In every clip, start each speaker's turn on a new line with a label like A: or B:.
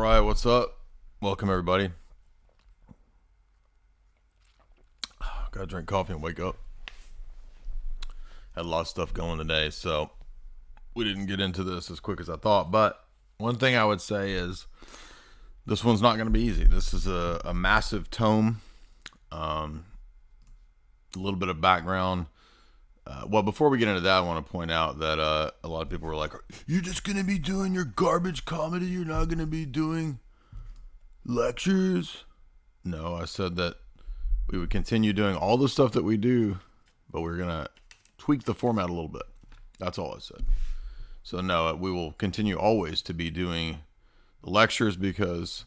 A: right, what's up? Welcome, everybody. Gotta drink coffee and wake up. Had a lot of stuff going today, so we didn't get into this as quick as I thought. But one thing I would say is this one's not going to be easy. This is a massive tome. A little bit of background. Well, before we get into that, I want to point out that a lot of people were like, you're just going to be doing your garbage comedy? You're not going to be doing lectures? No, I said that we would continue doing all the stuff that we do, but we're going to tweak the format a little bit. That's all I said. So no, we will continue always to be doing the lectures because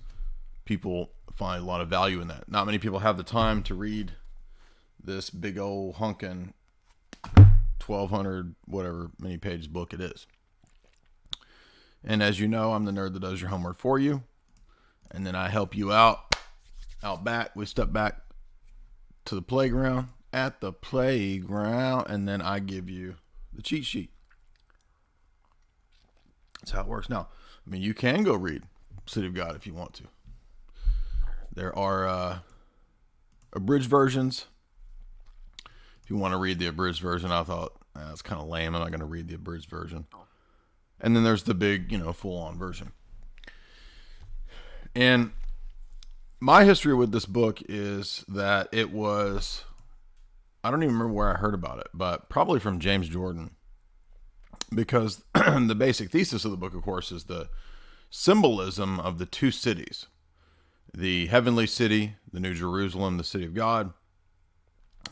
A: people find a lot of value in that. Not many people have the time to read this big old hunkin' 1,200 whatever many page book it is. And as you know, I'm the nerd that does your homework for you, and then I help you out back. We step back to the playground, and then I give you the cheat sheet. That's how it works. Now, I mean, you can go read City of God if you want to. There are abridged versions. If you want to read the abridged version, I thought that's kind of lame. I'm not going to read the abridged version. And then there's the big, full-on version. And my history with this book is that it was, I don't even remember where I heard about it, but probably from James Jordan. Because the basic thesis of the book, of course, is the symbolism of the two cities. The heavenly city, the New Jerusalem, the city of God.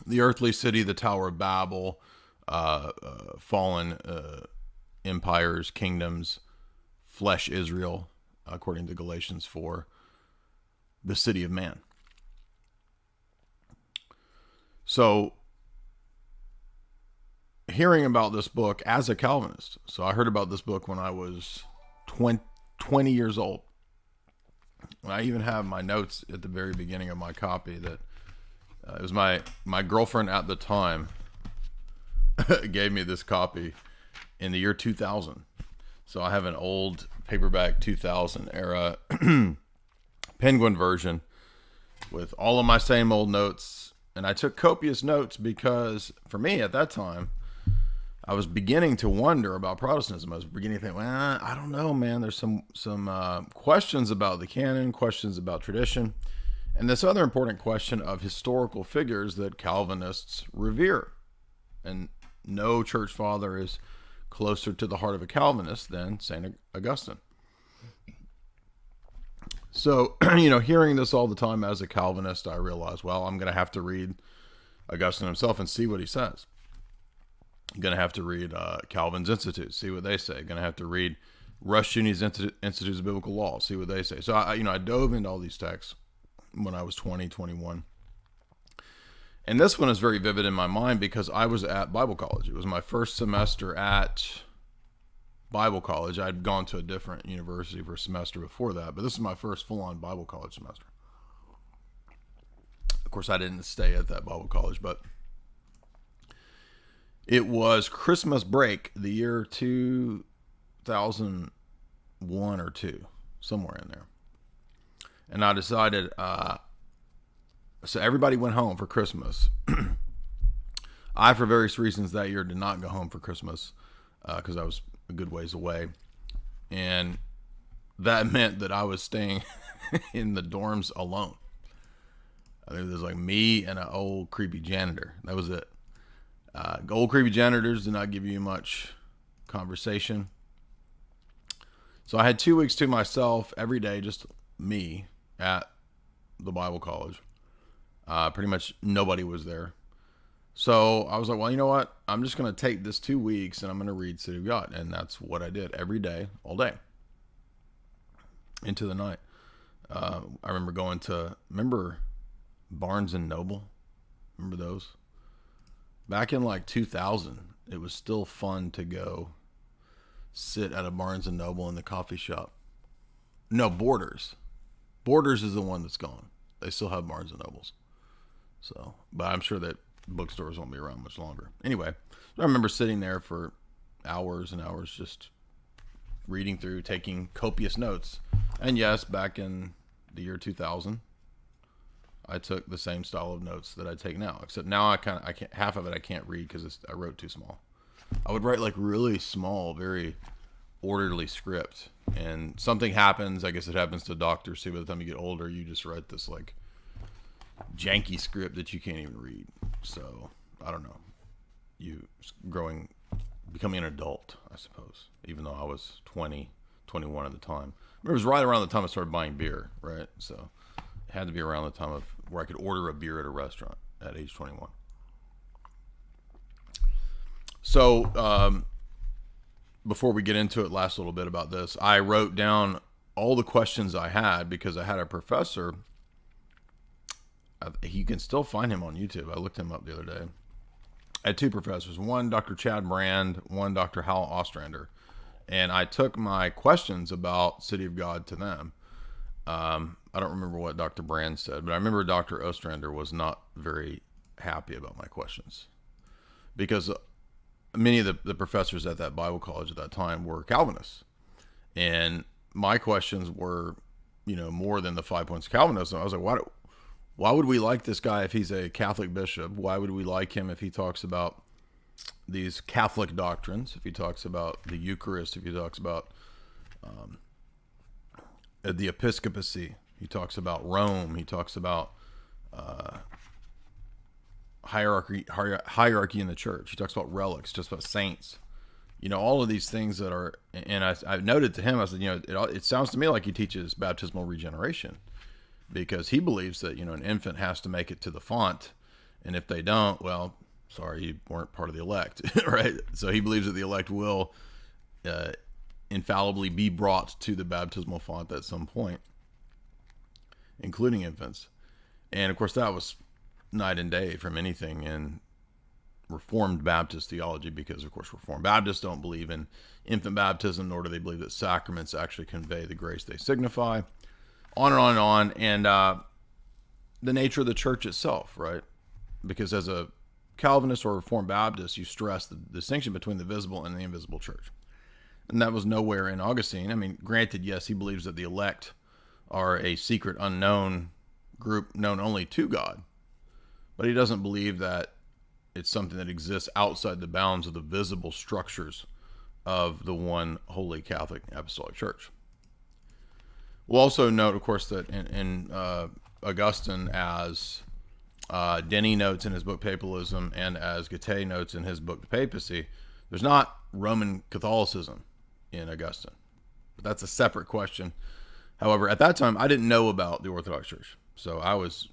A: The earthly city, the Tower of Babel, fallen empires, kingdoms, flesh Israel, according to Galatians 4, the city of man. So, hearing about this book as a Calvinist, so I heard about this book when I was 20 years old. I even have my notes at the very beginning of my copy that it was my girlfriend at the time gave me this copy in the year 2000. So I have an old paperback 2000 era Penguin version with all of my same old notes. And I took copious notes because for me at that time, I was beginning to wonder about Protestantism. I was beginning to think, well, I don't know, man. There's some questions about the canon, questions about tradition. And this other important question of historical figures that Calvinists revere. And no church father is closer to the heart of a Calvinist than St. Augustine. So, hearing this all the time as a Calvinist, I realized, well, I'm going to have to read Augustine himself and see what he says. I'm going to have to read Calvin's Institutes, see what they say. Going to have to read Rushdoony's Institutes of Biblical Law, see what they say. So, I dove into all these texts when I was 20, 21. And this one is very vivid in my mind because I was at Bible college. It was my first semester at Bible college. I'd gone to a different university for a semester before that, but this is my first full-on Bible college semester. Of course, I didn't stay at that Bible college, but it was Christmas break, the year 2001 or 2, somewhere in there. And I decided, so everybody went home for Christmas. I, for various reasons that year, did not go home for Christmas because I was a good ways away. And that meant that I was staying in the dorms alone. I think it was like me and an old creepy janitor. That was it. Old creepy janitors did not give you much conversation. So I had 2 weeks to myself every day, just me at the Bible college. Pretty much nobody was there. So I was like, well, you know what? I'm just going to take this 2 weeks and I'm going to read City of God. And that's what I did every day, all day, into the night. I remember going to, Barnes and Noble? Remember those? Back in like 2000, it was still fun to go sit at a Barnes and Noble in the coffee shop. No, Borders. Borders is the one that's gone. They still have Barnes and Nobles. So, but I'm sure that bookstores won't be around much longer. Anyway, I remember sitting there for hours and hours just reading through, taking copious notes And yes, back in the year 2000, I took the same style of notes that I take now, except now I can't, half of it I can't read because I wrote too small. I would write like really small, very orderly script, and something happens. I guess it happens to doctors too. By the time you get older, you just write this like janky script that you can't even read. So I don't know. Becoming an adult, I suppose. Even though I was 20, 21 at the time. It was right around the time I started buying beer, right? So it had to be around the time of where I could order a beer at a restaurant at age 21. So before we get into it, last little bit about this, I wrote down all the questions I had because I had a professor. You can still find him on YouTube. I looked him up the other day. I had two professors, one Dr. Chad Brand, one Dr. Hal Ostrander. And I took my questions about City of God to them. I don't remember what Dr. Brand said, but I remember Dr. Ostrander was not very happy about my questions. Because many of the professors at that Bible college at that time were Calvinists. And my questions were, more than the 5 points of Calvinism. I was like, why would we like this guy if he's a Catholic bishop? Why would we like him if he talks about these Catholic doctrines, if he talks about the Eucharist, if he talks about the episcopacy, he talks about Rome, he talks about hierarchy in the church, he talks about relics, just about saints, all of these things that are, and I noted to him, I said, it sounds to me like he teaches baptismal regeneration, because he believes that, an infant has to make it to the font, and if they don't, well, sorry, you weren't part of the elect, right? So he believes that the elect will infallibly be brought to the baptismal font at some point, including infants. And of course, that was night and day from anything in Reformed Baptist theology, because of course Reformed Baptists don't believe in infant baptism, nor do they believe that sacraments actually convey the grace they signify. On and on and on. And the nature of the church itself, right? Because as a Calvinist or Reformed Baptist, you stress the distinction between the visible and the invisible church. And that was nowhere in Augustine. I mean, granted, yes, he believes that the elect are a secret, unknown group known only to God. But he doesn't believe that it's something that exists outside the bounds of the visible structures of the one holy Catholic Apostolic Church. We'll also note, of course, that in Augustine, as Denny notes in his book Papalism, and as Guette notes in his book The Papacy, there's not Roman Catholicism in Augustine. But that's a separate question. However, at that time, I didn't know about the Orthodox Church. So I was,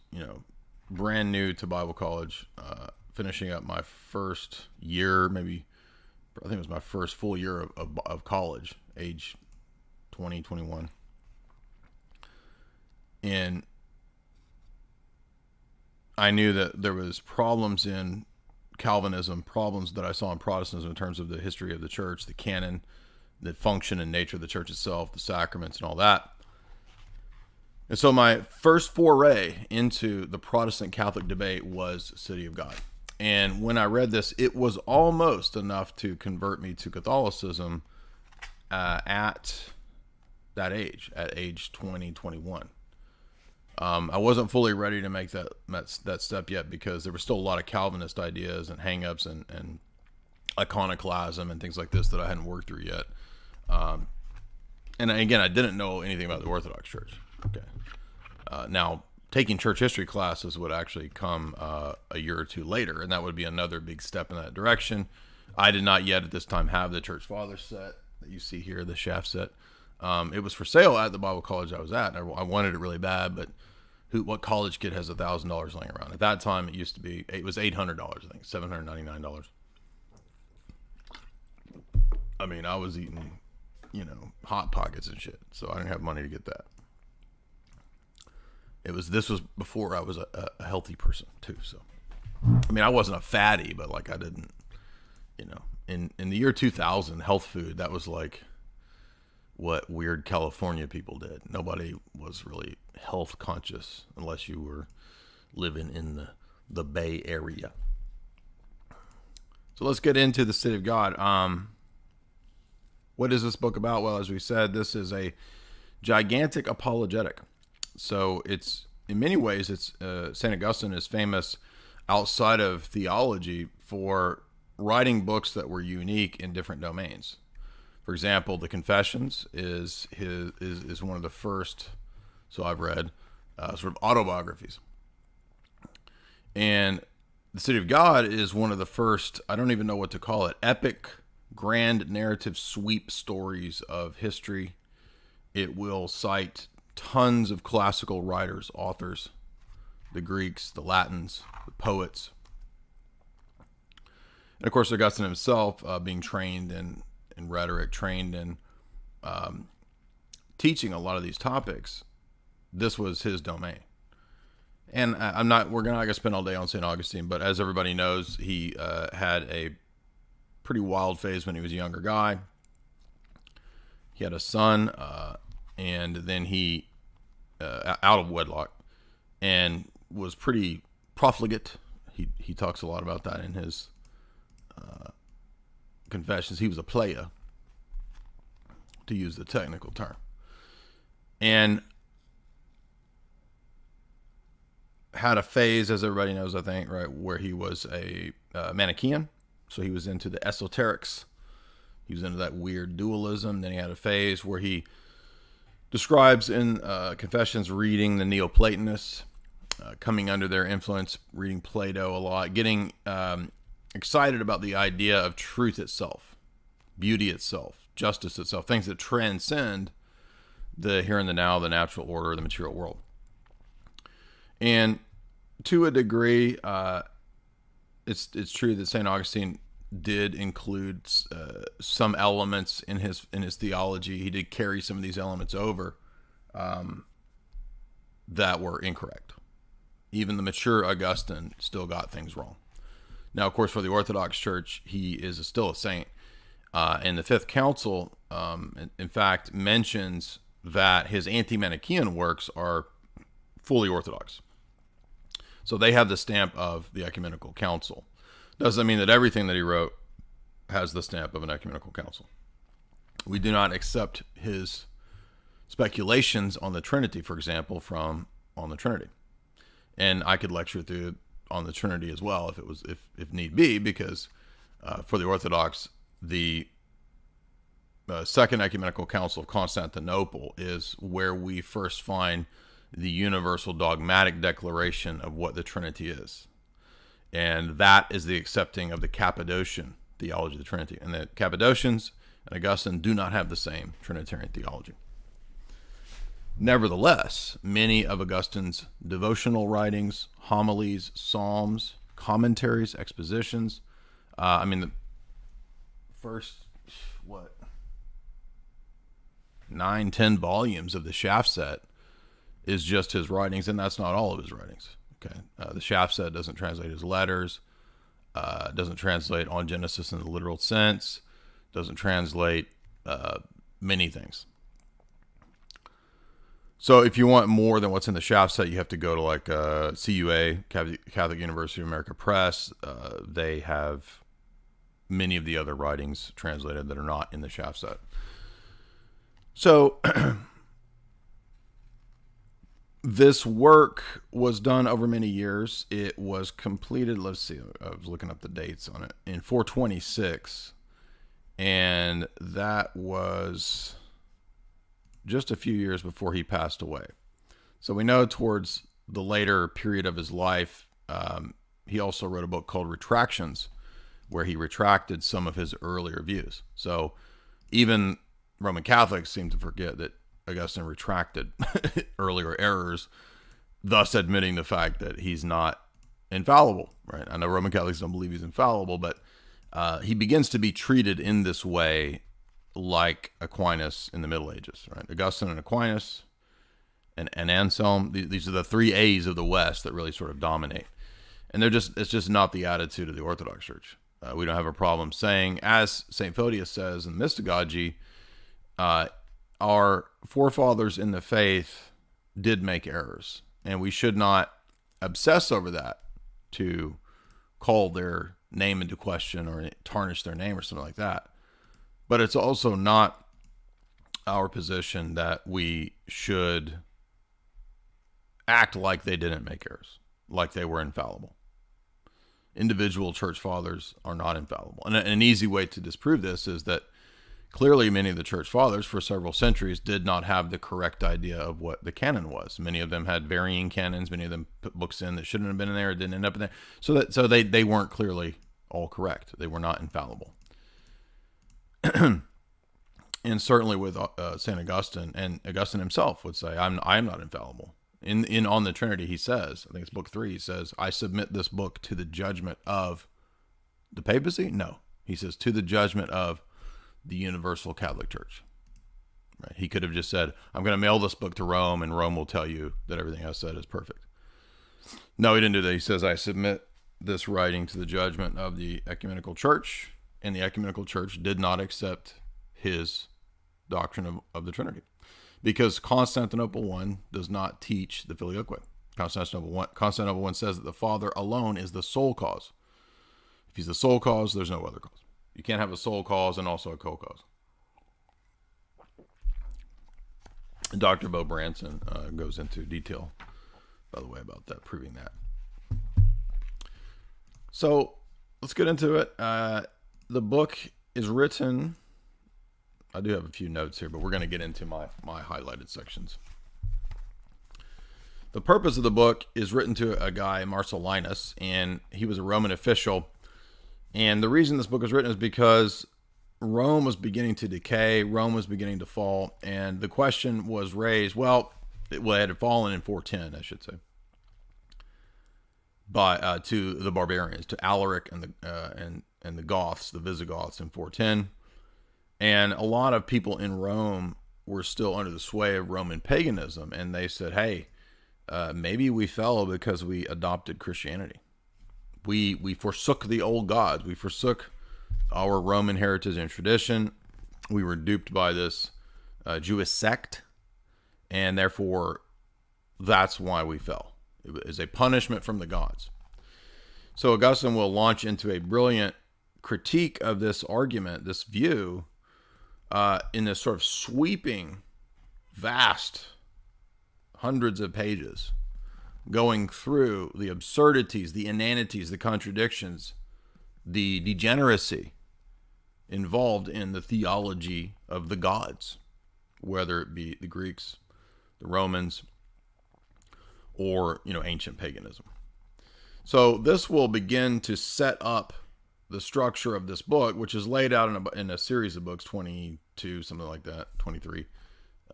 A: brand new to Bible college, finishing up my first year, maybe, I think it was my first full year of college, age 20, 21. And I knew that there was problems in Calvinism, problems that I saw in Protestantism in terms of the history of the church, the canon, the function and nature of the church itself, the sacraments and all that. And so my first foray into the Protestant Catholic debate was City of God. And when I read this, it was almost enough to convert me to Catholicism at that age, at age 20, 21. I wasn't fully ready to make that step yet, because there were still a lot of Calvinist ideas and hang-ups and iconoclasm and things like this that I hadn't worked through yet. And again, I didn't know anything about the Orthodox Church. Okay. Now, taking church history classes would actually come a year or two later, and that would be another big step in that direction. I did not yet at this time have the Church Fathers set that you see here, the Shaft set. It was for sale at the Bible college I was at. And I wanted it really bad, but what college kid has $1,000 laying around? At that time, it was $800, I think, $799. I mean, I was eating, Hot Pockets and shit, so I didn't have money to get that. This was before I was a healthy person too. So, I mean, I wasn't a fatty, but like I didn't, in the year 2000, health food, that was like what weird California people did. Nobody was really health conscious unless you were living in the Bay Area. So let's get into the City of God. What is this book about? Well, as we said, this is a gigantic apologetic. So it's, in many ways, it's St. Augustine is famous outside of theology for writing books that were unique in different domains. For example, the Confessions is one of the first, so I've read, sort of autobiographies. And the City of God is one of the first, I don't even know what to call it, epic, grand narrative sweep stories of history. It will cite tons of classical writers, authors, the Greeks, the Latins, the poets. And of course, Augustine himself, being trained in rhetoric, trained in teaching a lot of these topics, this was his domain. And we're not going to spend all day on St. Augustine, but as everybody knows, he had a pretty wild phase when he was a younger guy. He had a son, and then he, out of wedlock, and was pretty profligate. He talks a lot about that in his Confessions. He was a player, to use the technical term. And had a phase, as everybody knows, I think, right, where he was a Manichaean. So he was into the esoterics. He was into that weird dualism. Then he had a phase where he describes in Confessions reading the Neoplatonists, coming under their influence, reading Plato a lot, getting excited about the idea of truth itself, beauty itself, justice itself, things that transcend the here and the now, the natural order, the material world. And to a degree, it's true that St. Augustine did include some elements in his theology. He did carry some of these elements over that were incorrect. Even the mature Augustine still got things wrong. Now, of course, for the Orthodox Church, he is still a saint. And the Fifth Council, in fact, mentions that his anti-Manichaean works are fully Orthodox. So they have the stamp of the Ecumenical Council. Doesn't mean that everything that he wrote has the stamp of an Ecumenical Council. We do not accept his speculations on the Trinity, for example, from On the Trinity. And I could lecture through on the Trinity as well if need be, because for the Orthodox, the Second Ecumenical Council of Constantinople is where we first find the universal dogmatic declaration of what the Trinity is. And that is the accepting of the Cappadocian theology of the Trinity. And the Cappadocians and Augustine do not have the same Trinitarian theology. Nevertheless, many of Augustine's devotional writings, homilies, psalms, commentaries, expositions, the first, 9-10 volumes of the Shaft Set is just his writings, and that's not all of his writings. Okay, the Shaft Set doesn't translate his letters, doesn't translate On Genesis in the literal sense, doesn't translate many things. So if you want more than what's in the Shaft Set, you have to go to like CUA, Catholic University of America Press. They have many of the other writings translated that are not in the Shaft Set. So this work was done over many years. It was completed, let's see, I was looking up the dates on it, in 426. And that was just a few years before he passed away. So we know towards the later period of his life, he also wrote a book called Retractions, where he retracted some of his earlier views. So even Roman Catholics seem to forget that Augustine retracted earlier errors, thus admitting the fact that he's not infallible, right? I know Roman Catholics don't believe he's infallible, but he begins to be treated in this way like Aquinas in the Middle Ages, right? Augustine and Aquinas and Anselm, these are the three A's of the West that really sort of dominate. And it's just not the attitude of the Orthodox Church. We don't have a problem saying, as St. Photius says in Mystagogy, our forefathers in the faith did make errors, and we should not obsess over that to call their name into question or tarnish their name or something like that. But it's also not our position that we should act like they didn't make errors, like they were infallible. Individual church fathers are not infallible. And an easy way to disprove this is that clearly many of the church fathers for several centuries did not have the correct idea of what the canon was. Many of them had varying canons. Many of them put books in that shouldn't have been in there or didn't end up in there. So they weren't clearly all correct. They were not infallible. And certainly with St. Augustine, and Augustine himself would say, I'm not infallible. In On the Trinity, he says, I think it's book 3, he says, I submit this book to the judgment of the papacy? No. He says, to the judgment of the Universal Catholic Church. Right? He could have just said, I'm going to mail this book to Rome, and Rome will tell you that everything I said is perfect. No, he didn't do that. He says, I submit this writing to the judgment of the Ecumenical Church, and the Ecumenical Church did not accept his doctrine of the Trinity. Because Constantinople I does not teach the Filioque. Constantinople I says that the Father alone is the sole cause. If he's the sole cause, there's no other cause. You can't have a sole cause and also a co-cause. Dr. Bo Branson goes into detail, by the way, about that, proving that. So let's get into it. The book is written... I do have a few notes here, but we're going to get into my highlighted sections. The purpose of the book is written to a guy, Marcellinus, and he was a Roman official. And the reason this book was written is because Rome was beginning to decay, Rome was beginning to fall, and the question was raised, it had fallen in 410, I should say, to the barbarians, to Alaric and the Goths, the Visigoths in 410. And a lot of people in Rome were still under the sway of Roman paganism. And they said, hey, maybe we fell because we adopted Christianity. We forsook the old gods. We forsook our Roman heritage and tradition. We were duped by this Jewish sect. And therefore, that's why we fell. It was a punishment from the gods. So Augustine will launch into a brilliant critique of this argument, this view, in this sort of sweeping, vast, hundreds of pages, going through the absurdities, the inanities, the contradictions, the degeneracy involved in the theology of the gods, whether it be the Greeks, the Romans, or ancient paganism. So this will begin to set up the structure of this book, which is laid out in a series of books, 22, something like that, 23,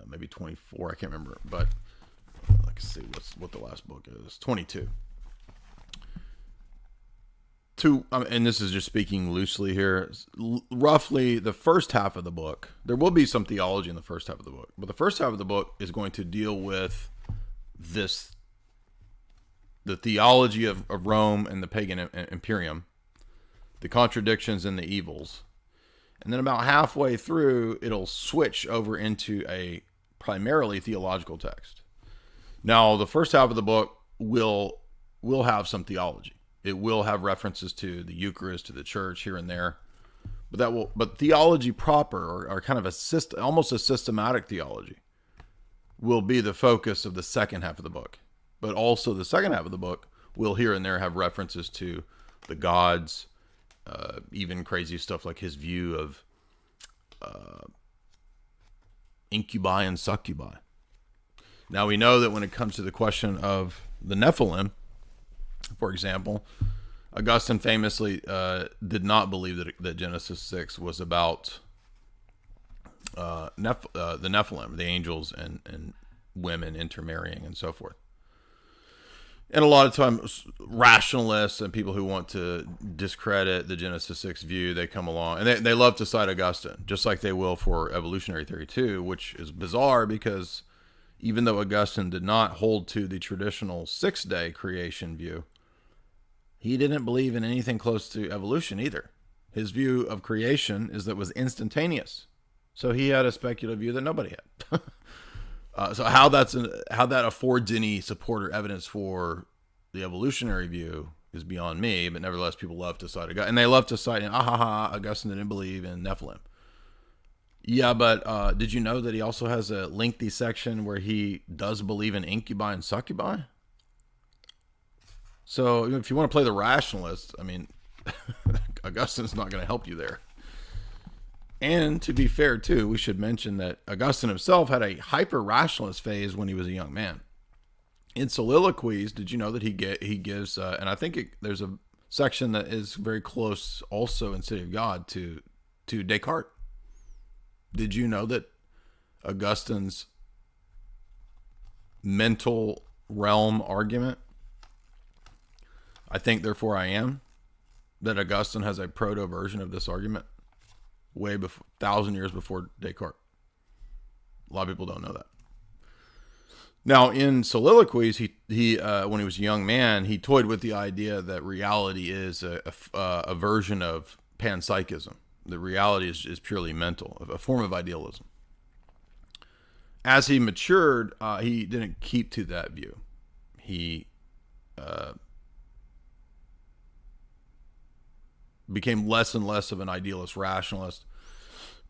A: maybe 24, I can't remember, but let's see what the last book is, 22. And this is just speaking loosely here, roughly the first half of the book, there will be some theology in the first half of the book, but the first half of the book is going to deal with the theology of Rome and the pagan imperium, the contradictions and the evils. And then about halfway through, it'll switch over into a primarily theological text. Now, the first half of the book will have some theology. It will have references to the Eucharist, to the church here and there. But theology proper, or kind of almost a systematic theology, will be the focus of the second half of the book. But also the second half of the book will here and there have references to the gods, even crazy stuff like his view of incubi and succubi. Now we know that when it comes to the question of the Nephilim, for example, Augustine famously did not believe that Genesis 6 was about the Nephilim, the angels and women intermarrying and so forth. And a lot of times, rationalists and people who want to discredit the Genesis 6 view, they come along, and they love to cite Augustine, just like they will for evolutionary theory too, which is bizarre because even though Augustine did not hold to the traditional 6-day creation view, he didn't believe in anything close to evolution either. His view of creation is that it was instantaneous. So he had a speculative view that nobody had. So how that affords any support or evidence for the evolutionary view is beyond me, but nevertheless, people love to cite Augustine. And they love to cite, Augustine didn't believe in Nephilim. Yeah, but did you know that he also has a lengthy section where he does believe in incubi and succubi? So if you want to play the rationalist, I mean, Augustine's not going to help you there. And to be fair, too, we should mention that Augustine himself had a hyper-rationalist phase when he was a young man. In Soliloquies, did you know that he gives, and I think there's a section that is very close also in City of God to Descartes. Did you know that Augustine's mental realm argument, I think, therefore I am, that Augustine has a proto version of this argument way before, 1,000 years before Descartes? A lot of people don't know that. Now, in Soliloquies, he when he was a young man, he toyed with the idea that reality is a version of panpsychism. The reality is purely mental, a form of idealism. As he matured, he didn't keep to that view. He became less and less of an idealist rationalist.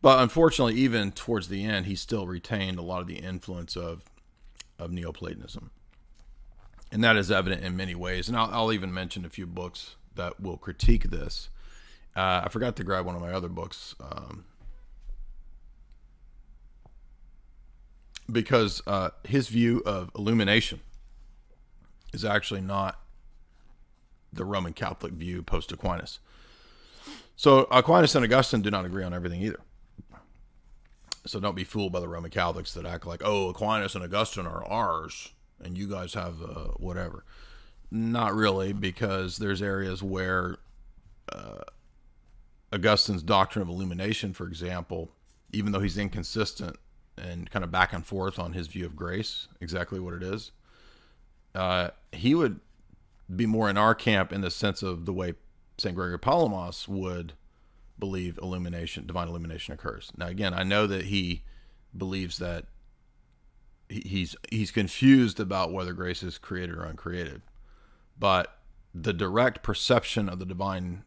A: But unfortunately, even towards the end, he still retained a lot of the influence of Neoplatonism. And that is evident in many ways. And I'll even mention a few books that will critique this. I forgot to grab one of my other books because his view of illumination is actually not the Roman Catholic view post-Aquinas. So Aquinas and Augustine do not agree on everything either. So don't be fooled by the Roman Catholics that act like, oh, Aquinas and Augustine are ours and you guys have whatever. Not really, because there's areas where Augustine's doctrine of illumination, for example, even though he's inconsistent and kind of back and forth on his view of grace, exactly what it is, he would be more in our camp in the sense of the way St. Gregory of Palamas would believe illumination, divine illumination occurs. Now, again, I know that he believes that he's confused about whether grace is created or uncreated, but the direct perception of the divine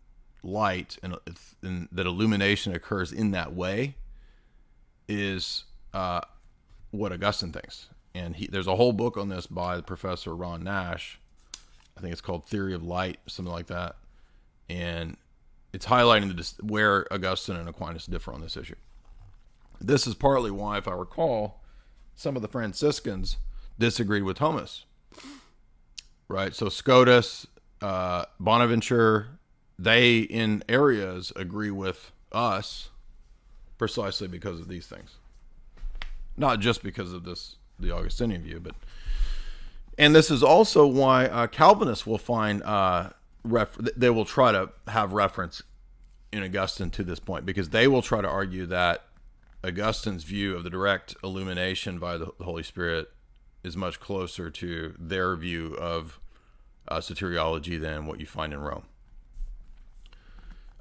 A: light and that illumination occurs in that way is what Augustine thinks. And there's a whole book on this by Professor Ron Nash. I think it's called Theory of Light, something like that. And it's highlighting where Augustine and Aquinas differ on this issue. This is partly why, if I recall, some of the Franciscans disagreed with Thomas. Right? So Scotus, Bonaventure, they in areas agree with us precisely because of these things. Not just because of the Augustinian view, but... And this is also why Calvinists will find... they will try to have reference in Augustine to this point, because they will try to argue that Augustine's view of the direct illumination by the Holy Spirit is much closer to their view of soteriology than what you find in Rome.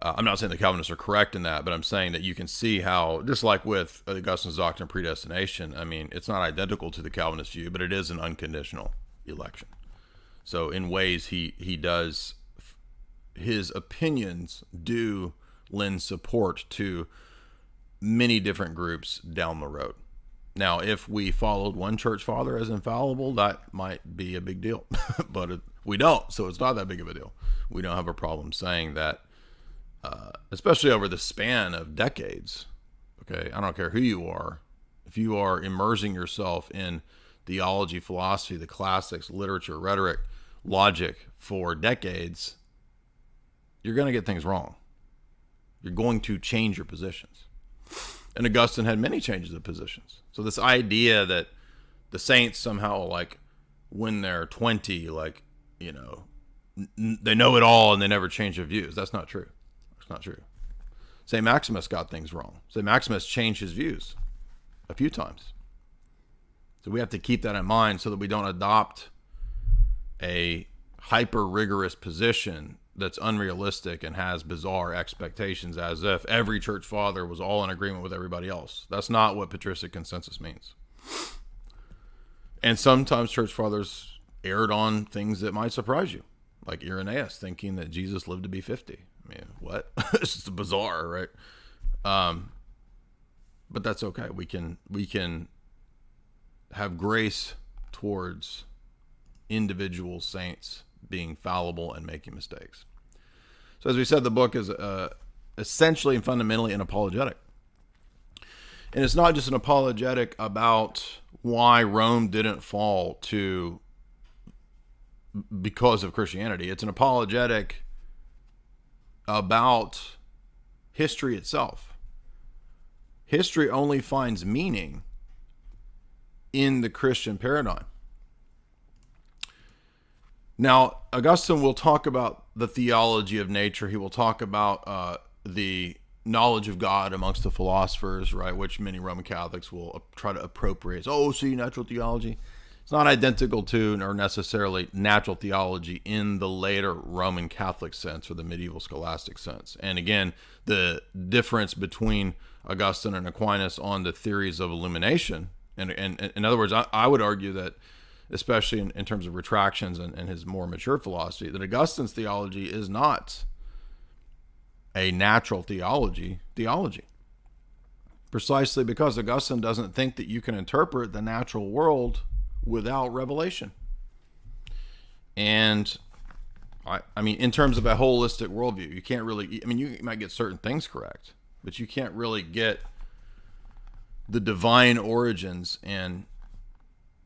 A: I'm not saying the Calvinists are correct in that, but I'm saying that you can see how, just like with Augustine's doctrine of predestination, I mean, it's not identical to the Calvinist view, but it is an unconditional election. So in ways he does, his opinions do lend support to many different groups down the road. Now, if we followed one church father as infallible, that might be a big deal, but we don't, so it's not that big of a deal. We don't have a problem saying that, especially over the span of decades. Okay, I don't care who you are. If you are immersing yourself in theology, philosophy, the classics, literature, rhetoric, logic for decades, you're going to get things wrong. You're going to change your positions. And Augustine had many changes of positions. So this idea that the saints somehow, like, when they're 20, like, you know, they know it all and they never change their views. That's not true. It's not true. St. Maximus got things wrong. St. Maximus changed his views a few times. So we have to keep that in mind so that we don't adopt a hyper-rigorous position that's unrealistic and has bizarre expectations, as if every church father was all in agreement with everybody else. That's not what patristic consensus means. And sometimes church fathers erred on things that might surprise you, like Irenaeus thinking that Jesus lived to be 50. I mean, what? It's just bizarre, right? but that's okay. We can have grace towards individual saints being fallible and making mistakes. So as we said, the book is essentially and fundamentally an apologetic. And it's not just an apologetic about why Rome didn't fall because of Christianity. It's an apologetic about history itself. History only finds meaning in the Christian paradigm. Now, Augustine will talk about the theology of nature. He will talk about the knowledge of God amongst the philosophers, right, which many Roman Catholics will try to appropriate. Oh, see, natural theology. It's not identical to or necessarily natural theology in the later Roman Catholic sense or the medieval scholastic sense. And again, the difference between Augustine and Aquinas on the theories of illumination, and in other words, I would argue that, especially in terms of retractions and his more mature philosophy, that Augustine's theology is not a natural theology, precisely because Augustine doesn't think that you can interpret the natural world without revelation. And I mean, in terms of a holistic worldview, you can't really, I mean, you might get certain things correct, but you can't really get the divine origins and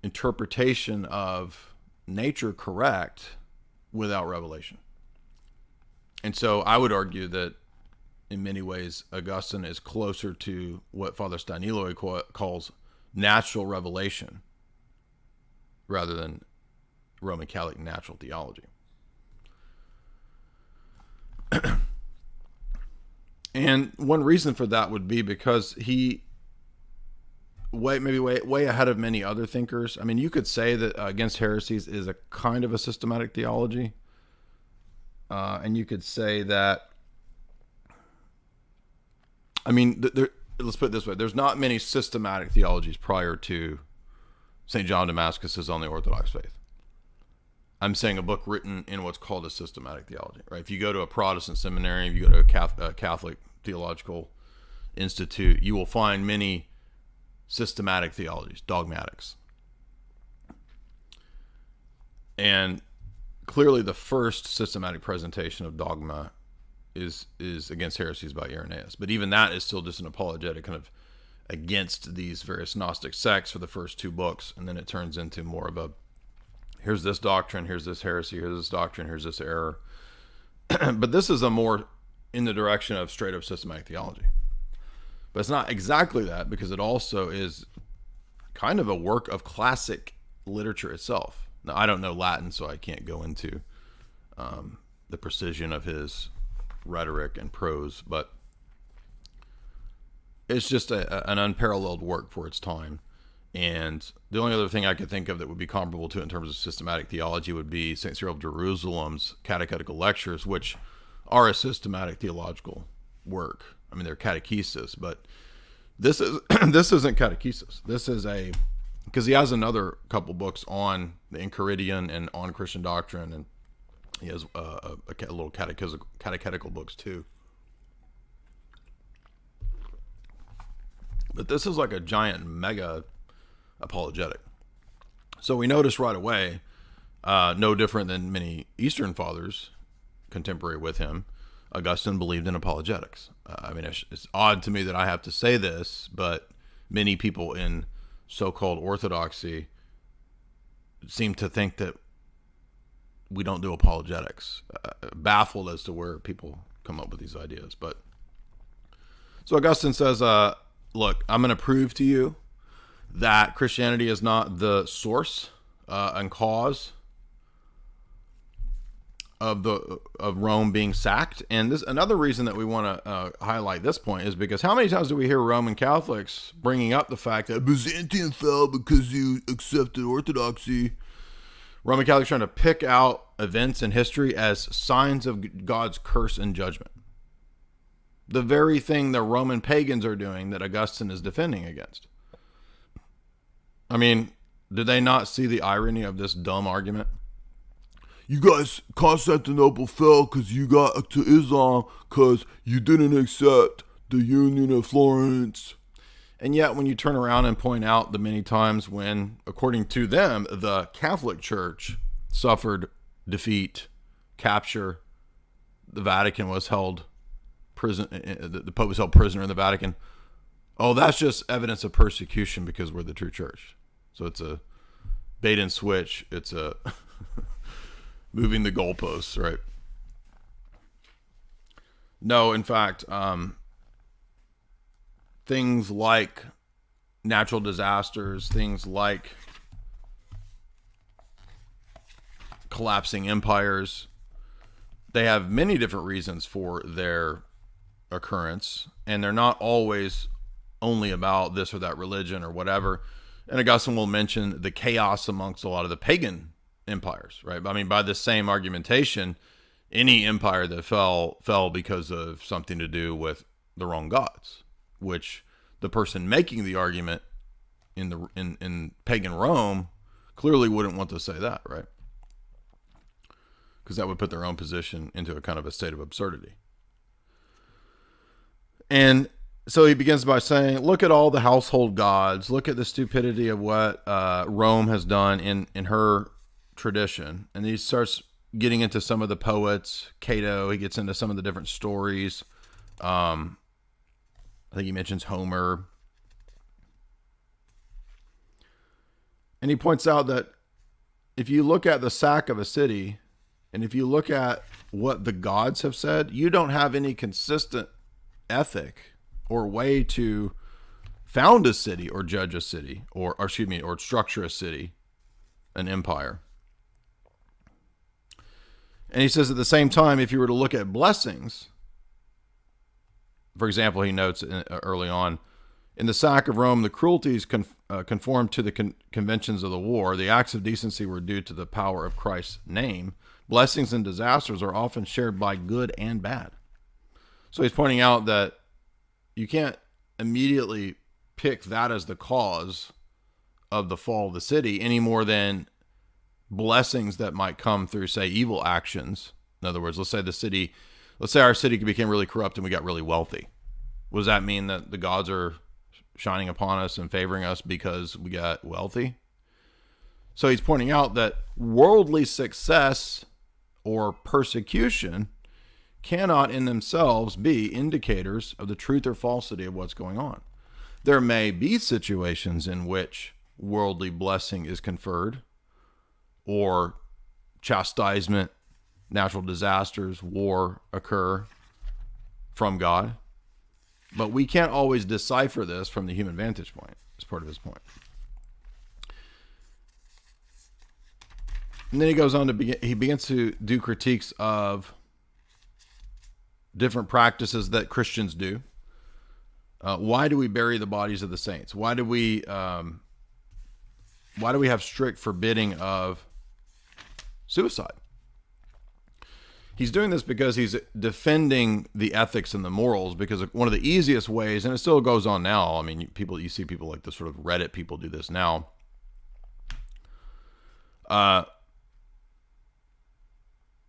A: interpretation of nature correct without revelation. And so I would argue that in many ways, Augustine is closer to what Father Staniloy calls natural revelation rather than Roman Catholic natural theology. And one reason for that would be because he way ahead of many other thinkers. I mean, you could say that Against Heresies is a kind of a systematic theology. And you could say that, I mean, let's put it this way. There's not many systematic theologies prior to St. John Damascus's On the Orthodox Faith. I'm saying a book written in what's called a systematic theology, right? If you go to a Protestant seminary, if you go to a Catholic Theological Institute, you will find many systematic theologies, dogmatics. And clearly the first systematic presentation of dogma is Against Heresies by Irenaeus. But even that is still just an apologetic kind of against these various Gnostic sects for the first two books. And then it turns into more of a, here's this doctrine, here's this heresy, here's this doctrine, here's this error. But this is a more in the direction of straight up systematic theology. But it's not exactly that, because it also is kind of a work of classic literature itself. Now, I don't know Latin, so I can't go into the precision of his rhetoric and prose, but it's just an unparalleled work for its time. And the only other thing I could think of that would be comparable to it in terms of systematic theology would be St. Cyril of Jerusalem's Catechetical Lectures, which are a systematic theological work. I mean, they're catechesis, but this isn't catechesis. This is because he has another couple books on the Enchiridion and on Christian doctrine, and he has a little catechetical books too. But this is like a giant mega apologetic. So we notice right away, no different than many Eastern fathers contemporary with him, Augustine believed in apologetics. I mean, it's odd to me that I have to say this, but many people in so-called orthodoxy seem to think that we don't do apologetics. Baffled as to where people come up with these ideas. But so Augustine says, look, I'm going to prove to you that Christianity is not the source and cause of Rome being sacked. And this another reason that we want to highlight this point is because how many times do we hear Roman Catholics bringing up the fact that Byzantium fell because you accepted orthodoxy? Roman Catholics trying to pick out events in history as signs of God's curse and judgment. The very thing the Roman pagans are doing that Augustine is defending against. I mean, do they not see the irony of this dumb argument? You guys, Constantinople fell because you got to Islam because you didn't accept the Union of Florence. And yet, when you turn around and point out the many times when, according to them, the Catholic Church suffered defeat, capture, the Vatican was held prison, the Pope was held prisoner in the Vatican. Oh, that's just evidence of persecution because we're the true church. So it's a bait and switch. It's a moving the goalposts, right? No, in fact, things like natural disasters, things like collapsing empires, they have many different reasons for their occurrence, and they're not always only about this or that religion or whatever. And Augustine will mention the chaos amongst a lot of the pagan empires, right? I mean, by the same argumentation, any empire that fell because of something to do with the wrong gods, which the person making the argument in pagan Rome clearly wouldn't want to say that, right? Because that would put their own position into a kind of a state of absurdity. And so he begins by saying, look at all the household gods, look at the stupidity of what Rome has done in her tradition. And he starts getting into some of the poets, Cato, he gets into some of the different stories. I think he mentions Homer. And he points out that if you look at the sack of a city, and if you look at what the gods have said, you don't have any consistent ethic or way to found a city or judge a city or structure a city, an empire. And he says at the same time, if you were to look at blessings, for example, he notes early on, in the sack of Rome, the cruelties conformed to the conventions of the war. The acts of decency were due to the power of Christ's name. Blessings and disasters are often shared by good and bad. So he's pointing out that you can't immediately pick that as the cause of the fall of the city any more than blessings that might come through, say, evil actions. In other words, let's say our city became really corrupt and we got really wealthy. Does that mean that the gods are shining upon us and favoring us because we got wealthy? So he's pointing out that worldly success or persecution cannot in themselves be indicators of the truth or falsity of what's going on. There may be situations in which worldly blessing is conferred, or chastisement, natural disasters, war occur from God. But we can't always decipher this from the human vantage point. It's part of his point. And then he goes on to begins to do critiques of different practices that Christians do. Why do we bury the bodies of the saints? Why do we have strict forbidding of suicide? He's doing this because he's defending the ethics and the morals, because one of the easiest ways, and it still goes on now. I mean, you see people like the sort of Reddit people do this now.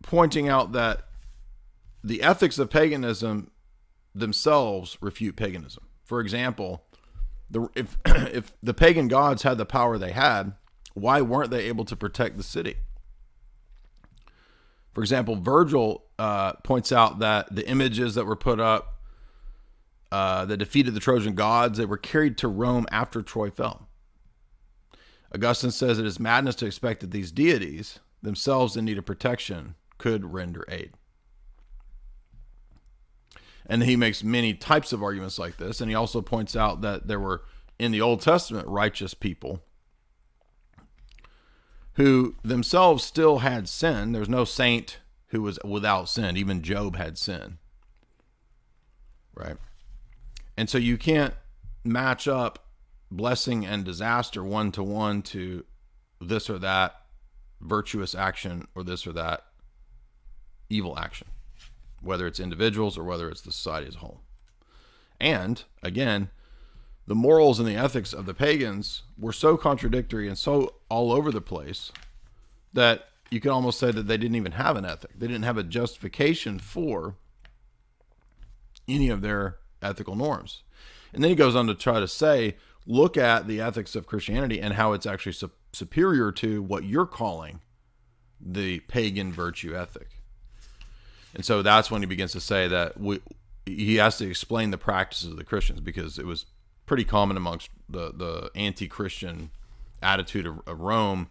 A: Pointing out that the ethics of paganism themselves refute paganism. For example, if the pagan gods had the power they had, why weren't they able to protect the city? For example, Virgil points out that the images that were put up that defeated the Trojan gods, they were carried to Rome after Troy fell. Augustine says it is madness to expect that these deities, themselves in need of protection, could render aid. And he makes many types of arguments like this. And he also points out that there were, in the Old Testament, righteous people who themselves still had sin. There's no saint who was without sin. Even Job had sin. Right? And so you can't match up blessing and disaster one-to-one to this or that virtuous action or this or that evil action, whether it's individuals or whether it's the society as a whole. And, again, the morals and the ethics of the pagans were so contradictory and so all over the place that you could almost say that they didn't even have an ethic. They didn't have a justification for any of their ethical norms. And then he goes on to try to say, look at the ethics of Christianity and how it's actually superior to what you're calling the pagan virtue ethic. And so that's when he begins to say that he has to explain the practices of the Christians, because it was pretty common amongst the anti-Christian attitude of Rome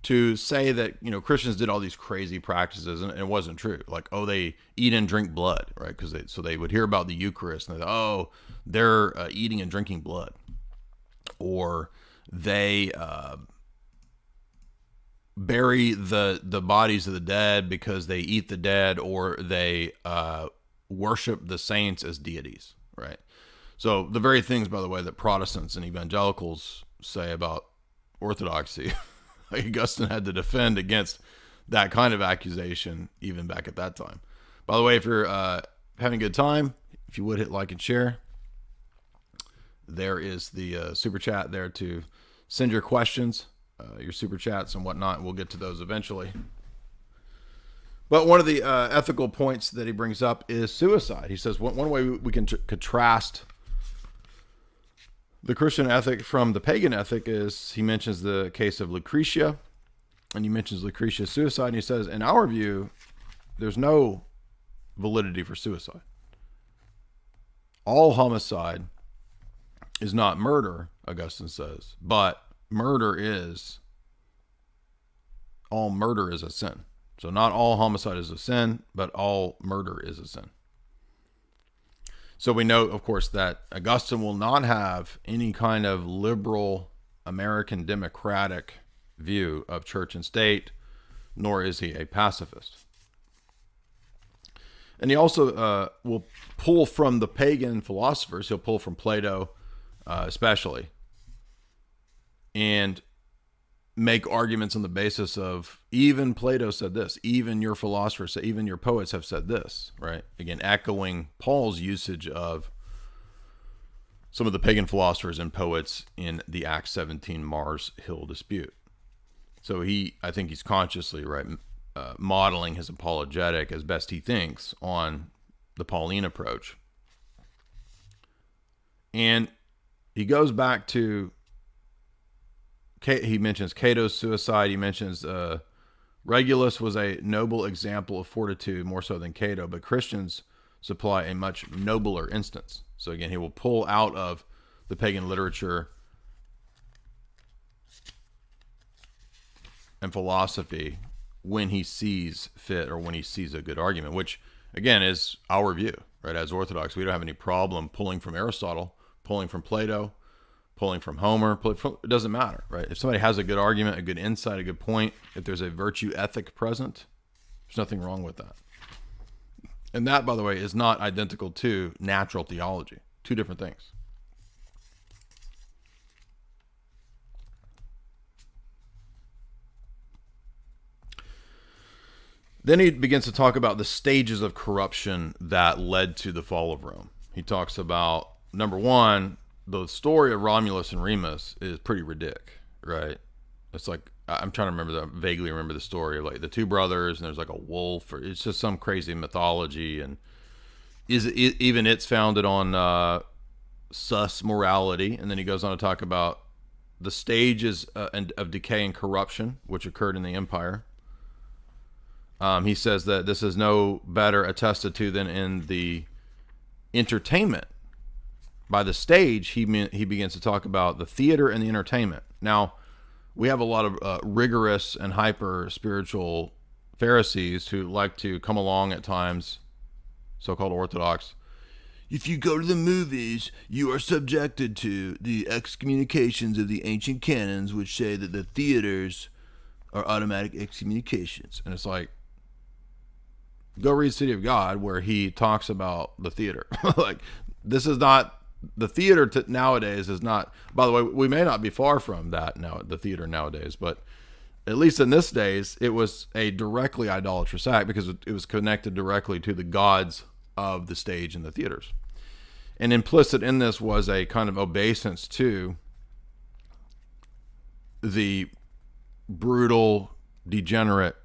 A: to say that, you know, Christians did all these crazy practices, and it wasn't true. Like, oh, they eat and drink blood, right? Because they would hear about the Eucharist, and they're eating and drinking blood, or they bury the bodies of the dead because they eat the dead, or they worship the saints as deities, right? So the very things, by the way, that Protestants and evangelicals say about orthodoxy, Augustine had to defend against that kind of accusation even back at that time. By the way, if you're having a good time, if you would hit like and share. There is the super chat there to send your questions, your super chats and whatnot. We'll get to those eventually. But one of the ethical points that he brings up is suicide. He says one way we can contrast the Christian ethic from the pagan ethic is, he mentions the case of Lucretia, and he mentions Lucretia's suicide, and he says, in our view, there's no validity for suicide. All homicide is not murder, Augustine says, but all murder is a sin. So not all homicide is a sin, but all murder is a sin. So we know, of course, that Augustine will not have any kind of liberal American democratic view of church and state, nor is he a pacifist. And he also will pull from the pagan philosophers. He'll pull from Plato, especially, and make arguments on the basis of, even Plato said this, even your philosophers, even your poets have said this, right? Again, echoing Paul's usage of some of the pagan philosophers and poets in the Acts 17 Mars Hill dispute. So I think he's consciously, right, modeling his apologetic as best he thinks on the Pauline approach. And he goes back to, he mentions Cato's suicide. He mentions Regulus was a noble example of fortitude, more so than Cato, but Christians supply a much nobler instance. So again, he will pull out of the pagan literature and philosophy when he sees fit, or when he sees a good argument, which again is our view, right? As Orthodox, we don't have any problem pulling from Aristotle, pulling from Plato, pulling from Homer. It doesn't matter, right? If somebody has a good argument, a good insight, a good point, if there's a virtue ethic present, there's nothing wrong with that. And that, by the way, is not identical to natural theology. Two different things. Then he begins to talk about the stages of corruption that led to the fall of Rome. He talks about, number one, the story of Romulus and Remus is pretty ridiculous, right? It's like, I'm trying to vaguely remember the story of like the two brothers, and there's like a wolf, or it's just some crazy mythology, and even it's founded on sus morality. And then he goes on to talk about the stages of decay and corruption which occurred in the empire. He says that this is no better attested to than in the entertainment. By the stage, he begins to talk about the theater and the entertainment. Now, we have a lot of rigorous and hyper spiritual Pharisees who like to come along at times, so-called Orthodox. If you go to the movies, you are subjected to the excommunications of the ancient canons, which say that the theaters are automatic excommunications. And it's like, go read City of God, where he talks about the theater. Like, this is not... The theater nowadays is not, by the way, we may not be far from that now, the theater nowadays, but at least in this days, it was a directly idolatrous act because it was connected directly to the gods of the stage and the theaters. And implicit in this was a kind of obeisance to the brutal, degenerate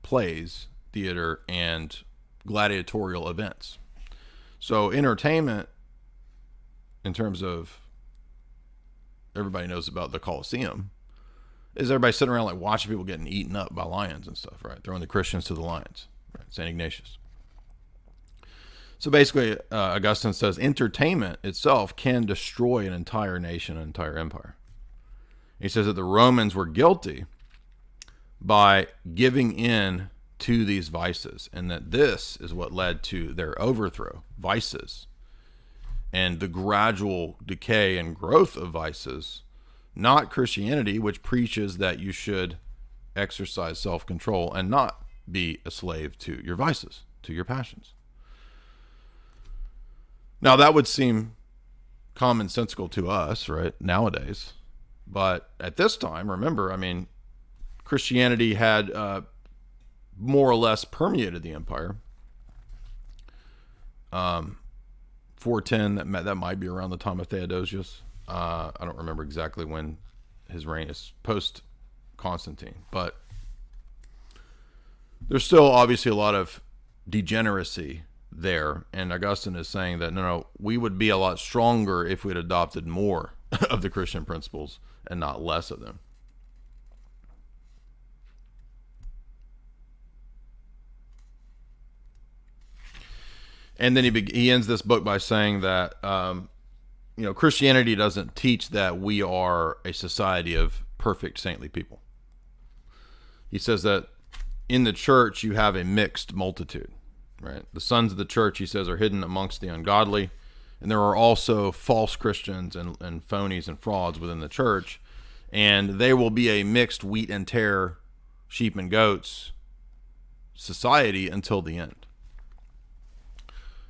A: plays, theater, and gladiatorial events. So entertainment in terms of, everybody knows about the Colosseum, is everybody sitting around like watching people getting eaten up by lions and stuff, right? Throwing the Christians to the lions, right? St. Ignatius. So basically, Augustine says entertainment itself can destroy an entire nation, an entire empire. He says that the Romans were guilty by giving in to these vices, and that this is what led to their overthrow. Vices and the gradual decay and growth of vices, not Christianity, which preaches that you should exercise self-control and not be a slave to your vices, to your passions. Now, that would seem commonsensical to us, right, nowadays. But at this time, remember, I mean, Christianity had more or less permeated the empire. 410, that might be around the time of Theodosius. I don't remember exactly when his reign is, post Constantine, but there's still obviously a lot of degeneracy there, and Augustine is saying that no, we would be a lot stronger if we had adopted more of the Christian principles and not less of them. And then he ends this book by saying that Christianity doesn't teach that we are a society of perfect saintly people. He says that in the church you have a mixed multitude, right? The sons of the church, he says, are hidden amongst the ungodly, and there are also false Christians and phonies and frauds within the church, and they will be a mixed wheat and tare, sheep and goats society until the end.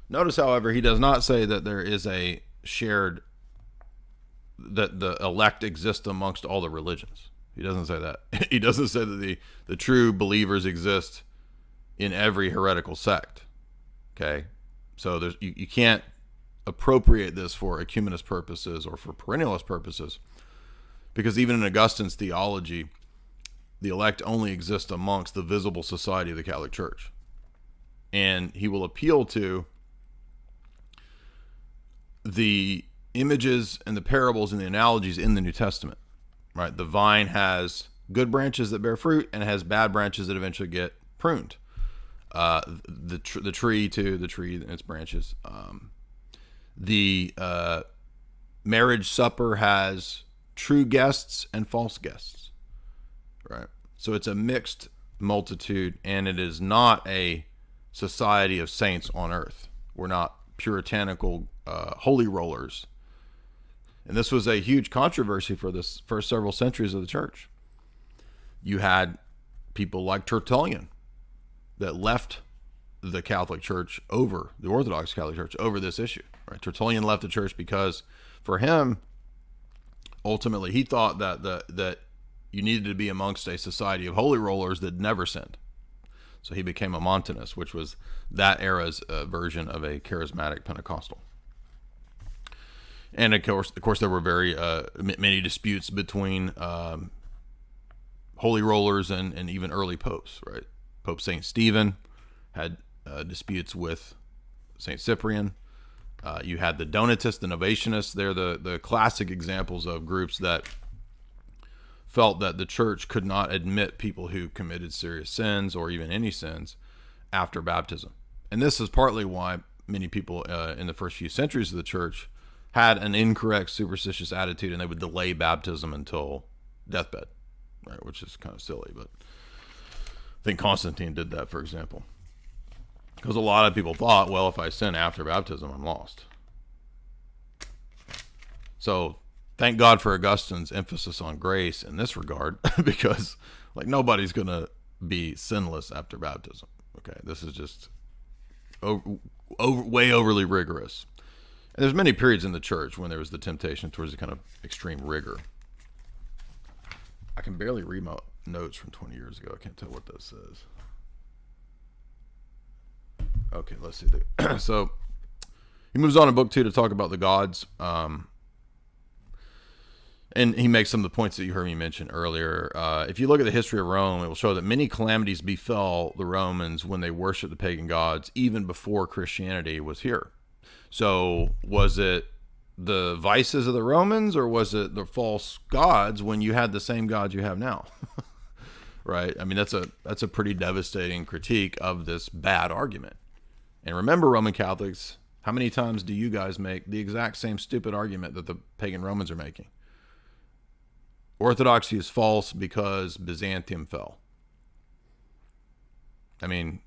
A: Notice, however, he does not say that there is a shared, that the elect exist amongst all the religions. He doesn't say that. He doesn't say that the true believers exist in every heretical sect. Okay? So you can't appropriate this for ecumenist purposes or for perennialist purposes, because even in Augustine's theology, the elect only exist amongst the visible society of the Catholic Church. And he will appeal to the images and the parables and the analogies in the New Testament, right? The vine has good branches that bear fruit, and it has bad branches that eventually get pruned. The tree and its branches. The marriage supper has true guests and false guests, right? So it's a mixed multitude, and it is not a society of saints on earth. We're not puritanical holy rollers. And this was a huge controversy for this first several centuries of the church. You had people like Tertullian that left the Catholic Church over, the Orthodox Catholic Church, over this issue. Right? Tertullian left the church because, for him, ultimately, he thought that you needed to be amongst a society of holy rollers that never sinned. So he became a Montanist, which was that era's version of a charismatic Pentecostal. And of course, there were very many disputes between holy rollers and even early popes. Right, Pope Saint Stephen had disputes with Saint Cyprian. You had the Donatists, the Novatianists. They're the classic examples of groups that felt that the church could not admit people who committed serious sins or even any sins after baptism. And this is partly why many people in the first few centuries of the church had an incorrect superstitious attitude, and they would delay baptism until deathbed, right? Which is kind of silly, but I think Constantine did that, for example. Because a lot of people thought, well, if I sin after baptism, I'm lost. So thank God for Augustine's emphasis on grace in this regard, because like nobody's going to be sinless after baptism. Okay, this is just way overly rigorous. And there's many periods in the church when there was the temptation towards the kind of extreme rigor. I can barely read my notes from 20 years ago. I can't tell what this says. Okay, let's see. So he moves on in book 2 to talk about the gods. And he makes some of the points that you heard me mention earlier. If you look at the history of Rome, it will show that many calamities befell the Romans when they worshiped the pagan gods, even before Christianity was here. So was it the vices of the Romans, or was it the false gods when you had the same gods you have now? Right? I mean, that's a pretty devastating critique of this bad argument. And remember, Roman Catholics, how many times do you guys make the exact same stupid argument that the pagan Romans are making? Orthodoxy is false because Byzantium fell. I mean,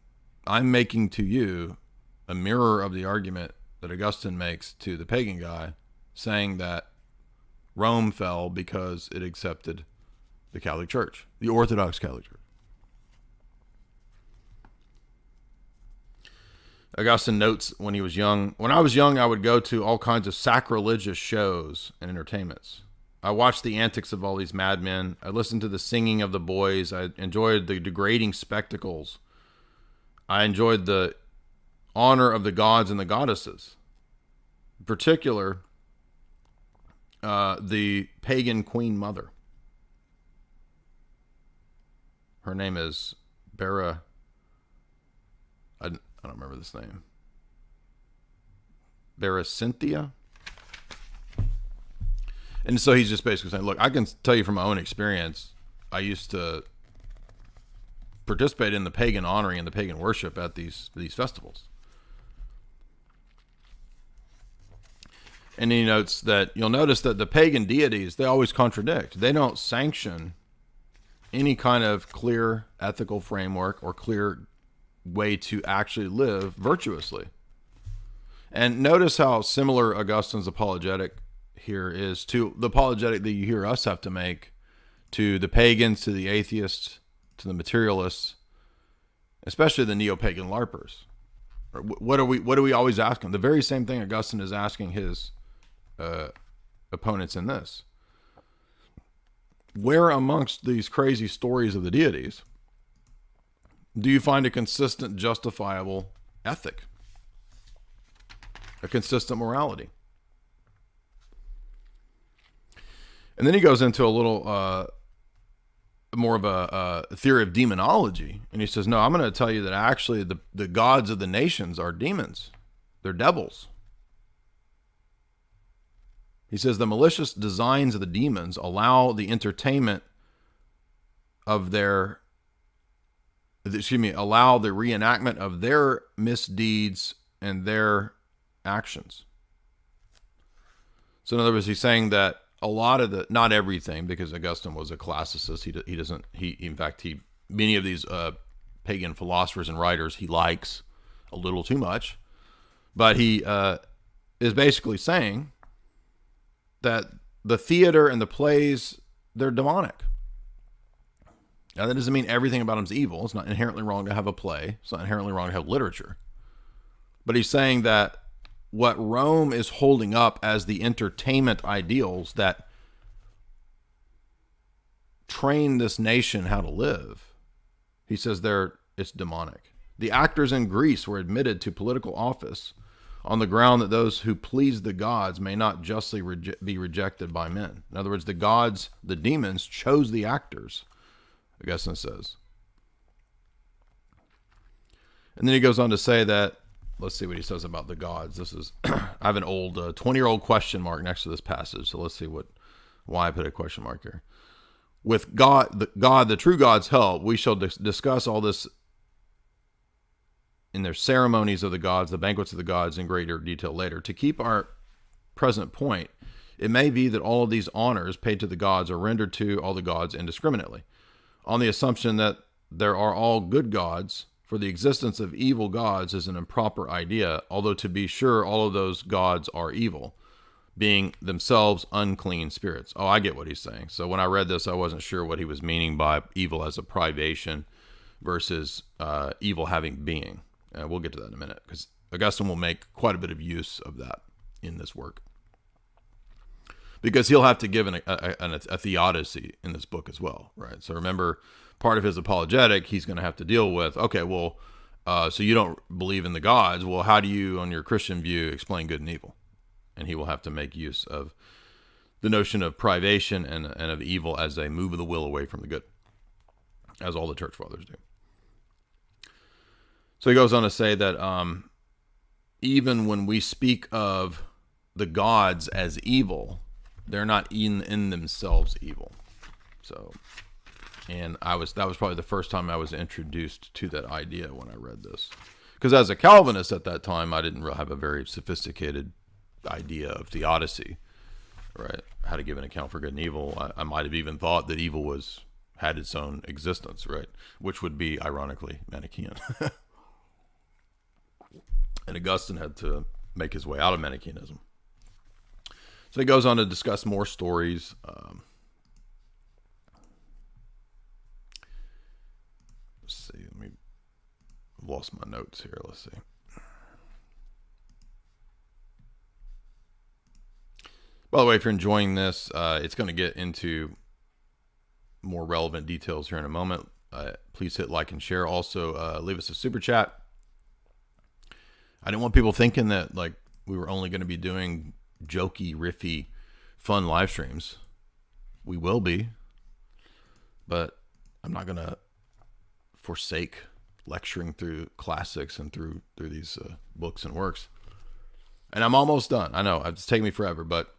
A: I'm making to you a mirror of the argument that Augustine makes to the pagan guy, saying that Rome fell because it accepted the Catholic Church, the Orthodox Catholic Church. Augustine notes when he was young, when I was young, I would go to all kinds of sacrilegious shows and entertainments. I watched the antics of all these madmen. I listened to the singing of the boys. I enjoyed the degrading spectacles. I enjoyed the honor of the gods and the goddesses. In particular, the pagan queen mother. Her name is Bera. I don't remember this name. Cynthia. And so he's just basically saying, look, I can tell you from my own experience, I used to participate in the pagan honoring and the pagan worship at these festivals. And he notes that you'll notice that the pagan deities, they always contradict. They don't sanction any kind of clear ethical framework or clear way to actually live virtuously. And notice how similar Augustine's apologetic here is to the apologetic that you hear us have to make to the pagans, to the atheists, to the materialists, especially the neo-pagan LARPers. What do we always ask them? The very same thing Augustine is asking his opponents in this. Where amongst these crazy stories of the deities do you find a consistent, justifiable ethic? A consistent morality? And then he goes into a little more of a theory of demonology. And he says, no, I'm going to tell you that actually the gods of the nations are demons. They're devils. He says the malicious designs of the demons allow the entertainment of allow the reenactment of their misdeeds and their actions. So in other words, he's saying that a lot of not everything, because Augustine was a classicist. Many of these pagan philosophers and writers he likes a little too much, but he is basically saying that the theater and the plays, they're demonic. Now, that doesn't mean everything about them is evil. It's not inherently wrong to have a play. It's not inherently wrong to have literature. But he's saying that what Rome is holding up as the entertainment ideals that train this nation how to live, he says it's demonic. The actors in Greece were admitted to political office on the ground that those who please the gods may not justly be rejected by men. In other words, the gods, the demons, chose the actors, Augustine says. And then he goes on to say that, let's see what he says about the gods. This is, I have an old 20-year-old question mark next to this passage, so let's see why I put a question mark here. With the true God's help, we shall discuss all this in their ceremonies of the gods, the banquets of the gods, in greater detail later. To keep our present point, it may be that all of these honors paid to the gods are rendered to all the gods indiscriminately, on the assumption that there are all good gods, for the existence of evil gods is an improper idea, although to be sure all of those gods are evil, being themselves unclean spirits. Oh, I get what he's saying. So when I read this, I wasn't sure what he was meaning by evil as a privation versus evil having being. We'll get to that in a minute, because Augustine will make quite a bit of use of that in this work, because he'll have to give a theodicy in this book as well, right? So remember, part of his apologetic, he's going to have to deal with, okay, well, so you don't believe in the gods. Well, how do you, on your Christian view, explain good and evil? And he will have to make use of the notion of privation and of evil as they move the will away from the good, as all the church fathers do. So he goes on to say that even when we speak of the gods as evil. They're not in themselves evil. So, and that was probably the first time I was introduced to that idea when I read this. Because as a Calvinist at that time, I didn't really have a very sophisticated idea of theodicy, right? How to give an account for good and evil. I might have even thought that evil had its own existence, right? Which would be, ironically, Manichaean. And Augustine had to make his way out of Manichaeanism. So he goes on to discuss more stories. Let's see. I've lost my notes here. Let's see. By the way, if you're enjoying this, it's going to get into more relevant details here in a moment. Please hit like and share. Also, leave us a super chat. I didn't want people thinking that like we were only going to be doing jokey, riffy, fun live streams. We will be, but I'm not going to forsake lecturing through classics and through these books and works. And I'm almost done. I know it's taken me forever, but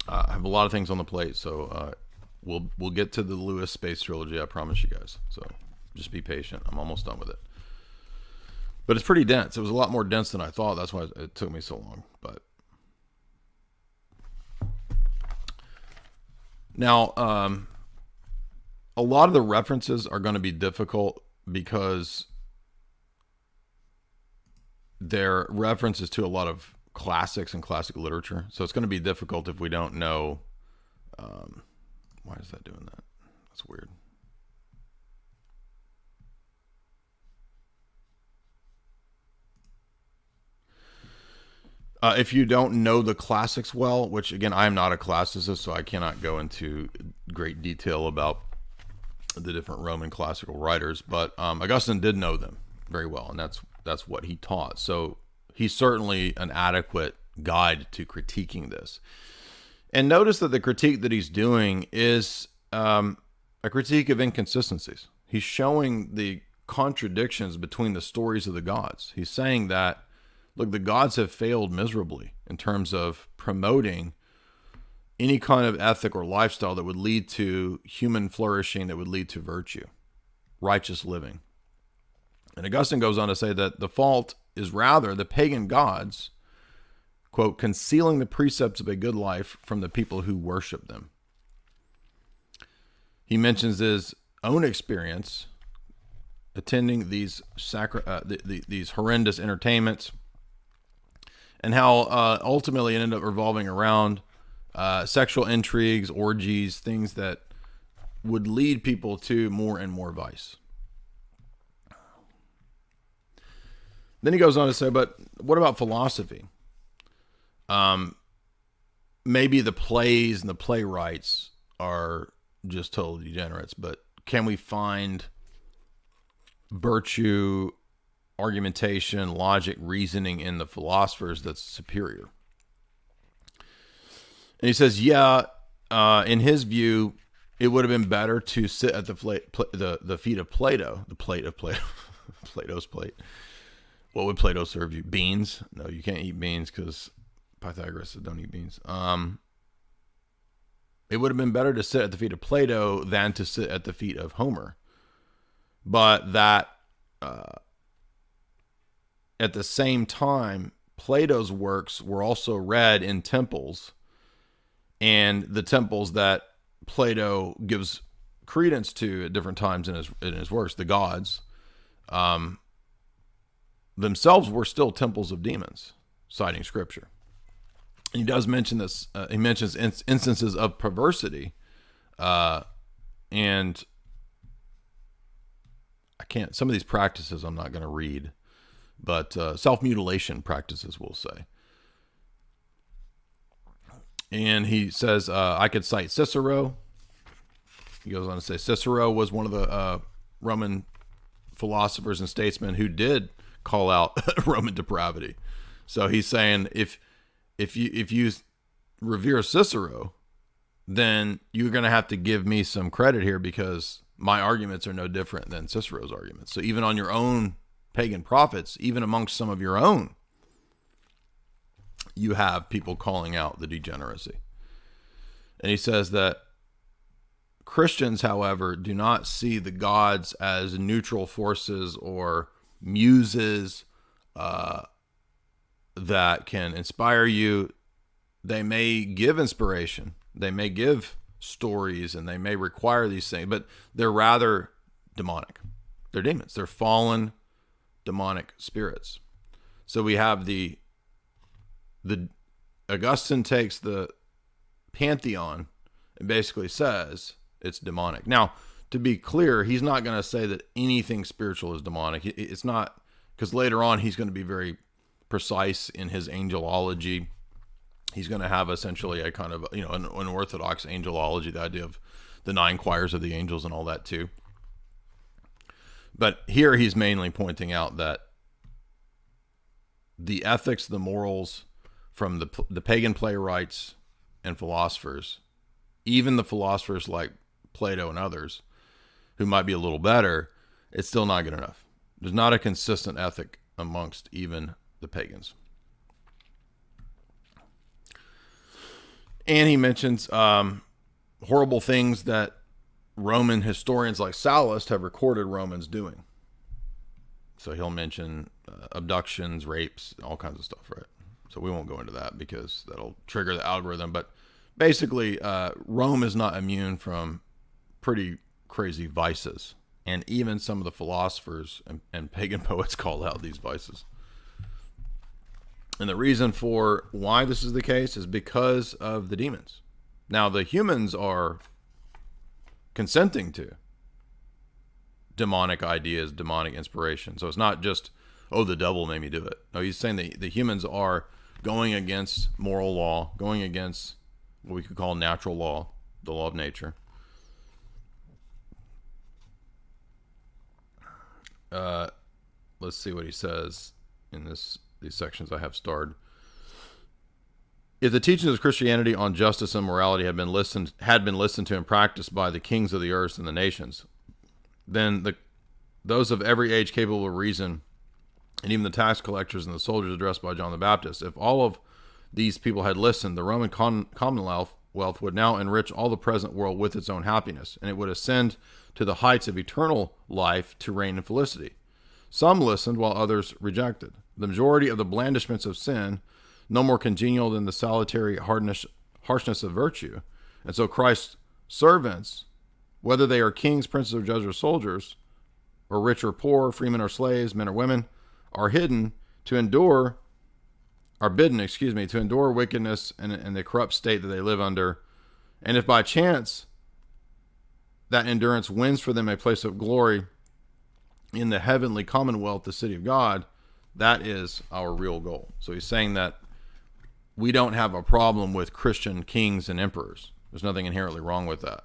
A: I have a lot of things on the plate. So we'll get to the Lewis Space Trilogy. I promise you guys. So just be patient. I'm almost done with it. But it's pretty dense. It was a lot more dense than I thought. That's why it took me so long. But now, a lot of the references are going to be difficult because they're references to a lot of classics and classic literature. So it's going to be difficult if we don't know. Why is that doing that? That's weird. If you don't know the classics well, which again, I am not a classicist, so I cannot go into great detail about the different Roman classical writers, but Augustine did know them very well, and that's what he taught. So he's certainly an adequate guide to critiquing this. And notice that the critique that he's doing is a critique of inconsistencies. He's showing the contradictions between the stories of the gods. He's saying that, look, the gods have failed miserably in terms of promoting any kind of ethic or lifestyle that would lead to human flourishing, that would lead to virtue, righteous living. And Augustine goes on to say that the fault is rather the pagan gods, quote, concealing the precepts of a good life from the people who worship them. He mentions his own experience attending these these horrendous entertainments, and how ultimately it ended up revolving around sexual intrigues, orgies, things that would lead people to more and more vice. Then he goes on to say, but what about philosophy? Maybe the plays and the playwrights are just total degenerates, but can we find virtue, argumentation, logic, reasoning in the philosophers that's superior? And he says, yeah, in his view, it would have been better to sit at the feet of Plato, the plate of Plato, Plato's plate. What would Plato serve you? Beans? No, you can't eat beans because Pythagoras said don't eat beans. It would have been better to sit at the feet of Plato than to sit at the feet of Homer. But that, at the same time, Plato's works were also read in temples, and the temples that Plato gives credence to at different times in his works, the gods, themselves were still temples of demons, citing scripture. And he does mention this. He mentions instances of perversity, and I can't. Some of these practices I'm not going to read, but self-mutilation practices, we'll say. And he says, I could cite Cicero. He goes on to say Cicero was one of the Roman philosophers and statesmen who did call out Roman depravity. So he's saying if you revere Cicero, then you're going to have to give me some credit here, because my arguments are no different than Cicero's arguments. So even on your own pagan prophets, even amongst some of your own, you have people calling out the degeneracy. And he says that Christians, however, do not see the gods as neutral forces or muses that can inspire you. They may give inspiration, they may give stories, and they may require these things, but they're rather demonic. They're demons. They're fallen demonic spirits. So we have the Augustine takes the pantheon and basically says it's demonic. Now, to be clear, he's not going to say that anything spiritual is demonic. It's not, because later on he's going to be very precise in his angelology. He's going to have essentially a kind of, an Orthodox angelology, the idea of the 9 choirs of the angels and all that too. But here he's mainly pointing out that the ethics, the morals from the pagan playwrights and philosophers, even the philosophers like Plato and others, who might be a little better, it's still not good enough. There's not a consistent ethic amongst even the pagans. And he mentions horrible things that Roman historians like Sallust have recorded Romans doing. So he'll mention abductions, rapes, all kinds of stuff, right? So we won't go into that because that'll trigger the algorithm. But basically, Rome is not immune from pretty crazy vices. And even some of the philosophers and pagan poets call out these vices. And the reason for why this is the case is because of the demons. Now, the humans are consenting to demonic ideas, demonic inspiration. So it's not just, oh, the devil made me do it. No, he's saying that the humans are going against moral law, going against what we could call natural law, the law of nature. Let's see what he says in these sections I have starred. If the teachings of Christianity on justice and morality had been listened to and practiced by the kings of the earth and the nations, then those of every age capable of reason, and even the tax collectors and the soldiers addressed by John the Baptist, if all of these people had listened, the Roman commonwealth would now enrich all the present world with its own happiness, and it would ascend to the heights of eternal life to reign in felicity. Some listened while others rejected. The majority of the blandishments of sin, no more congenial than the solitary harshness of virtue. And so Christ's servants, whether they are kings, princes, or judges, or soldiers, or rich or poor, freemen or slaves, men or women, are bidden to endure wickedness and the corrupt state that they live under. And if by chance that endurance wins for them a place of glory in the heavenly commonwealth, the city of God, that is our real goal. So he's saying that we don't have a problem with Christian kings and emperors. There's nothing inherently wrong with that.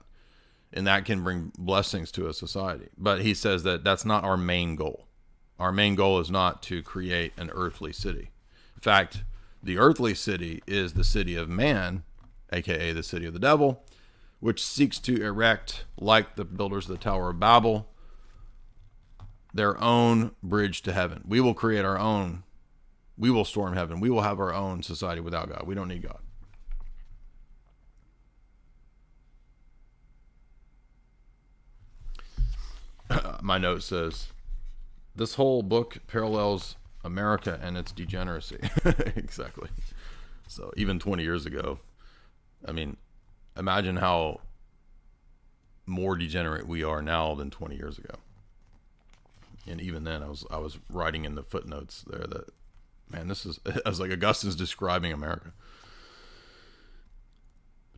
A: And that can bring blessings to a society. But he says that that's not our main goal. Our main goal is not to create an earthly city. In fact, the earthly city is the city of man, aka the city of the devil, which seeks to erect, like the builders of the Tower of Babel, their own bridge to heaven. We will create our own. We will storm heaven. We will have our own society without God. We don't need God. My note says, this whole book parallels America and its degeneracy. Exactly. So even 20 years ago, I mean, imagine how more degenerate we are now than 20 years ago. And even then, I was writing in the footnotes there that, man, I was like, Augustine's describing America.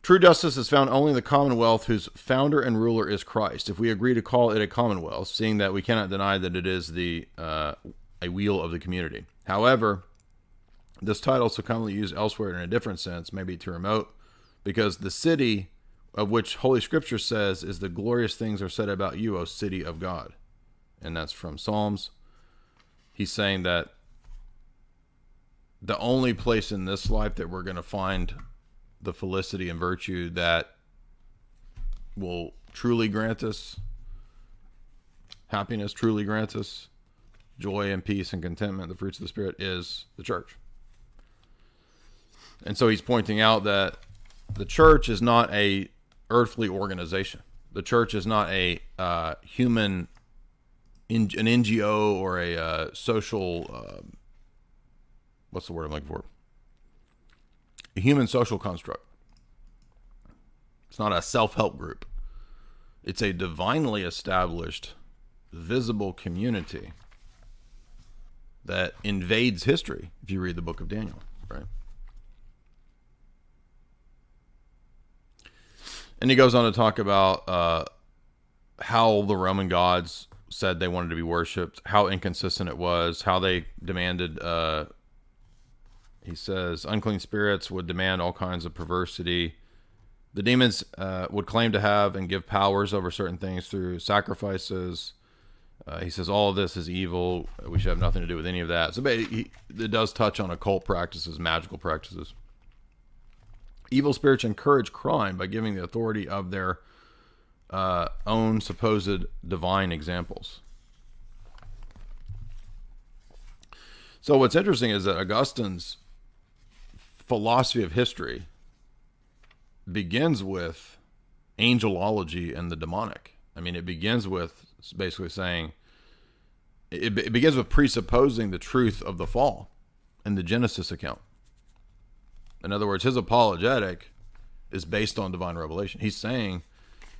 A: True justice is found only in the commonwealth whose founder and ruler is Christ. If we agree to call it a commonwealth, seeing that we cannot deny that it is a wheel of the community. However, this title, so commonly used elsewhere in a different sense, may be too remote, because the city of which Holy Scripture says is the glorious things are said about you, O city of God. And that's from Psalms. He's saying that the only place in this life that we're going to find the felicity and virtue that will truly grant us happiness, truly grant us joy and peace and contentment, the fruits of the Spirit, is the church. And so he's pointing out that the church is not a earthly organization. The church is not a human, an NGO or a social, what's the word I'm looking for? A human social construct. It's not a self-help group. It's a divinely established, visible community that invades history, if you read the book of Daniel, right? And he goes on to talk about how the Roman gods said they wanted to be worshipped, how inconsistent it was, how they demanded, he says, unclean spirits would demand all kinds of perversity. The demons would claim to have and give powers over certain things through sacrifices. He says all of this is evil. We should have nothing to do with any of that. So it does touch on occult practices, magical practices. Evil spirits encourage crime by giving the authority of their own supposed divine examples. So what's interesting is that Augustine's philosophy of history begins with angelology and the demonic. I mean, it begins with basically saying, it begins with presupposing the truth of the fall in the Genesis account. In other words, his apologetic is based on divine revelation. He's saying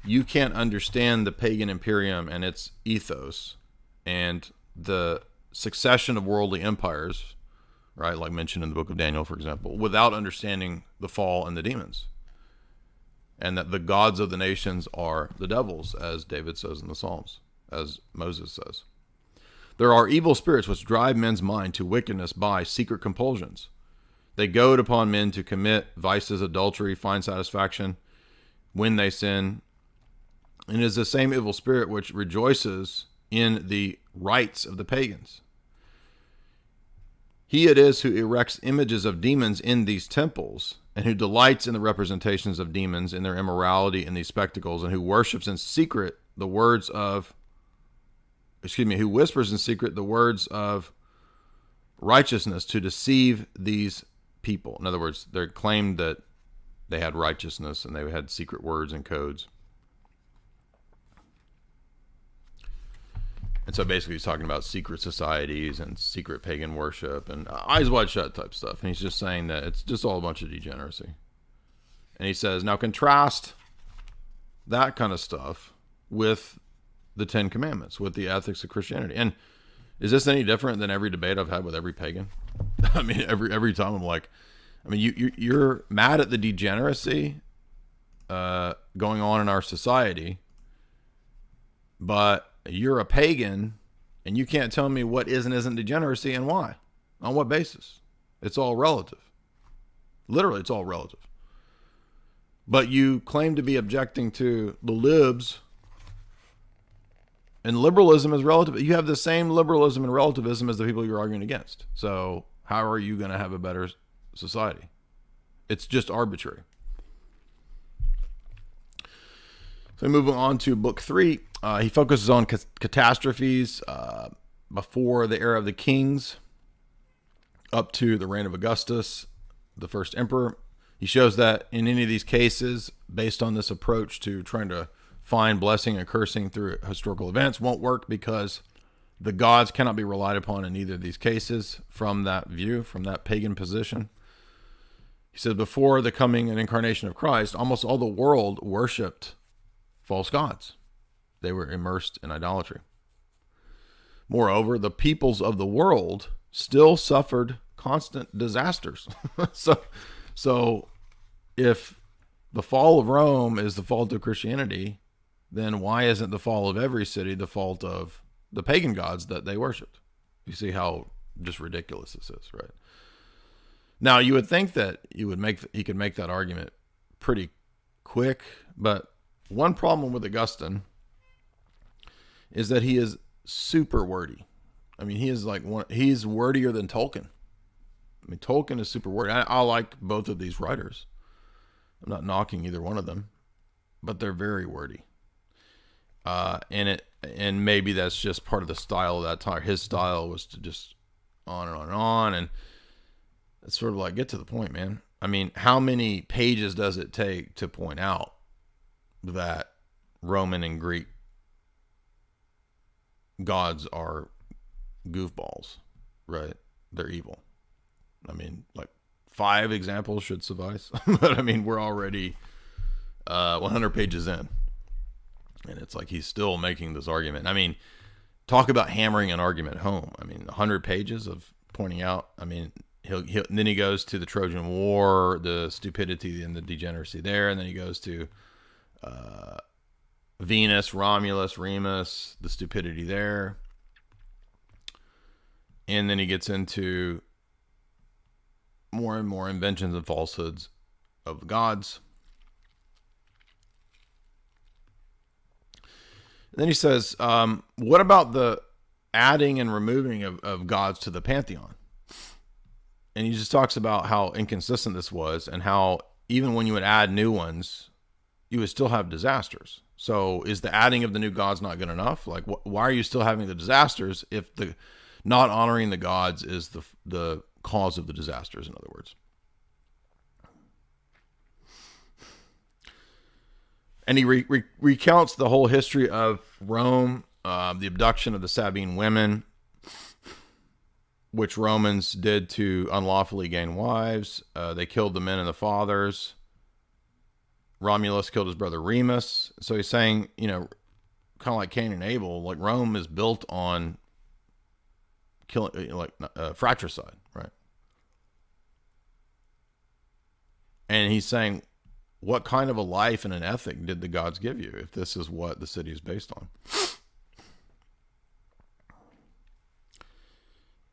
A: you can't understand the pagan imperium and its ethos and the succession of worldly empires, right, like mentioned in the book of Daniel, for example, without understanding the fall and the demons. And that the gods of the nations are the devils, as David says in the Psalms, as Moses says. There are evil spirits which drive men's mind to wickedness by secret compulsions. They goad upon men to commit vices, adultery, find satisfaction when they sin. And it is the same evil spirit which rejoices in the rites of the pagans. He it is who erects images of demons in these temples, and who delights in the representations of demons in their immorality in these spectacles, and who worships in secret the words of, who whispers in secret the words of righteousness to deceive these people. In other words, they claimed that they had righteousness and they had secret words and codes. And so basically he's talking about secret societies and secret pagan worship and eyes wide shut type stuff. And he's just saying that it's just all a bunch of degeneracy. And he says, now contrast that kind of stuff with the Ten Commandments, with the ethics of Christianity. And is this any different than every debate I've had with every pagan? I mean, every time I'm like, I mean, you're mad at the degeneracy going on in our society, but you're a pagan and you can't tell me what is and isn't degeneracy and why. On what basis? It's all relative. Literally, it's all relative. But you claim to be objecting to the libs, and liberalism is relative. You have the same liberalism and relativism as the people you're arguing against. So how are you going to have a better society? It's just arbitrary. So moving on to book 3, he focuses on catastrophes before the era of the kings up to the reign of Augustus, the first emperor. He shows that in any of these cases, based on this approach to trying to find blessing and cursing through historical events, won't work because the gods cannot be relied upon in either of these cases from that view, from that pagan position. He says before the coming and incarnation of Christ, almost all the world worshipped false gods. They were immersed in idolatry. Moreover, the peoples of the world still suffered constant disasters. So if the fall of Rome is the fault of Christianity, then why isn't the fall of every city the fault of the pagan gods that they worshipped? You see how just ridiculous this is, right? Now, you would think that he could make that argument pretty quick, but one problem with Augustine is that he is super wordy. I mean, he's wordier than Tolkien. I mean, Tolkien is super wordy. I like both of these writers. I'm not knocking either one of them, but they're very wordy. And maybe that's just part of the style of that time. His style was to just on and on and on, and it's sort of like, get to the point, man. I mean, how many pages does it take to point out that Roman and Greek gods are goofballs, right? They're evil. I mean, like 5 examples should suffice. But I mean, we're already 100 pages in. And it's like he's still making this argument. I mean, talk about hammering an argument home. I mean, 100 pages of pointing out. I mean, he'll then he goes to the Trojan War, the stupidity and the degeneracy there. And then he goes to Venus, Romulus, Remus, the stupidity there. And then he gets into more and more inventions and falsehoods of the gods. And then he says, what about the adding and removing of gods to the pantheon? And he just talks about how inconsistent this was and how even when you would add new ones, you would still have disasters. So is the adding of the new gods not good enough? Like, why are you still having the disasters if the not honoring the gods is the cause of the disasters, in other words? And he recounts the whole history of Rome, the abduction of the Sabine women, which Romans did to unlawfully gain wives. They killed the men and the fathers. Romulus killed his brother Remus. So he's saying, you know, kind of like Cain and Abel, like Rome is built on killing, like fratricide, right? And he's saying, what kind of a life and an ethic did the gods give you if this is what the city is based on?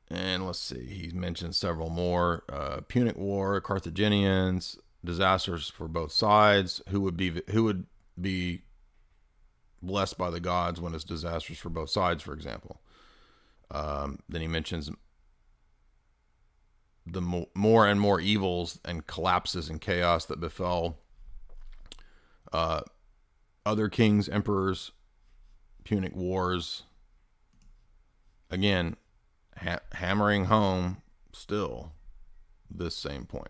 A: And let's see, he mentions several more. Punic War, Carthaginians, disasters for both sides. Who would be blessed by the gods when it's disasters for both sides, for example. Then he mentions the more and more evils and collapses and chaos that befell other kings, emperors, Punic Wars. Again, hammering home still this same point.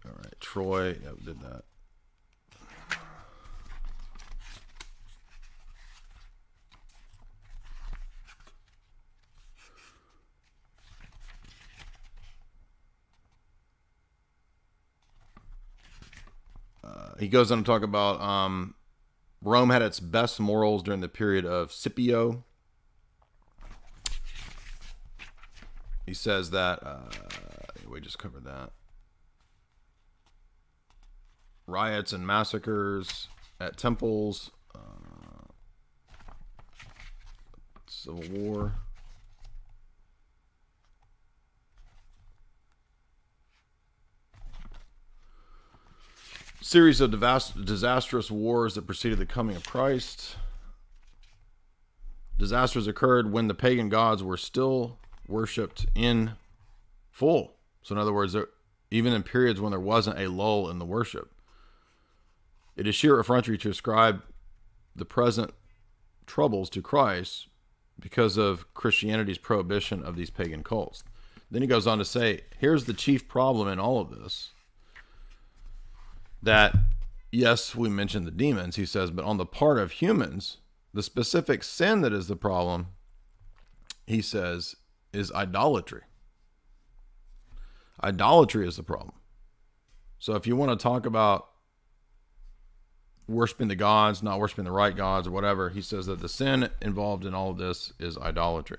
A: All right, Troy, yeah, we did that. He goes on to talk about Rome had its best morals during the period of Scipio. He says that, we just covered that. Riots and massacres at temples, civil war. Series of disastrous wars that preceded the coming of Christ. Disasters occurred when the pagan gods were still worshipped in full. So in other words, even in periods when there wasn't a lull in the worship. It is sheer effrontery to ascribe the present troubles to Christ because of Christianity's prohibition of these pagan cults. Then he goes on to say, here's the chief problem in all of this. That, yes, we mentioned the demons, he says, but on the part of humans, the specific sin that is the problem, he says, is idolatry. Idolatry is the problem. So if you want to talk about worshiping the gods, not worshiping the right gods or whatever, he says that the sin involved in all of this is idolatry.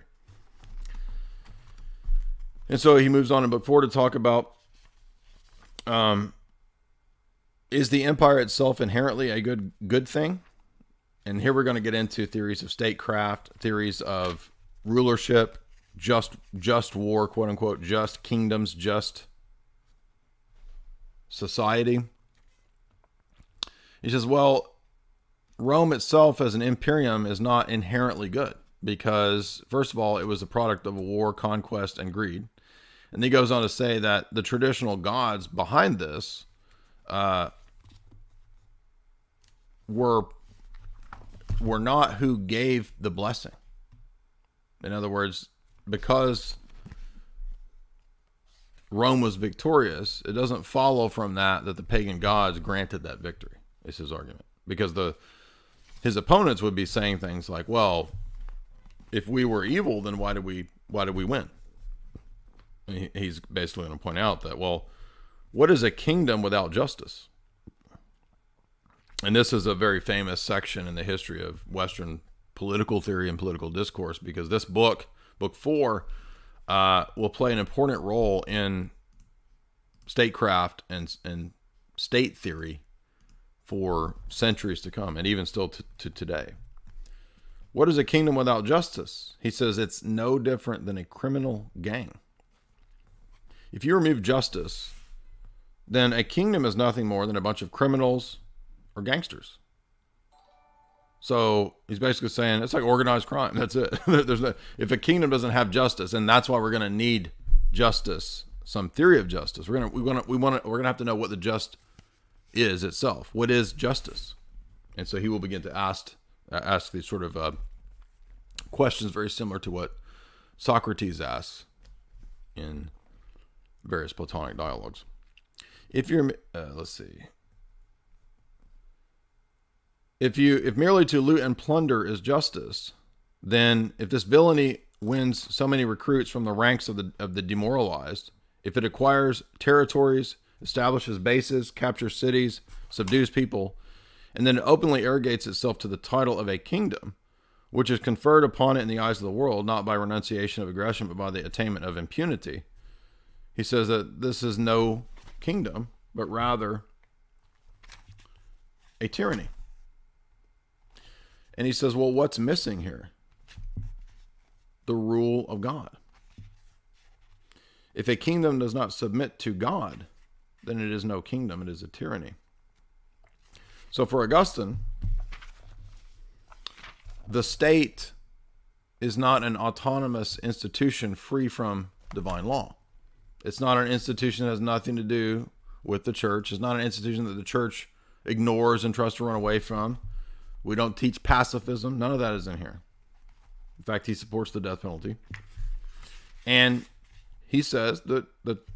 A: And so he moves on in book 4 to talk about is the empire itself inherently a good thing? And here we're going to get into theories of statecraft, theories of rulership, just war, quote unquote, just kingdoms, just society. He says, well, Rome itself as an imperium is not inherently good because, first of all, it was a product of war, conquest, and greed. And he goes on to say that the traditional gods behind this were not who gave the blessing. In other words, because Rome was victorious, it doesn't follow from that the pagan gods granted that victory, is his argument. Because his opponents would be saying things like, well, if we were evil, then why did we win? And he's basically going to point out that, well, what is a kingdom without justice? And this is a very famous section in the history of Western political theory and political discourse, because this book 4, will play an important role in statecraft and state theory for centuries to come, and even still to today. What is a kingdom without justice? He says it's no different than a criminal gang. If you remove justice, then a kingdom is nothing more than a bunch of criminals or gangsters. So he's basically saying it's like organized crime. That's it. If a kingdom doesn't have justice, and that's why we're going to need justice, some theory of justice. We're going to have to know what the just is itself. What is justice? And so he will begin to ask these sort of questions very similar to what Socrates asks in various Platonic dialogues. If you're, let's see. If merely to loot and plunder is justice, then if this villainy wins so many recruits from the ranks of the demoralized, if it acquires territories, establishes bases, captures cities, subdues people, and then openly arrogates itself to the title of a kingdom, which is conferred upon it in the eyes of the world, not by renunciation of aggression, but by the attainment of impunity, he says that this is no kingdom, but rather a tyranny. And he says, well, what's missing here? The rule of God. If a kingdom does not submit to God, then it is no kingdom, it is a tyranny. So for Augustine, the state is not an autonomous institution free from divine law. It's not an institution that has nothing to do with the church. It's not an institution that the church ignores and tries to run away from. We don't teach pacifism. None of that is in here. In fact, he supports the death penalty. And he says that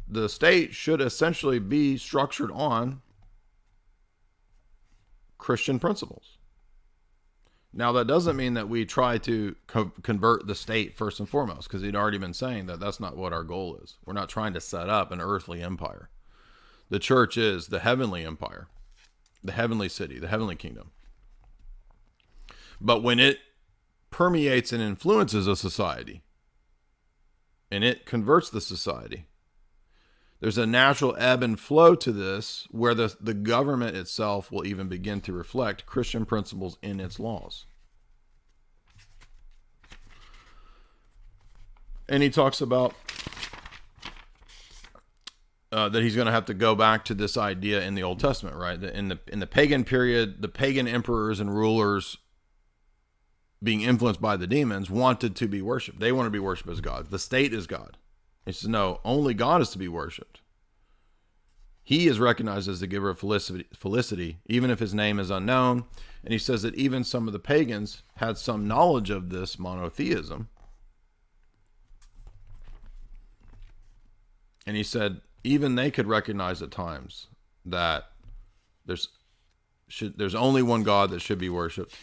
A: the state should essentially be structured on Christian principles. Now, that doesn't mean that we try to convert the state first and foremost, because he'd already been saying that that's not what our goal is. We're not trying to set up an earthly empire. The church is the heavenly empire, the heavenly city, the heavenly kingdom. But when it permeates and influences a society, and it converts the society, there's a natural ebb and flow to this where the government itself will even begin to reflect Christian principles in its laws. And he talks about that he's going to have to go back to this idea in the Old Testament, right? That in the pagan period, the pagan emperors and rulers, being influenced by the demons, wanted to be worshipped. They want to be worshipped as gods. The state is God. He says, no, only God is to be worshipped. He is recognized as the giver of felicity, even if his name is unknown. And he says that even some of the pagans had some knowledge of this monotheism. And he said, even they could recognize at times that there's only one God that should be worshipped.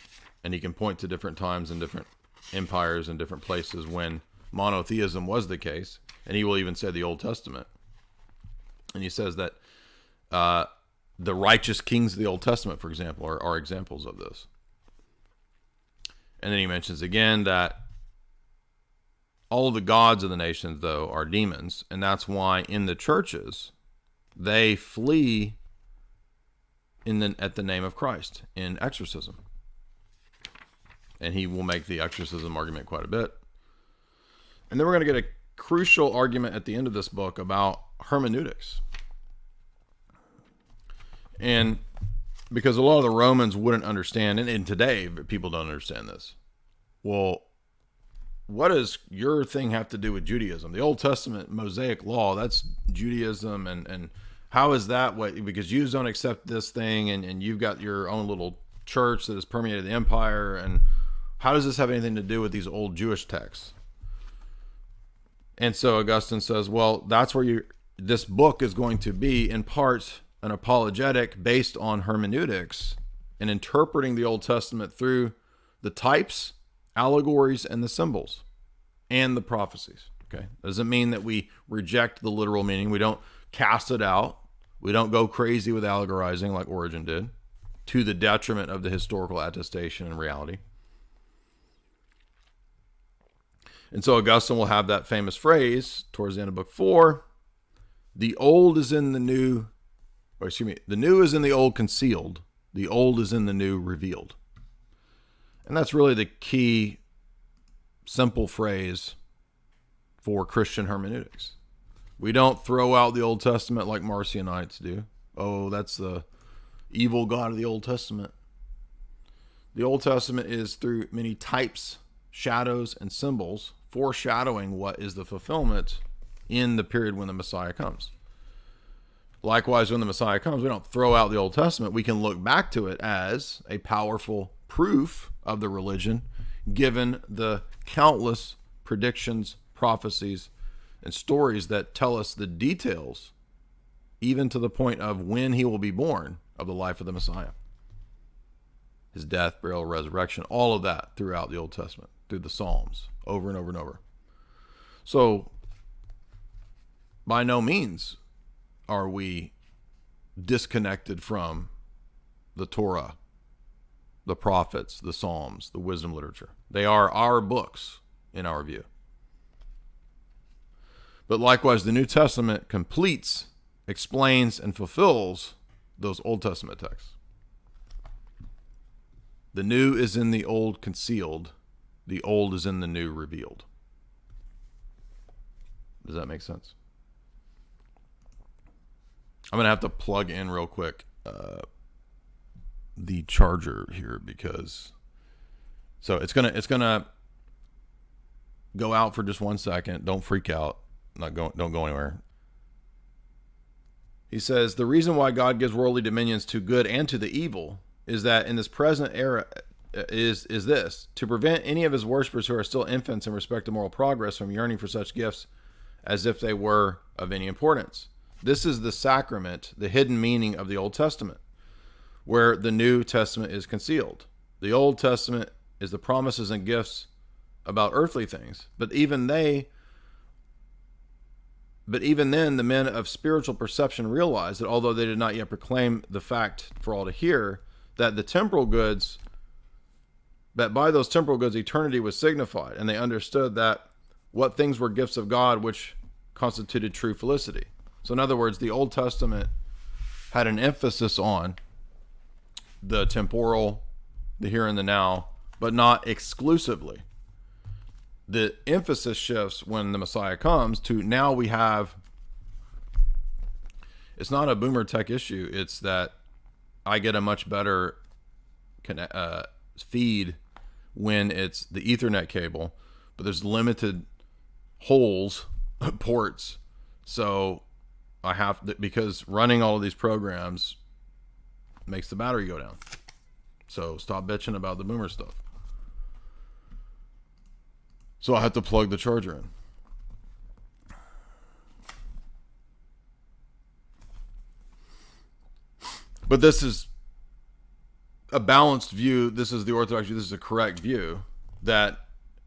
A: And he can point to different times and different empires and different places when monotheism was the case. And he will even say the Old Testament. And he says that the righteous kings of the Old Testament, for example, are examples of this. And then he mentions again that all of the gods of the nations, though, are demons. And that's why in the churches, they flee at the name of Christ in exorcism. And he will make the exorcism argument quite a bit. And then we're going to get a crucial argument at the end of this book about hermeneutics. And because a lot of the Romans wouldn't understand, and today people don't understand this. Well, what does your thing have to do with Judaism? The Old Testament Mosaic law, that's Judaism. And how is that because Jews don't accept this thing and you've got your own little church that has permeated the empire, and how does this have anything to do with these old Jewish texts? And so Augustine says, well, that's where this book is going to be, in part, an apologetic based on hermeneutics and interpreting the Old Testament through the types, allegories, and the symbols and the prophecies. Okay, doesn't mean that we reject the literal meaning. We don't cast it out. We don't go crazy with allegorizing like Origen did, to the detriment of the historical attestation and reality. And so Augustine will have that famous phrase towards the end of book 4, the old is in the new, the new is in the old concealed, the old is in the new revealed. And that's really the key simple phrase for Christian hermeneutics. We don't throw out the Old Testament like Marcionites do. Oh, that's the evil God of the Old Testament. The Old Testament is through many types, shadows, and symbols foreshadowing what is the fulfillment in the period when the Messiah comes. Likewise, when the Messiah comes, we don't throw out the Old Testament. We can look back to it as a powerful proof of the religion, given the countless predictions, prophecies, and stories that tell us the details, even to the point of when he will be born, of the life of the Messiah. His death, burial, resurrection, all of that throughout the Old Testament, through the Psalms, over and over and over. So, by no means are we disconnected from the Torah, the prophets, the Psalms, the wisdom literature. They are our books, in our view. But likewise, the New Testament completes, explains, and fulfills those Old Testament texts. The new is in the old concealed. The old is in the new revealed. Does that make sense? I'm going to have to plug in real quick the charger here, because so it's gonna go out for just 1 second. Don't freak out. Don't go anywhere. He says, the reason why God gives worldly dominions to good and to the evil is that in this present era is this, to prevent any of his worshipers who are still infants in respect to moral progress from yearning for such gifts as if they were of any importance. This is the sacrament, the hidden meaning of the Old Testament, where the New Testament is concealed. The Old Testament is the promises and gifts about earthly things, but even then, the men of spiritual perception realized that although they did not yet proclaim the fact for all to hear, that by those temporal goods eternity was signified, and they understood that what things were gifts of God which constituted true felicity. So in other words, the Old Testament had an emphasis on the temporal, the here and the now, but not exclusively. The emphasis shifts when the Messiah comes to now we have, it's not a boomer tech issue. It's that I get a much better feed when it's the Ethernet cable, but there's limited holes, ports. So I have to, because running all of these programs makes the battery go down. So stop bitching about the boomer stuff. So I have to plug the charger in. But this is a balanced view. This is the Orthodox view. This is a correct view, that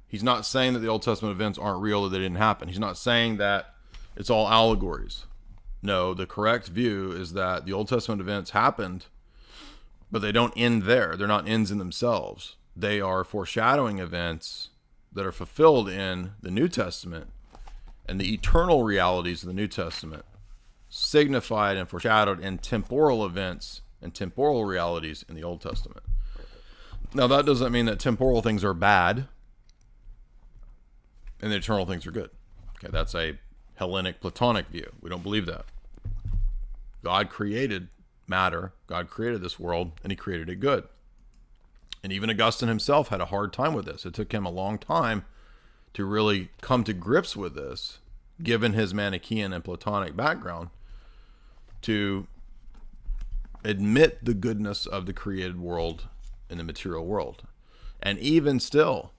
A: he's not saying that the Old Testament events aren't real or they didn't happen. He's not saying that it's all allegories. No, the correct view is that the Old Testament events happened, but they don't end there. They're not ends in themselves. They are foreshadowing events that are fulfilled in the New Testament, and the eternal realities of the New Testament signified and foreshadowed in temporal events and temporal realities in the Old Testament. Now, that doesn't mean that temporal things are bad and the eternal things are good. Okay, that's a Hellenic Platonic view. We don't believe that. God created matter, God created this world, and he created it good. And even Augustine himself had a hard time with this. It took him a long time to really come to grips with this, given his Manichaean and Platonic background, to admit the goodness of the created world in the material world. And even still,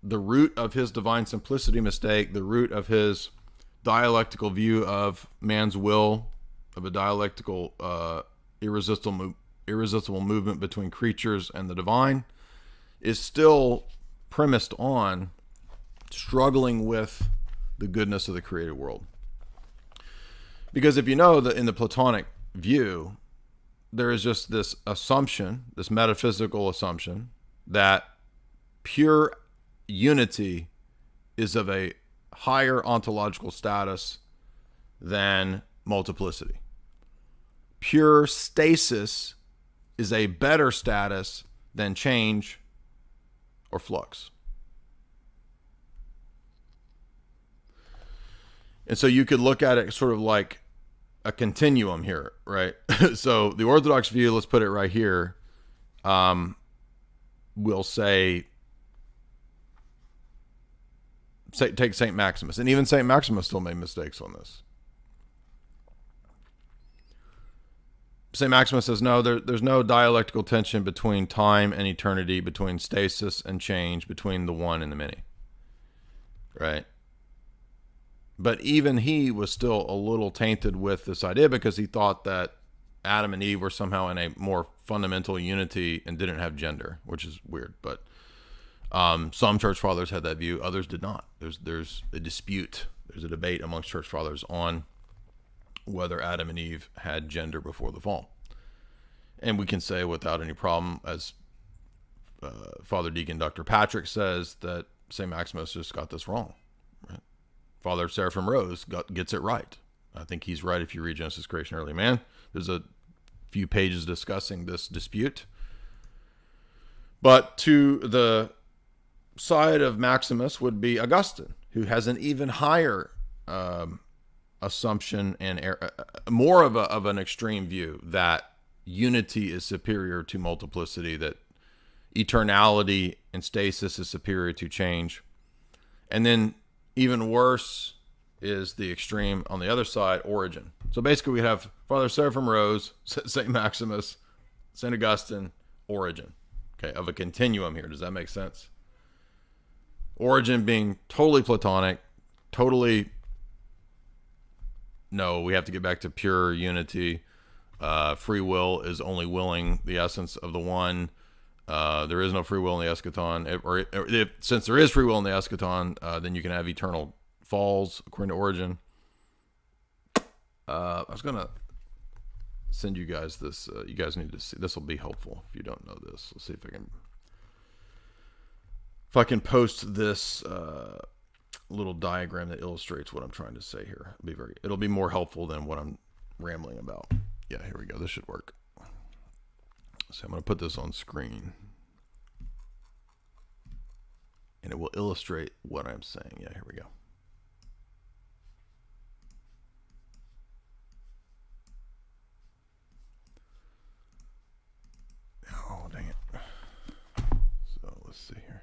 A: the root of his divine simplicity mistake, the root of his dialectical view of man's will, of a dialectical irresistible movement between creatures and the divine, is still premised on struggling with the goodness of the created world. Because if you know that in the Platonic view, there is just this assumption, this metaphysical assumption, that pure unity is of a higher ontological status than multiplicity. Pure stasis is a better status than change or flux. And so you could look at it sort of like a continuum here, right? So the Orthodox view, let's put it right here, will say take St. Maximus. And even St. Maximus still made mistakes on this. St. Maximus says, no, there's no dialectical tension between time and eternity, between stasis and change, between the one and the many. Right? But even he was still a little tainted with this idea because he thought that Adam and Eve were somehow in a more fundamental unity and didn't have gender, which is weird. But some church fathers had that view. Others did not. There's a dispute. There's a debate amongst church fathers on whether Adam and Eve had gender before the fall. And we can say without any problem, as Father Deacon Dr. Patrick says, that St. Maximus just got this wrong. Right? Father Seraphim Rose gets it right. I think he's right if you read Genesis, Creation, Early Man. There's a few pages discussing this dispute. But to the side of Maximus would be Augustine, who has an even higher assumption and more of an extreme view that unity is superior to multiplicity, that eternality and stasis is superior to change. And then even worse is the extreme on the other side, origin. So basically we have Father Seraphim Rose, St. Maximus, St. Augustine, origin. Okay, of a continuum here. Does that make sense? Origin being totally Platonic, totally, no, we have to get back to pure unity. Free will is only willing the essence of the one. There is no free will in the eschaton. Since there is free will in the eschaton, then you can have eternal falls, according to Origin. I was going to send you guys this. You guys need to see. This will be helpful if you don't know this. Let's see if I can post this little diagram that illustrates what I'm trying to say here. It'll be more helpful than what I'm rambling about. Yeah, here we go. This should work. So I'm going to put this on screen. And it will illustrate what I'm saying. Yeah, here we go. Oh, dang it. So let's see here.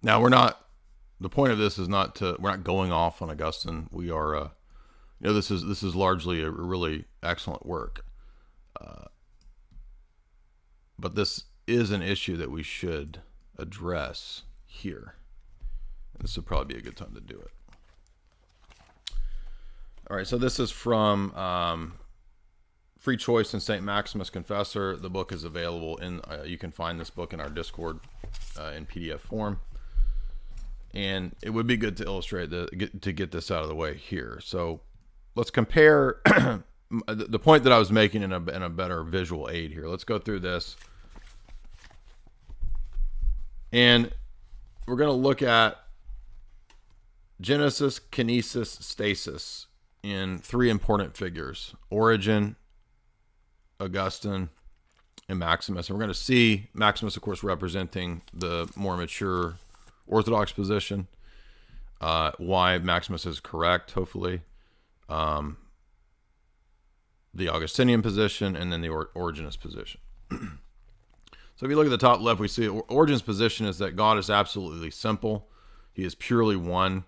A: Now the point of this is we're not going off on Augustine. We are, this is largely a really excellent work. But this is an issue that we should address here. This would probably be a good time to do it. All right. So this is from, Free Choice and St. Maximus Confessor. The book is available you can find this book in our Discord, in PDF form. And it would be good to illustrate to get this out of the way here. So let's compare the point that I was making in a better visual aid here. Let's go through this. And we're going to look at Genesis, Kinesis, Stasis in three important figures: Origin, Augustine, and Maximus. And we're going to see Maximus, of course, representing the more mature Orthodox position, why Maximus is correct, hopefully, the Augustinian position, and then the Origenist position. So if you look at the top left, we see Origen's position is that God is absolutely simple. He is purely one.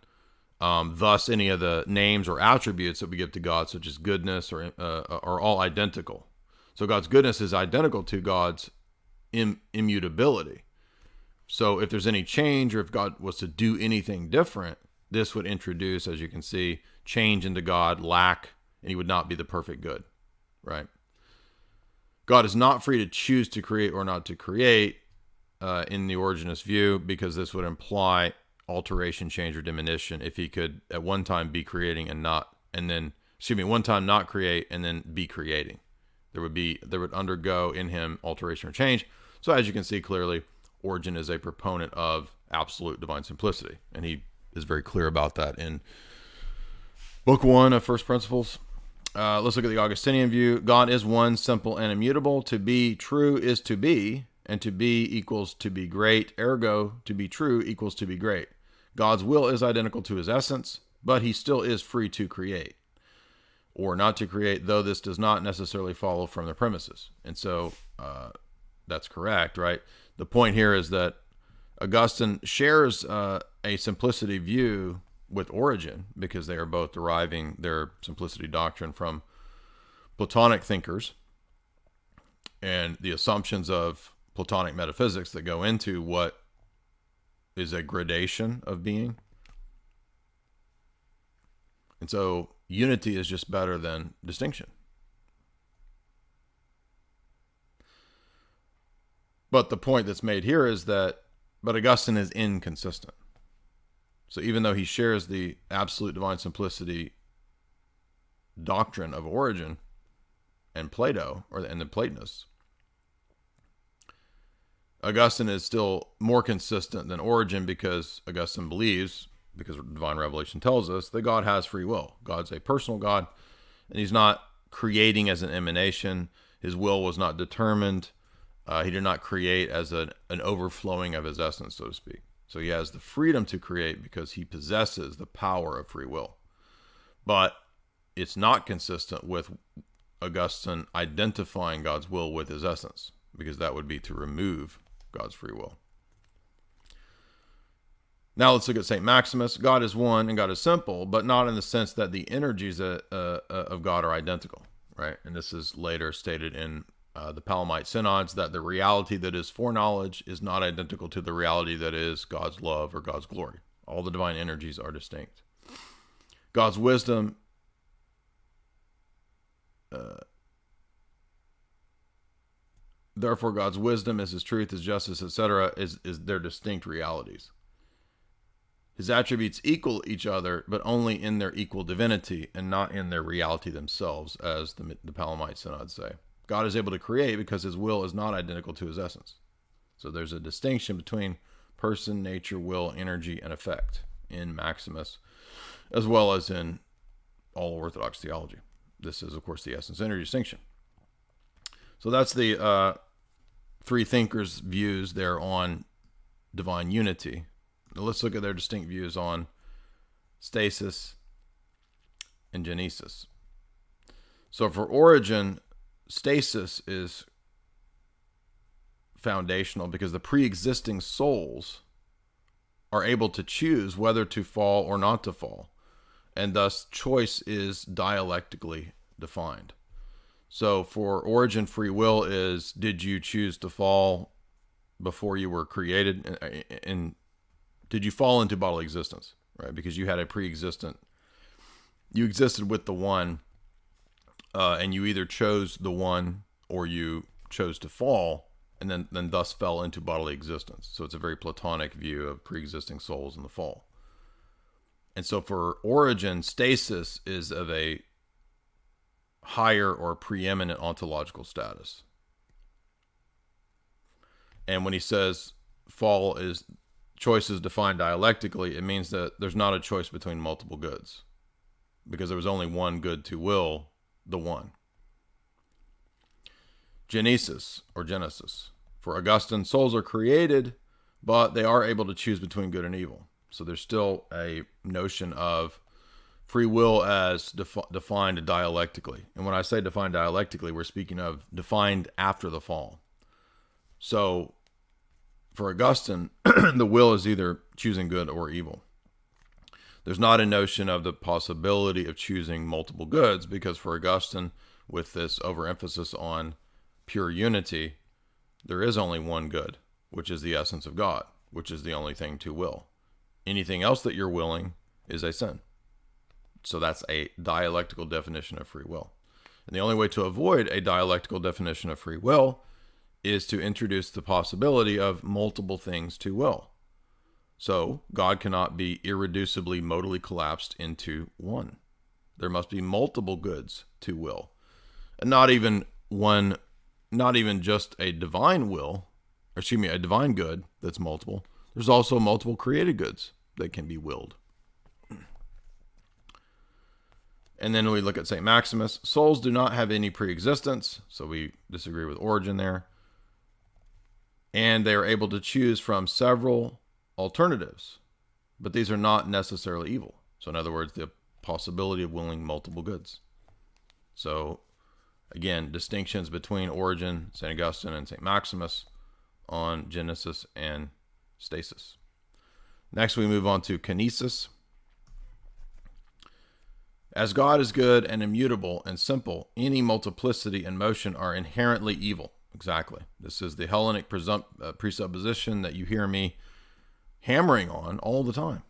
A: Thus, any of the names or attributes that we give to God, such as goodness, are all identical. So God's goodness is identical to God's immutability. So if there's any change, or if God was to do anything different, this would introduce, as you can see, change into God, lack, and he would not be the perfect good, right? God is not free to choose to create or not to create in the Origenist view, because this would imply alteration, change, or diminution if he could at one time be creating one time not create and then be creating. There would undergo in him alteration or change. So as you can see clearly, Origen is a proponent of absolute divine simplicity, and he is very clear about that in Book 1 of First Principles. Let's look at the Augustinian view. God is one, simple, and immutable. To be true is to be, and to be equals to be great. Ergo, to be true equals to be great. God's will is identical to his essence, but he still is free to create or not to create, though this does not necessarily follow from the premises. And so that's correct, right? The point here is that Augustine shares a simplicity view with Origen, because they are both deriving their simplicity doctrine from Platonic thinkers and the assumptions of Platonic metaphysics that go into what is a gradation of being. And so unity is just better than distinction. But the point that's made here is that, but Augustine is inconsistent. So even though he shares the absolute divine simplicity doctrine of Origen and Plato, and the Platonists, Augustine is still more consistent than Origen, because Augustine believes, because divine revelation tells us, that God has free will. God's a personal God, and he's not creating as an emanation. His will was not determined. He did not create as an overflowing of his essence, so to speak. So he has the freedom to create because he possesses the power of free will. But it's not consistent with Augustine identifying God's will with his essence, because that would be to remove God's free will. Now let's look at St. Maximus. God is one and God is simple, but not in the sense that the energies of God are identical, right? And this is later stated in the Palamite synods, that the reality that is foreknowledge is not identical to the reality that is God's love or God's glory. All the divine energies are distinct. God's wisdom therefore God's wisdom is his truth, his justice, etc., is their distinct realities. His attributes equal each other, but only in their equal divinity and not in their reality themselves, as the Palamite synods say. God is able to create because his will is not identical to his essence. So there's a distinction between person, nature, will, energy, and effect in Maximus, as well as in all Orthodox theology. This is, of course, the essence-energy distinction. So that's the three thinkers' views there on divine unity. Now let's look at their distinct views on stasis and genesis. So for Origen, stasis is foundational because the pre-existing souls are able to choose whether to fall or not to fall, and thus choice is dialectically defined. So for Origen, free will is, did you choose to fall before you were created, and did you fall into bodily existence, right? Because you had a pre-existent, you existed with the one, and you either chose the one or you chose to fall, and then thus fell into bodily existence. So it's a very Platonic view of pre-existing souls in the fall. And so for Origen, stasis is of a higher or preeminent ontological status. And when he says fall is, choice is defined dialectically, it means that there's not a choice between multiple goods, because there was only one good to will, the one. Genesis or Genesis. For Augustine, souls are created, but they are able to choose between good and evil. So there's still a notion of free will as defined dialectically. And when I say defined dialectically, we're speaking of defined after the fall. So for Augustine, the will is either choosing good or evil. There's not a notion of the possibility of choosing multiple goods, because for Augustine, with this overemphasis on pure unity, there is only one good, which is the essence of God, which is the only thing to will. Anything else that you're willing is a sin. So that's a dialectical definition of free will. And the only way to avoid a dialectical definition of free will is to introduce the possibility of multiple things to will. So God cannot be irreducibly modally collapsed into one. There must be multiple goods to will. And not even just a divine will, a divine good that's multiple. There's also multiple created goods that can be willed. And then we look at St. Maximus. Souls do not have any pre-existence, so we disagree with Origen there. And they are able to choose from several alternatives, but these are not necessarily evil. So in other words, the possibility of willing multiple goods. So again, distinctions between Origen, St. Augustine, and St. Maximus on genesis and stasis. Next, we move on to kinesis. As God is good and immutable and simple, any multiplicity and motion are inherently evil. Exactly. This is the Hellenic presupposition that you hear me hammering on all the time.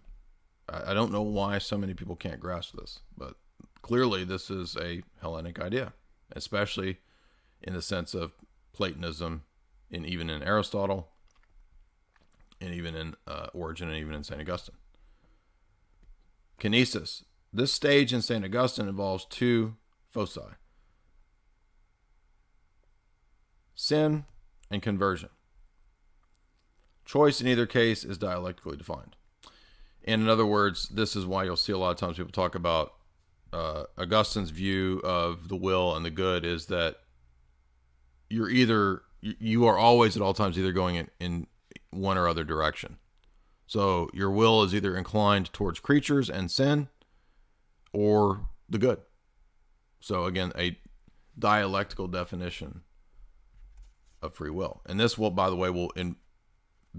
A: I don't know why so many people can't grasp this, but clearly this is a Hellenic idea, especially in the sense of Platonism, and even in Aristotle, and even in Origen, and even in St. Augustine. Kinesis. This stage in St. Augustine involves two foci: sin and conversion. Choice in either case is dialectically defined. And in other words, this is why you'll see a lot of times people talk about Augustine's view of the will and the good is that you are always at all times either going in one or other direction. So your will is either inclined towards creatures and sin or the good. So again, a dialectical definition of free will. And this will, by the way,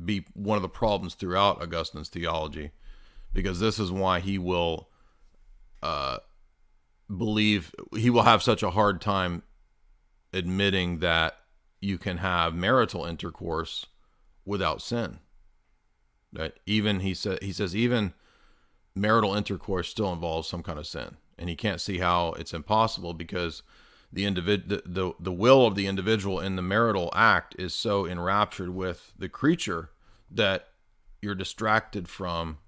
A: be one of the problems throughout Augustine's theology, because this is why he will he will have such a hard time admitting that you can have marital intercourse without sin. That even he says even marital intercourse still involves some kind of sin, and he can't see how it's impossible, because the will of the individual in the marital act is so enraptured with the creature that you're distracted from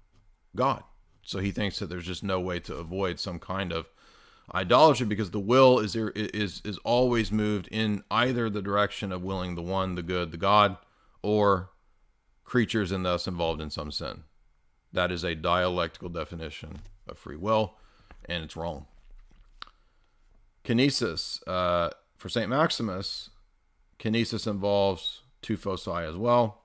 A: God. So he thinks that there's just no way to avoid some kind of idolatry, because the will is always moved in either the direction of willing the one, the good, the God, or creatures, and thus involved in some sin. That is a dialectical definition of free will, and it's wrong. Kinesis. For St. Maximus, kinesis involves two foci as well.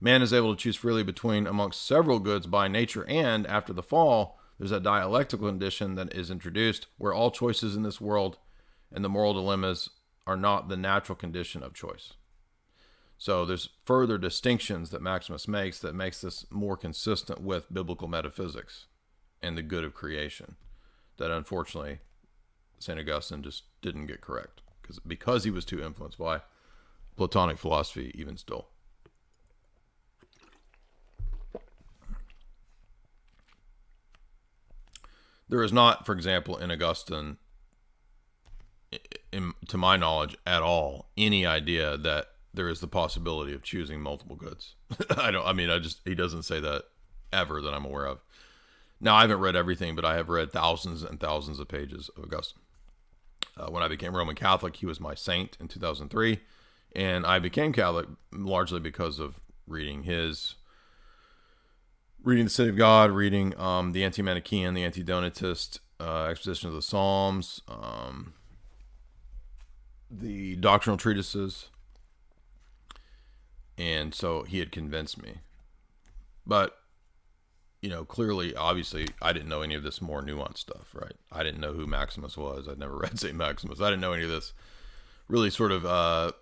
A: Man is able to choose freely between amongst several goods by nature, and after the fall, there's a dialectical condition that is introduced where all choices in this world and the moral dilemmas are not the natural condition of choice. So there's further distinctions that Maximus makes that makes this more consistent with biblical metaphysics and the good of creation, that unfortunately St. Augustine just didn't get correct because he was too influenced by Platonic philosophy even still. There is not, for example, in Augustine, to my knowledge at all, any idea that there is the possibility of choosing multiple goods. He doesn't say that ever that I'm aware of. Now, I haven't read everything, but I have read thousands and thousands of pages of Augustine. When I became Roman Catholic, he was my saint in 2003, and I became Catholic largely because of reading the City of God, reading the Anti-Manichaean, the Anti-Donatist, Exposition of the Psalms, the doctrinal treatises, and so he had convinced me. But, clearly, obviously, I didn't know any of this more nuanced stuff, right? I didn't know who Maximus was. I'd never read St. Maximus. I didn't know any of this really sort of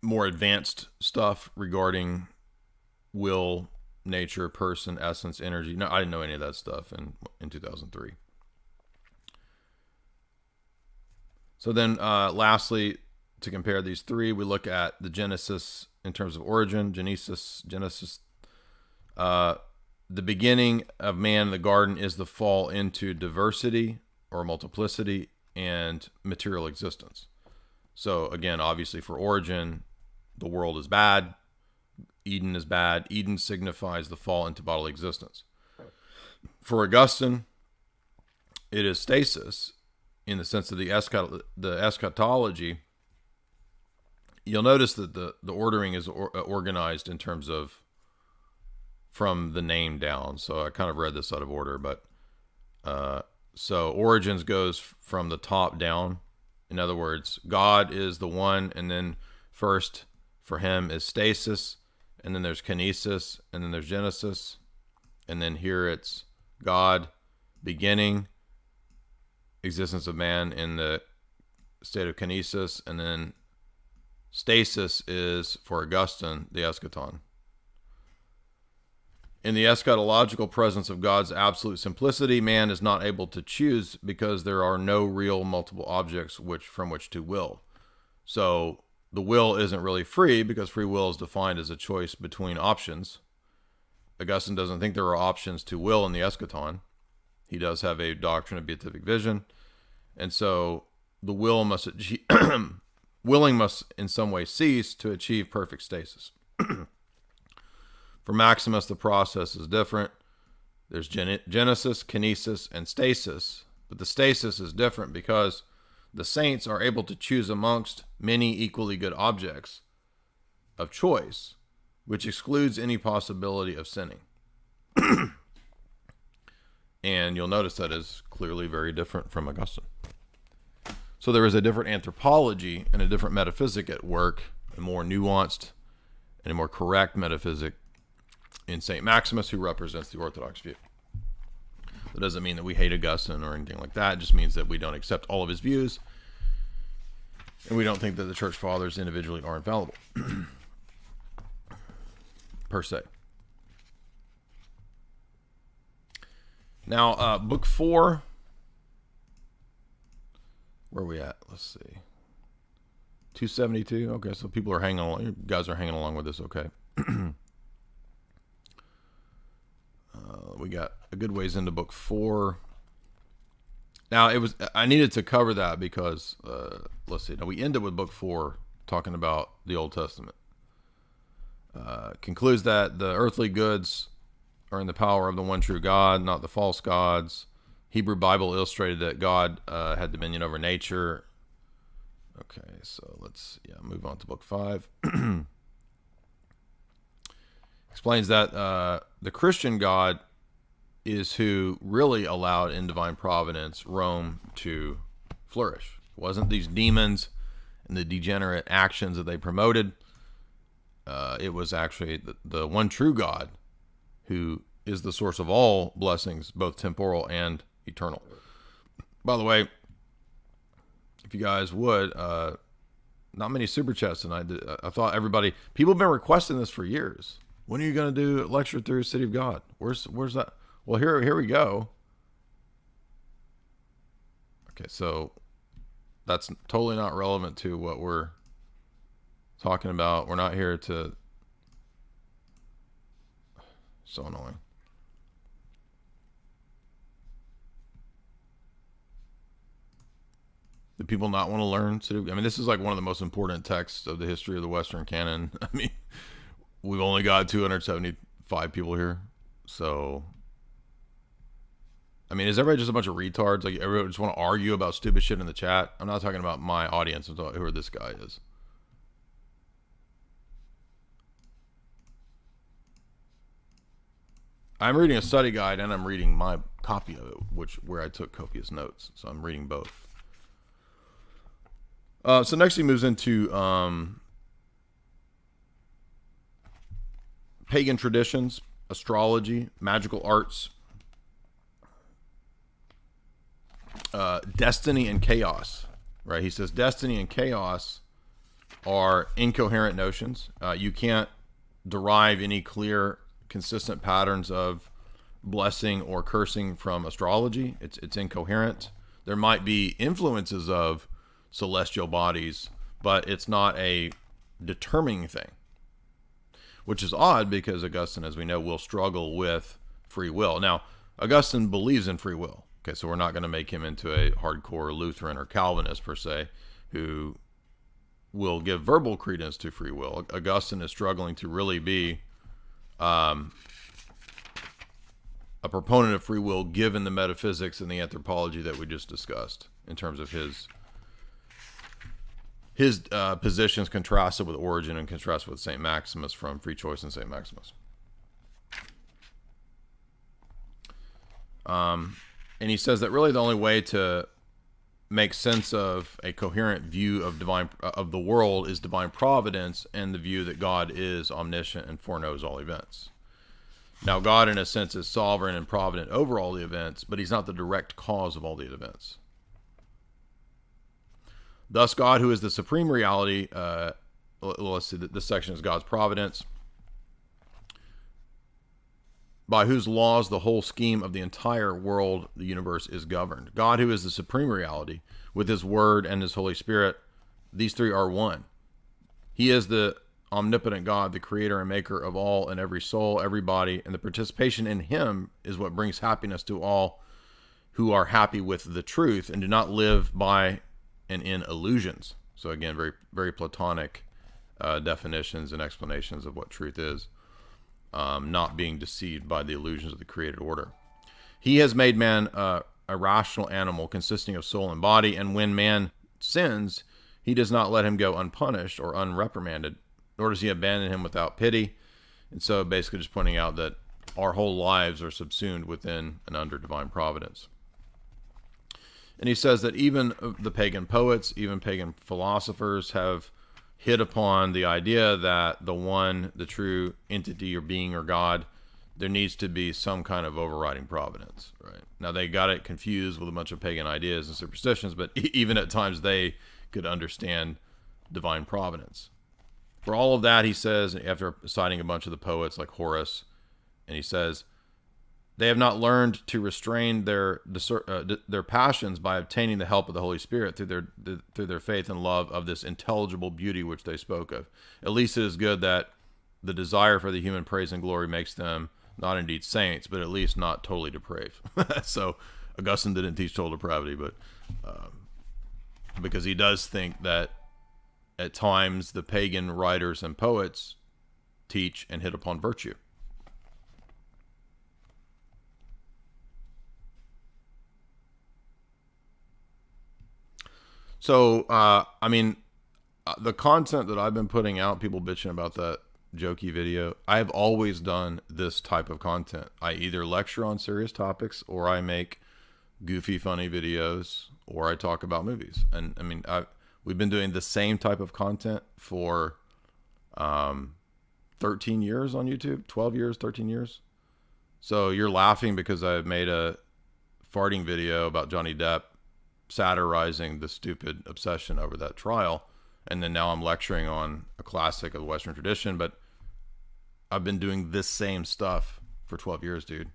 A: more advanced stuff regarding will, nature, person, essence, energy. No, I didn't know any of that stuff in 2003. So then lastly, to compare these three, we look at the Genesis in terms of origin. Genesis. The beginning of man in the garden is the fall into diversity or multiplicity and material existence. So again, obviously for origin, the world is bad. Eden is bad. Eden signifies the fall into bodily existence. For Augustine, it is stasis in the sense of the eschatology. You'll notice that the ordering is organized in terms of from the name down. So I kind of read this out of order, but so origins goes from the top down. In other words, God is the one, and then first for him is stasis, and then there's kinesis, and then there's Genesis, and then here it's God, beginning, existence of man in the state of kinesis, and then stasis is, for Augustine, the eschaton. In the eschatological presence of God's absolute simplicity, man is not able to choose because there are no real multiple objects from which to will. So the will isn't really free because free will is defined as a choice between options. Augustine doesn't think there are options to will in the eschaton. He does have a doctrine of beatific vision. And so the willing must in some way cease to achieve perfect stasis. For Maximus, the process is different. There's Genesis, kinesis, and stasis. But the stasis is different because the saints are able to choose amongst many equally good objects of choice, which excludes any possibility of sinning. And you'll notice that is clearly very different from Augustine. So there is a different anthropology and a different metaphysic at work, a more nuanced and a more correct metaphysic in St. Maximus, who represents the Orthodox view. That doesn't mean that we hate Augustine or anything like that. It just means that we don't accept all of his views, and we don't think that the Church Fathers individually are infallible, per se. Now, book 4, where are we at? Let's see. 272. Okay, so people are hanging along. You guys are hanging along with this, okay. We got a good ways into book 4. Now, I needed to cover that because, let's see. Now, we ended with book 4 talking about the Old Testament. Concludes that the earthly goods are in the power of the one true God, not the false gods. Hebrew Bible illustrated that God had dominion over nature. Okay, so let's move on to book 5. Explains that the Christian God is who really allowed in divine providence Rome to flourish. It wasn't these demons and the degenerate actions that they promoted. It was actually the one true God who is the source of all blessings, both temporal and eternal. By the way, if you guys would, not many super chats tonight. I thought people have been requesting this for years. When are you going to do a lecture through City of God? Where's that? Well, here we go. Okay, so that's totally not relevant to what we're talking about. We're not here to... So annoying. Do people not want to learn? I mean, this is like one of the most important texts of the history of the Western canon. I mean, we've only got 275 people here. So, I mean, is everybody just a bunch of retards? Like, everybody just want to argue about stupid shit in the chat? I'm not talking about my audience. I'm talking who this guy is. I'm reading a study guide and I'm reading my copy of it, where I took copious notes. So I'm reading both. So next he moves into pagan traditions, astrology, magical arts, destiny and chaos, right? He says destiny and chaos are incoherent notions. You can't derive any clear consistent patterns of blessing or cursing from astrology. It's incoherent. There might be influences of celestial bodies, but it's not a determining thing, which is odd because Augustine, as we know, will struggle with free will. Now, Augustine believes in free will. Okay, so we're not going to make him into a hardcore Lutheran or Calvinist per se, who will give verbal credence to free will. Augustine is struggling to really be a proponent of free will, given the metaphysics and the anthropology that we just discussed, in terms of his positions contrasted with Origen and contrasted with St. Maximus from Free Choice and St. Maximus. And he says that really the only way to make sense of a coherent view of the world is divine providence, and the view that God is omniscient and foreknows all events. Now, God, in a sense, is sovereign and provident over all the events, but he's not the direct cause of all the events. Thus, God, who is the supreme reality, let's see, this section is God's providence, by whose laws the whole scheme of the entire world, the universe, is governed. God, who is the supreme reality, with his word and his Holy Spirit, these three are one. He is the omnipotent God, the creator and maker of all and every soul, every body, and the participation in him is what brings happiness to all who are happy with the truth and do not live by and in illusions. So again, very, very Platonic definitions and explanations of what truth is. Not being deceived by the illusions of the created order. He has made man a rational animal consisting of soul and body, and when man sins, he does not let him go unpunished or unreprimanded, nor does he abandon him without pity. And so basically just pointing out that our whole lives are subsumed within and under divine providence. And he says that even the pagan poets, even pagan philosophers have hit upon the idea that the one, the true entity or being or God, there needs to be some kind of overriding providence, right? Now, they got it confused with a bunch of pagan ideas and superstitions, but even at times they could understand divine providence. For all of that, he says, after citing a bunch of the poets like Horace, and he says, they have not learned to restrain their passions by obtaining the help of the Holy Spirit through their faith and love of this intelligible beauty which they spoke of. At least it is good that the desire for the human praise and glory makes them not indeed saints, but at least not totally depraved. So Augustine didn't teach total depravity, but because he does think that at times the pagan writers and poets teach and hit upon virtue. So, the content that I've been putting out, people bitching about that jokey video, I've always done this type of content. I either lecture on serious topics, or I make goofy, funny videos, or I talk about movies. And we've been doing the same type of content for 13 years on YouTube, 12 years, 13 years. So you're laughing because I made a farting video about Johnny Depp, satirizing the stupid obsession over that trial, and then now I'm lecturing on a classic of the Western tradition, but I've been doing this same stuff for 12 years, dude.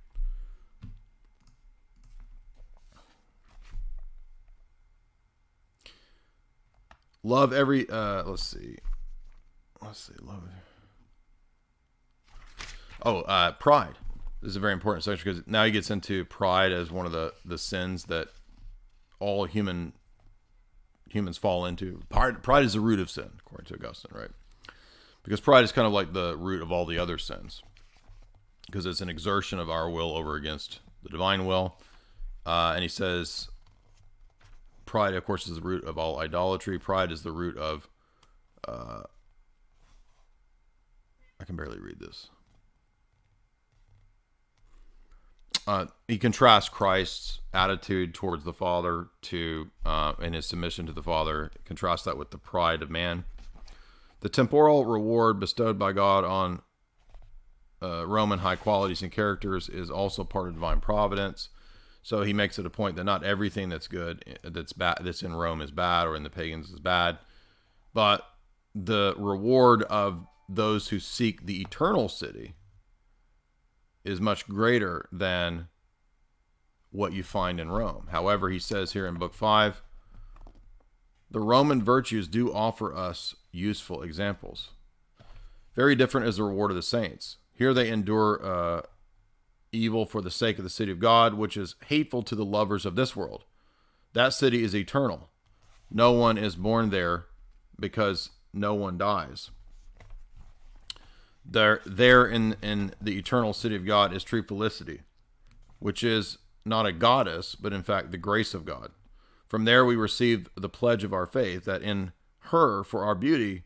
A: Love every let's see pride. This is a very important section because now he gets into pride as one of the sins that all humans fall into. Pride is the root of sin, according to Augustine, right? Because pride is kind of like the root of all the other sins, because it's an exertion of our will over against the divine will. And he says pride, of course, is the root of all idolatry. Pride is the root of I can barely read this. He contrasts Christ's attitude towards the Father and his submission to the Father, contrasts that with the pride of man. The temporal reward bestowed by God on Roman high qualities and characters is also part of divine providence. So he makes it a point that not everything that's good, that's bad, that's in Rome is bad, or in the pagans is bad, but the reward of those who seek the eternal city is much greater than what you find in Rome. However, he says here in Book 5, the Roman virtues do offer us useful examples. Very different is the reward of the saints. Here they endure evil for the sake of the city of God, which is hateful to the lovers of this world. That city is eternal. No one is born there because no one dies. There in the eternal city of God is true felicity, which is not a goddess, but in fact the grace of God. From there we receive the pledge of our faith, that in her, for our beauty,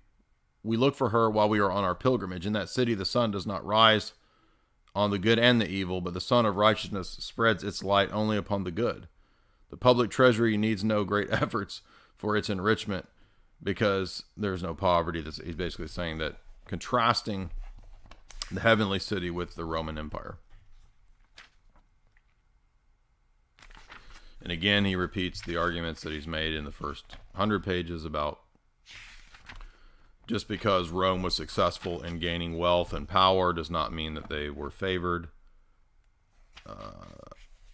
A: we look for her while we are on our pilgrimage. In that city the sun does not rise on the good and the evil, but the sun of righteousness spreads its light only upon the good. The public treasury needs no great efforts for its enrichment because there's no poverty. He's basically saying that, contrasting the heavenly city with the Roman Empire. And again, he repeats the arguments that he's made in the first 100 pages about just because Rome was successful in gaining wealth and power does not mean that they were favored.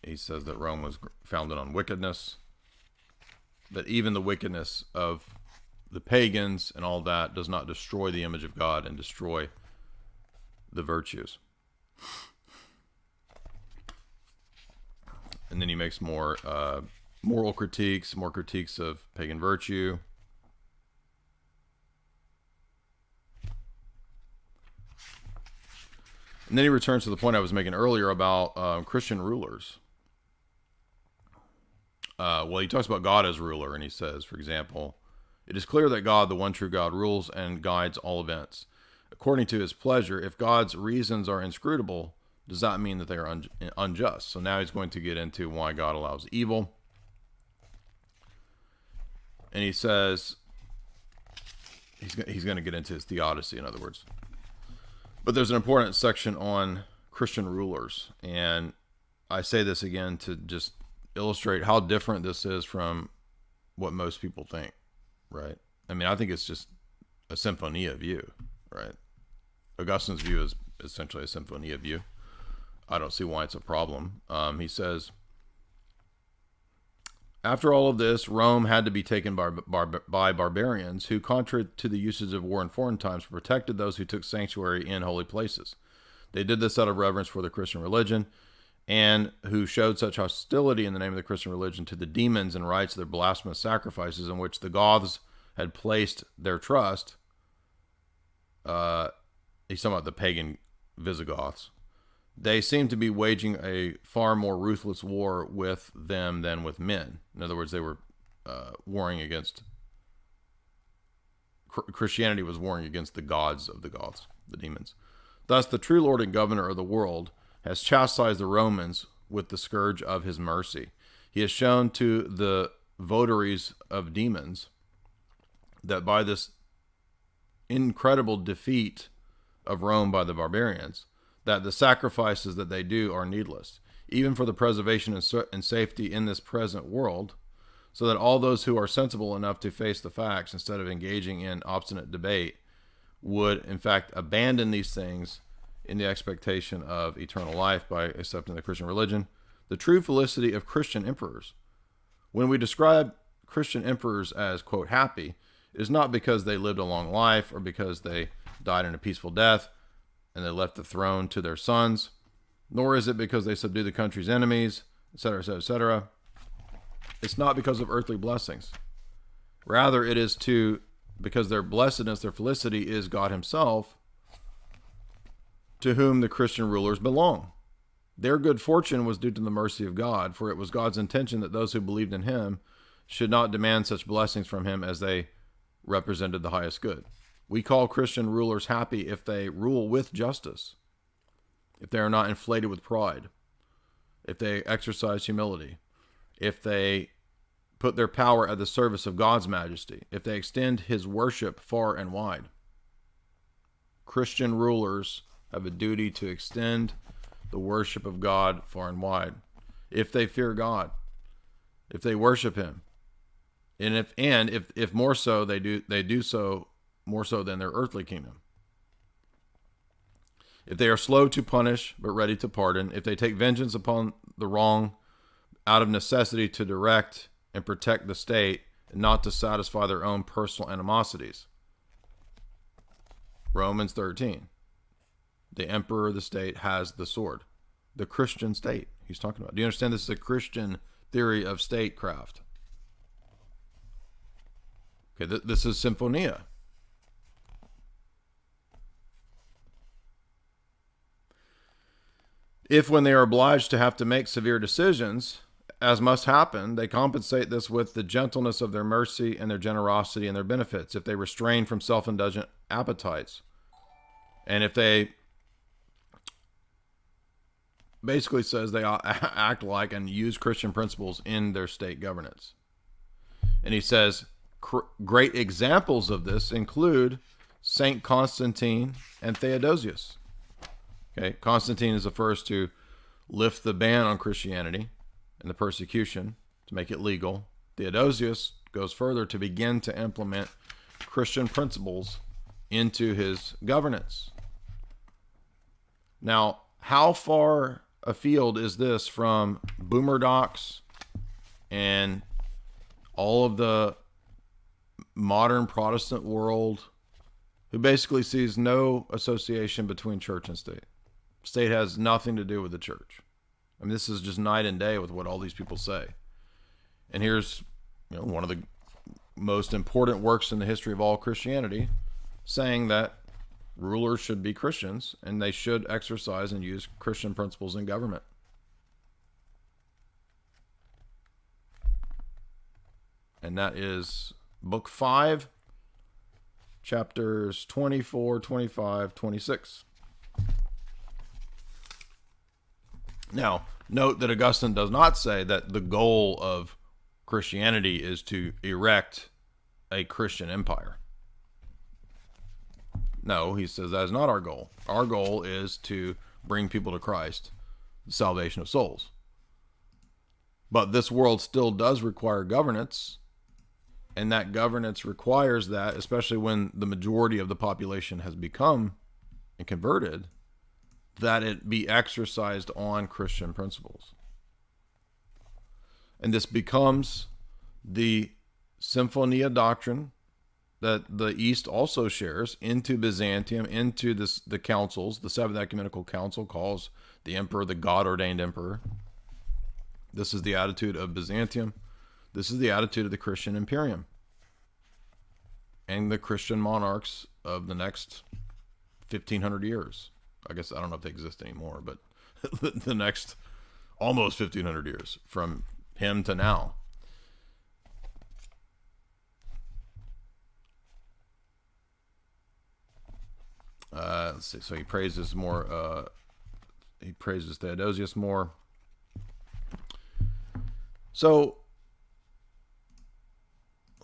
A: He says that Rome was founded on wickedness, but even the wickedness of the pagans and all that does not destroy the image of God and destroy the virtues. And then he makes more moral critiques, more critiques of pagan virtue. And then he returns to the point I was making earlier about Christian rulers. Well, he talks about God as ruler, and he says, for example, it is clear that God, the one true God, rules and guides all events according to his pleasure. If God's reasons are inscrutable, does that mean that they are unjust? So now he's going to get into why God allows evil. And he says he's going to get into his theodicy, in other words. But there's an important section on Christian rulers. And I say this again to just illustrate how different this is from what most people think, right? I mean, I think it's just a symphonia view, right? Augustine's view is essentially a symphonia view. I don't see why it's a problem. He says, after all of this, Rome had to be taken by barbarians who, contrary to the uses of war in foreign times, protected those who took sanctuary in holy places. They did this out of reverence for the Christian religion, and who showed such hostility in the name of the Christian religion to the demons and rites of their blasphemous sacrifices in which the Goths had placed their trust. He's talking about the pagan Visigoths. They seemed to be waging a far more ruthless war with them than with men. In other words, they were warring against... Christianity was warring against the gods of the Goths, the demons. Thus, the true Lord and Governor of the world has chastised the Romans with the scourge of his mercy. He has shown to the votaries of demons that by this incredible defeat of Rome by the barbarians, that the sacrifices that they do are needless, even for the preservation and safety in this present world, so that all those who are sensible enough to face the facts instead of engaging in obstinate debate would, in fact, abandon these things in the expectation of eternal life by accepting the Christian religion. The true felicity of Christian emperors. When we describe Christian emperors as, quote, happy, it is not because they lived a long life or because they died in a peaceful death and they left the throne to their sons, nor is it because they subdued the country's enemies, etc., etc., etc. It's not because of earthly blessings. Rather, it is because their blessedness, their felicity is God himself, to whom the Christian rulers belong. Their good fortune was due to the mercy of God, for it was God's intention that those who believed in him should not demand such blessings from him as they represented the highest good. We call Christian rulers happy if they rule with justice, if they are not inflated with pride, if they exercise humility, if they put their power at the service of God's majesty, if they extend his worship far and wide. Christian rulers have a duty to extend the worship of God far and wide. If they fear God, if they worship him, and if more so, they do so more so than their earthly kingdom. If they are slow to punish, but ready to pardon, if they take vengeance upon the wrong out of necessity to direct and protect the state, and not to satisfy their own personal animosities. Romans 13. The emperor of the state has the sword. The Christian state he's talking about. Do you understand this is a Christian theory of statecraft? Okay, this is Symphonia. If when they are obliged to have to make severe decisions, as must happen, they compensate this with the gentleness of their mercy and their generosity and their benefits. If they restrain from self-indulgent appetites, and if they basically says they act like and use Christian principles in their state governance. And he says great examples of this include Saint Constantine and Theodosius. Okay, Constantine is the first to lift the ban on Christianity and the persecution to make it legal. Theodosius goes further to begin to implement Christian principles into his governance. Now, how far afield is this from boomer docs and all of the modern Protestant world who basically sees no association between church and state? State has nothing to do with the church. I mean, this is just night and day with what all these people say. And here's, one of the most important works in the history of all Christianity saying that rulers should be Christians and they should exercise and use Christian principles in government. And that is book 5, chapters 24, 25, 26. Now, note that Augustine does not say that the goal of Christianity is to erect a Christian empire. No, he says that is not our goal. Our goal is to bring people to Christ, the salvation of souls. But this world still does require governance, and that governance requires that, especially when the majority of the population has become and converted, that it be exercised on Christian principles. And this becomes the Symphonia doctrine that the East also shares into Byzantium, into the councils. The Seventh Ecumenical Council calls the emperor the God-ordained emperor. This is the attitude of Byzantium. This is the attitude of the Christian Imperium and the Christian monarchs of the next 1,500 years. I guess I don't know if they exist anymore, but the next almost 1,500 years from him to now. Let's see. So he praises more. He praises Theodosius more. So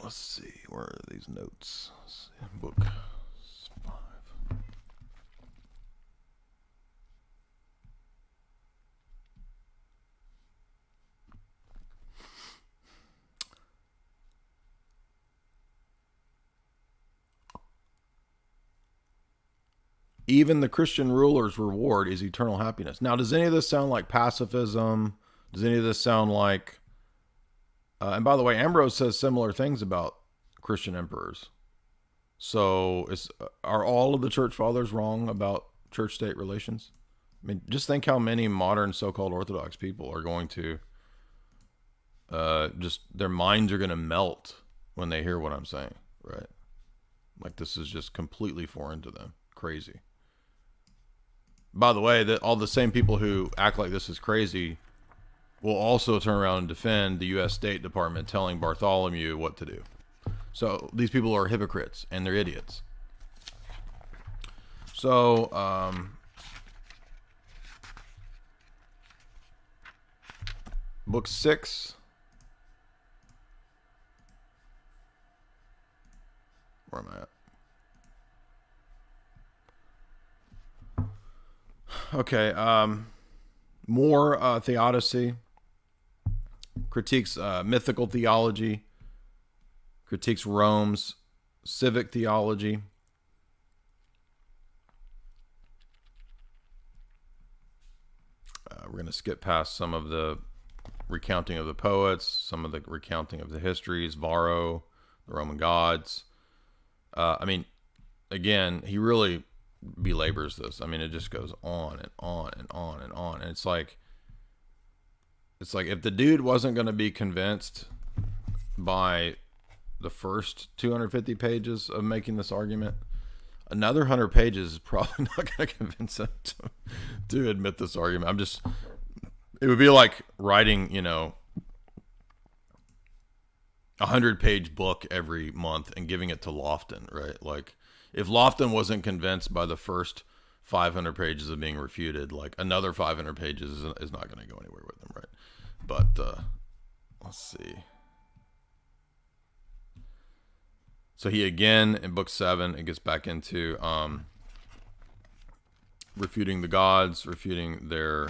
A: let's see. Where are these notes? Let's see. Book 5. Even the Christian ruler's reward is eternal happiness. Now, does any of this sound like pacifism? Does any of this sound like... and by the way, Ambrose says similar things about Christian emperors. So are all of the church fathers wrong about church-state relations? I mean, just think how many modern so-called Orthodox people are going to... just their minds are going to melt when they hear what I'm saying, right? Like this is just completely foreign to them. Crazy. By the way, that all the same people who act like this is crazy will also turn around and defend the U.S. State Department telling Bartholomew what to do. So these people are hypocrites and they're idiots. So, book 6. Where am I at? Okay, more theodicy, critiques mythical theology, critiques Rome's civic theology. We're going to skip past some of the recounting of the poets, some of the recounting of the histories, Varro, the Roman gods. I mean, again, he really belabors this. I mean, it just goes on and on and on and on. And it's like if the dude wasn't going to be convinced by the first 250 pages of making this argument, another 100 pages is probably not going to convince him to admit this argument. It would be like writing, 100-page book every month and giving it to Lofton, right? Like, if Lofton wasn't convinced by the first 500 pages of being refuted, like, another 500 pages is not going to go anywhere with him, right? But let's see. So he, again, in book 7, it gets back into refuting the gods, refuting their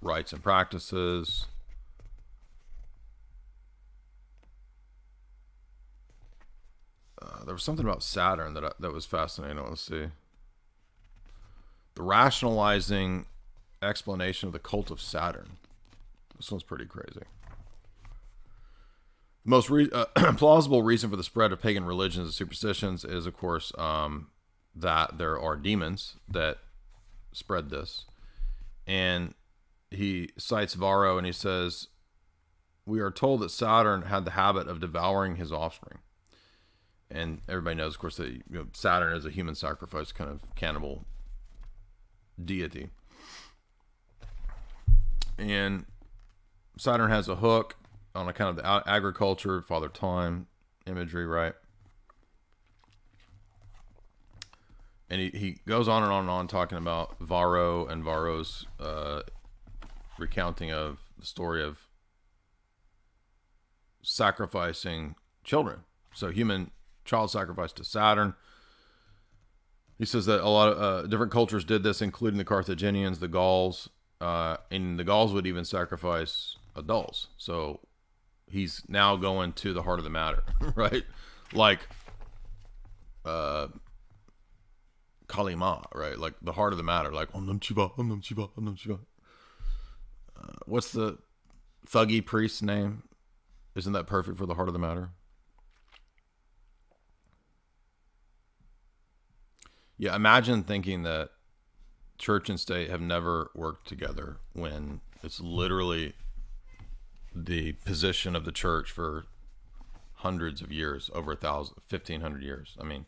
A: rites and practices. There was something about Saturn that was fascinating. Let's see. The rationalizing explanation of the cult of Saturn. This one's pretty crazy. The most plausible reason for the spread of pagan religions and superstitions is, of course, that there are demons that spread this. And he cites Varro, and he says, we are told that Saturn had the habit of devouring his offspring. And everybody knows, of course, that Saturn is a human sacrifice kind of cannibal deity. And Saturn has a hook on account of the agriculture, Father Time imagery, right? And he goes on and on and on talking about Varro and Varro's recounting of the story of sacrificing children. So human child sacrifice to Saturn. He says that a lot of different cultures did this, including the Carthaginians, the Gauls, and the Gauls would even sacrifice adults. So he's now going to the heart of the matter, right? Like Kalima, right? Like the heart of the matter, like Om Nam Shiva, Om Nam Shiva, Om Nam Shiva. What's the thuggy priest's name? Isn't that perfect for the heart of the matter? Yeah, imagine thinking that church and state have never worked together when it's literally the position of the church for hundreds of years, over 1,500 years. I mean,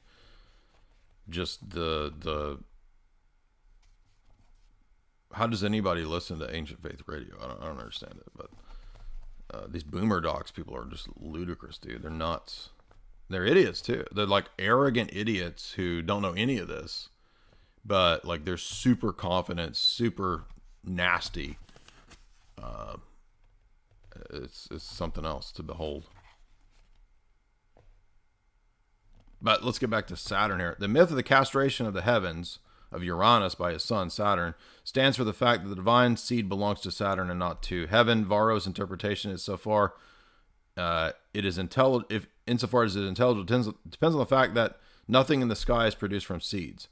A: just the how does anybody listen to Ancient Faith Radio? I don't understand it, but these boomer docs people are just ludicrous, dude. They're nuts. They're idiots too. They're like arrogant idiots who don't know any of this, but like they're super confident, super nasty. It's something else to behold. But let's get back to Saturn here. The myth of the castration of the heavens of Uranus by his son Saturn stands for the fact that the divine seed belongs to Saturn and not to heaven. Varro's interpretation is insofar as it is intelligible, depends on the fact that nothing in the sky is produced from seeds.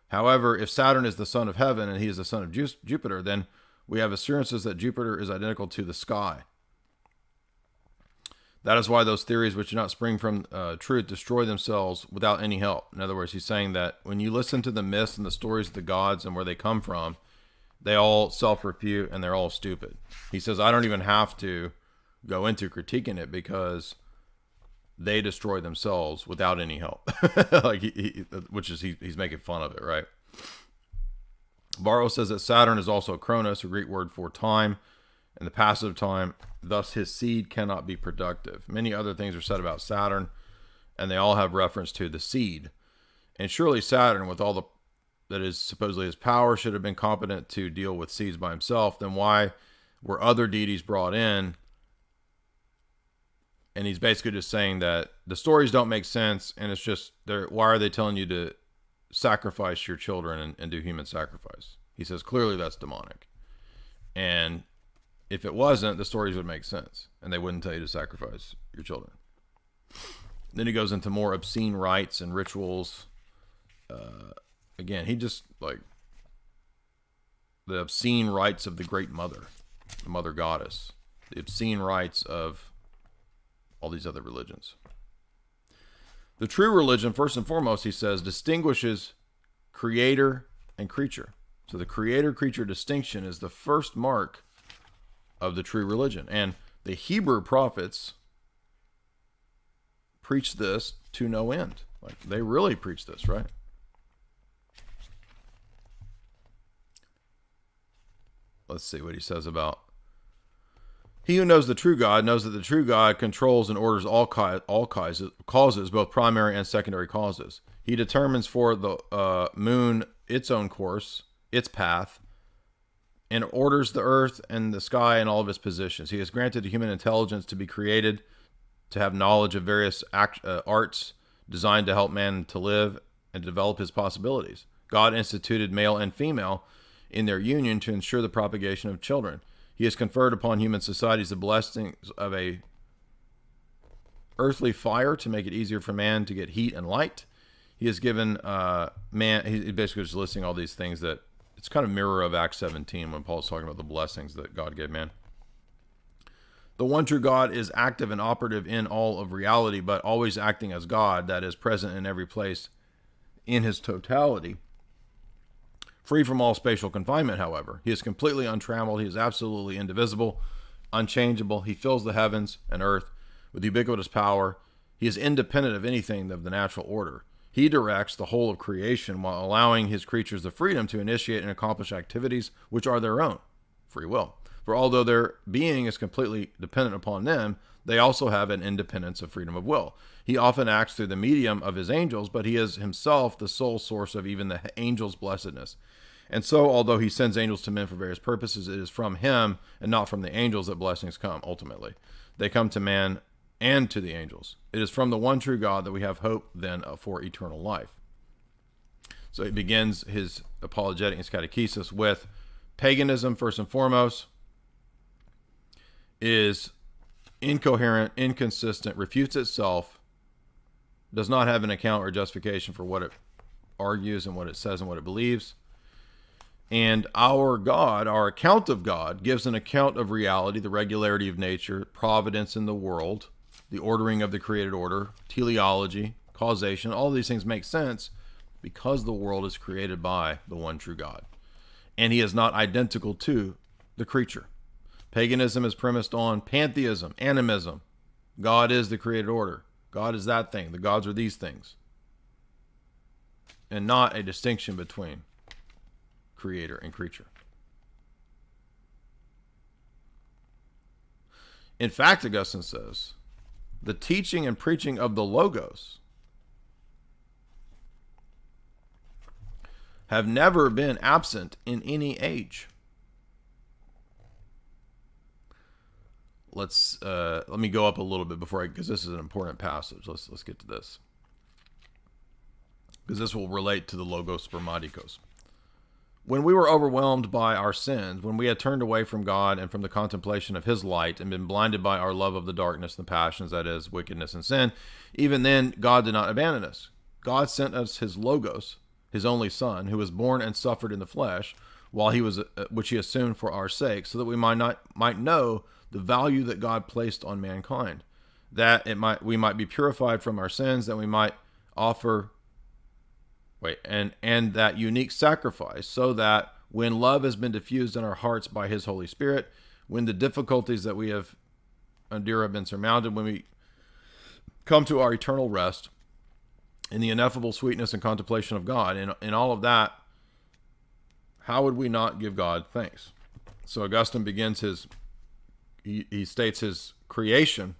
A: However, if Saturn is the son of heaven and he is the son of Jupiter, then we have assurances that Jupiter is identical to the sky. That is why those theories which do not spring from truth destroy themselves without any help. In other words, he's saying that when you listen to the myths and the stories of the gods and where they come from, they all self-refute and they're all stupid. He says, I don't even have to go into critiquing it because they destroy themselves without any help. Like he's making fun of it, right? Varro says that Saturn is also Kronos, a Greek word for time, and the passive time, thus his seed cannot be productive. Many other things are said about Saturn, and they all have reference to the seed. And surely Saturn, with all that is supposedly his power, should have been competent to deal with seeds by himself. Then why were other deities brought in? And he's basically just saying that the stories don't make sense, and it's just, why are they telling you to sacrifice your children and do human sacrifice? He says, clearly that's demonic. And if it wasn't, the stories would make sense, and they wouldn't tell you to sacrifice your children. Then he goes into more obscene rites and rituals. Again, he just, like, the obscene rites of the great mother, the mother goddess, the obscene rites of all these other religions. The true religion, first and foremost, he says, distinguishes creator and creature. So the creator-creature distinction is the first mark of the true religion. And the Hebrew prophets preach this to no end. Like, they really preach this, right? Let's see what he says about he who knows the true God knows that the true God controls and orders all causes, both primary and secondary causes. He determines for the moon its own course, its path, and orders the earth and the sky and all of its positions. He has granted to human intelligence to be created, to have knowledge of various arts designed to help man to live and develop his possibilities. God instituted male and female in their union to ensure the propagation of children. He has conferred upon human societies the blessings of a earthly fire to make it easier for man to get heat and light. He has given man, he basically is listing all these things that, it's kind of mirror of Acts 17 when Paul's talking about the blessings that God gave man. The one true God is active and operative in all of reality, but always acting as God, that is present in every place in his totality. Free from all spatial confinement, however. He is completely untrammeled. He is absolutely indivisible, unchangeable. He fills the heavens and earth with ubiquitous power. He is independent of anything of the natural order. He directs the whole of creation while allowing his creatures the freedom to initiate and accomplish activities which are their own, free will. For although their being is completely dependent upon them, they also have an independence of freedom of will. He often acts through the medium of his angels, but he is himself the sole source of even the angels' blessedness. And so, although he sends angels to men for various purposes, it is from him and not from the angels that blessings come, ultimately. They come to man and to the angels. It is from the one true God that we have hope, then, for eternal life. So he begins his apologetic, his catechesis, with paganism, first and foremost, is incoherent, inconsistent, refutes itself, does not have an account or justification for what it argues and what it says and what it believes. And our God, our account of God, gives an account of reality, the regularity of nature, providence in the world, the ordering of the created order, teleology, causation. All these things make sense because the world is created by the one true God. And he is not identical to the creature. Paganism is premised on pantheism, animism. God is the created order. God is that thing. The gods are these things. And not a distinction between creator and creature. In fact, Augustine says, the teaching and preaching of the Logos have never been absent in any age. Let me go up a little bit before because this is an important passage. Let's get to this, because this will relate to the Logos Spermaticos. When we were overwhelmed by our sins, when we had turned away from God and from the contemplation of his light and been blinded by our love of the darkness and the passions, that is, wickedness and sin, even then God did not abandon us. God sent us his Logos, his only Son, who was born and suffered in the flesh, while he was, which he assumed for our sake, so that we might know the value that God placed on mankind, that we might be purified from our sins, that we might offer and that unique sacrifice, so that when love has been diffused in our hearts by his Holy Spirit, when the difficulties that we have endured have been surmounted, when we come to our eternal rest in the ineffable sweetness and contemplation of God, in all of that, how would we not give God thanks? So Augustine begins he states his creation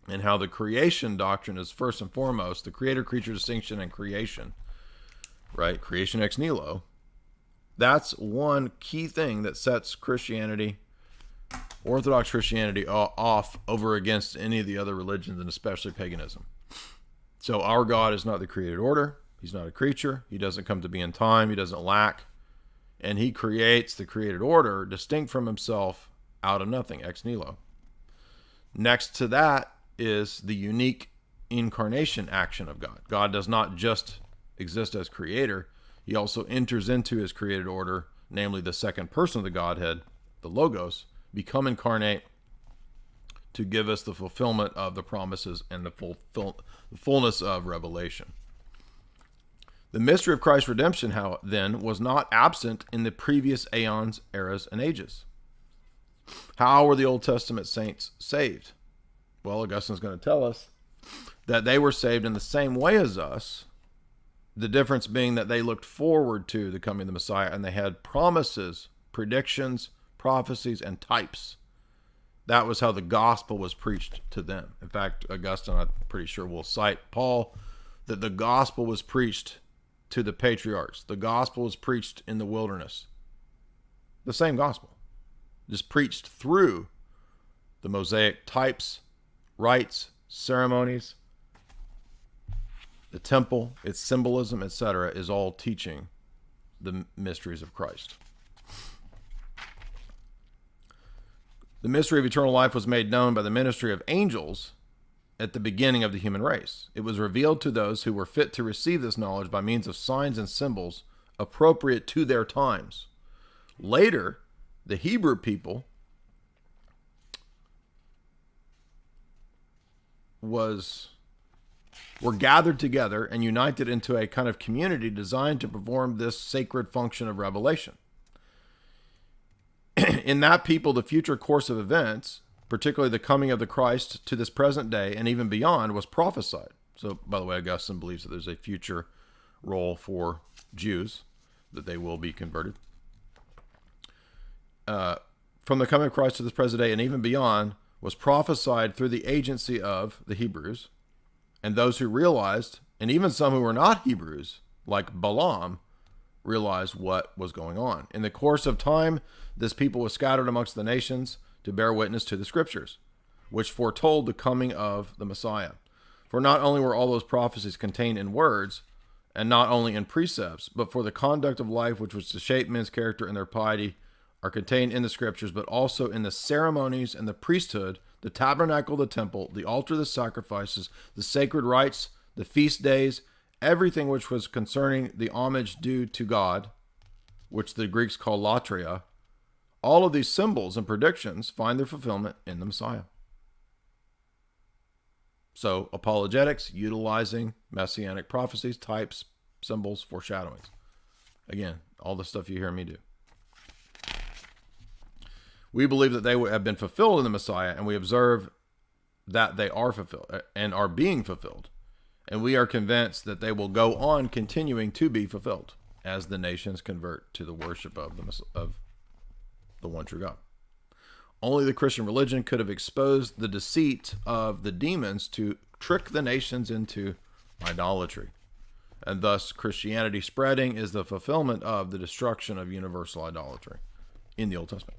A: and how the creation doctrine is first and foremost the creator-creature distinction and creation, right? Creation ex nihilo. That's one key thing that sets Christianity, Orthodox Christianity, off over against any of the other religions, and especially paganism. So our God is not the created order. He's not a creature. He doesn't come to be in time. He doesn't lack. And he creates the created order distinct from himself out of nothing, ex nihilo. Next to that is the unique incarnation action of God. God does not just exist as creator. He also enters into his created order namely the second person of the Godhead, the Logos, become incarnate to give us the fulfillment of the promises and the fullness of revelation. The mystery of Christ's redemption, then, was not absent in the previous aeons, eras, and ages. How were the Old Testament saints saved? Well, Augustine's going to tell us that they were saved in the same way as us, the difference being that they looked forward to the coming of the Messiah, and they had promises, predictions, prophecies, and types. That was how the gospel was preached to them. In fact, Augustine, I'm pretty sure, will cite Paul, that the gospel was preached to the patriarchs. The gospel was preached in the wilderness. The same gospel, just preached through the Mosaic types, rites, ceremonies. The temple, its symbolism, etc., is all teaching the mysteries of Christ. The mystery of eternal life was made known by the ministry of angels at the beginning of the human race. It was revealed to those who were fit to receive this knowledge by means of signs and symbols appropriate to their times. Later, the Hebrew people were gathered together and united into a kind of community designed to perform this sacred function of revelation. In that people, the future course of events, particularly the coming of the Christ to this present day and even beyond, was prophesied. So, by the way, Augustine believes that there's a future role for Jews, that they will be converted. From the coming of Christ to this present day and even beyond was prophesied through the agency of the Hebrews and those who realized, and even some who were not Hebrews, like Balaam, realized what was going on. In the course of time, this people was scattered amongst the nations to bear witness to the scriptures, which foretold the coming of the Messiah. For not only were all those prophecies contained in words, and not only in precepts, but for the conduct of life which was to shape men's character and their piety are contained in the scriptures, but also in the ceremonies and the priesthood, the tabernacle, the temple, the altar, the sacrifices, the sacred rites, the feast days, everything which was concerning the homage due to God, which the Greeks call latria. All of these symbols and predictions find their fulfillment in the Messiah. So, apologetics, utilizing messianic prophecies, types, symbols, foreshadowings. Again, all the stuff you hear me do. We believe that they have been fulfilled in the Messiah, and we observe that they are fulfilled and are being fulfilled. And we are convinced that they will go on continuing to be fulfilled as the nations convert to the worship of the one true God. Only the Christian religion could have exposed the deceit of the demons to trick the nations into idolatry. And thus, Christianity spreading is the fulfillment of the destruction of universal idolatry in the Old Testament.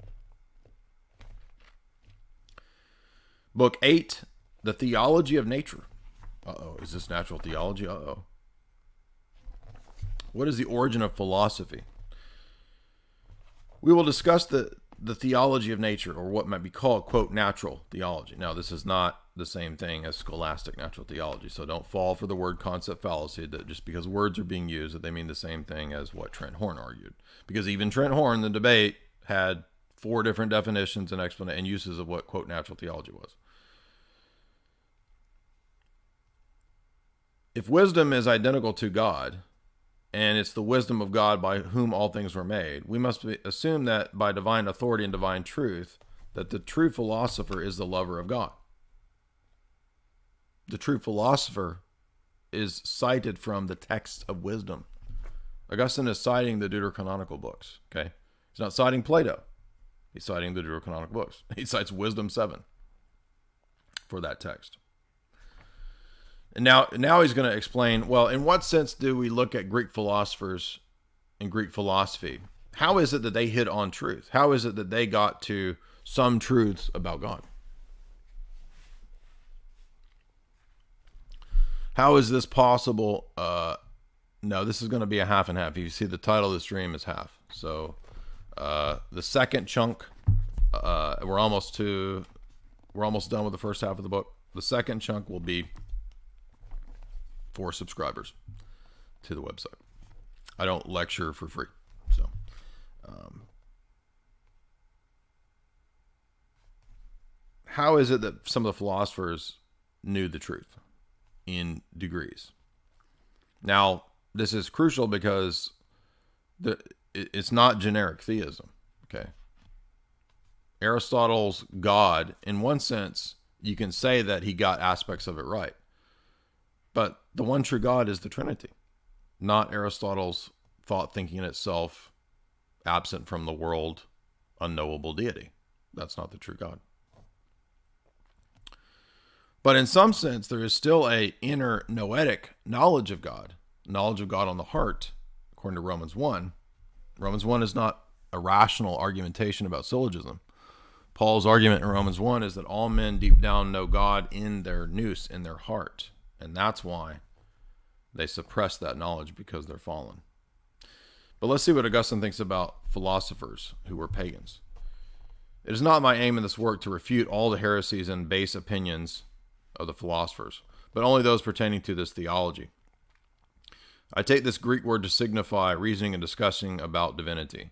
A: Book 8, The Theology of Nature. Is this natural theology? What is the origin of philosophy? We will discuss the theology of nature, or what might be called, quote, natural theology. Now, this is not the same thing as scholastic natural theology, so don't fall for the word concept fallacy that just because words are being used that they mean the same thing as what Trent Horn argued. Because even Trent Horn, the debate, had 4 different definitions and explanations and uses of what, quote, natural theology was. If wisdom is identical to God, and it's the wisdom of God by whom all things were made, we must assume that by divine authority and divine truth, that the true philosopher is the lover of God. The true philosopher is cited from the text of wisdom. Augustine is citing the deuterocanonical books, okay? He's not citing Plato. He's citing the deuterocanonical books. He cites Wisdom 7 for that text. And now he's going to explain, well, in what sense do we look at Greek philosophers and Greek philosophy? How is it that they hit on truth? How is it that they got to some truths about God? How is this possible? No, this is going to be a half and half. You see the title of the stream is half. So the second chunk, we're almost done with the first half of the book. The second chunk will be for subscribers to the website. I don't lecture for free. So how is it that some of the philosophers knew the truth in degrees? Now, this is crucial because it's not generic theism, okay? Aristotle's God, in one sense, you can say that he got aspects of it right. But the one true God is the Trinity, not Aristotle's thought thinking in itself, absent from the world, unknowable deity. That's not the true God. But in some sense, there is still a inner noetic knowledge of God on the heart, according to Romans 1. Romans 1 is not a rational argumentation about syllogism. Paul's argument in Romans 1 is that all men deep down know God in their nous, in their heart. And that's why they suppress that knowledge, because they're fallen. But let's see what Augustine thinks about philosophers who were pagans. It is not my aim in this work to refute all the heresies and base opinions of the philosophers, but only those pertaining to this theology. I take this Greek word to signify reasoning and discussing about divinity.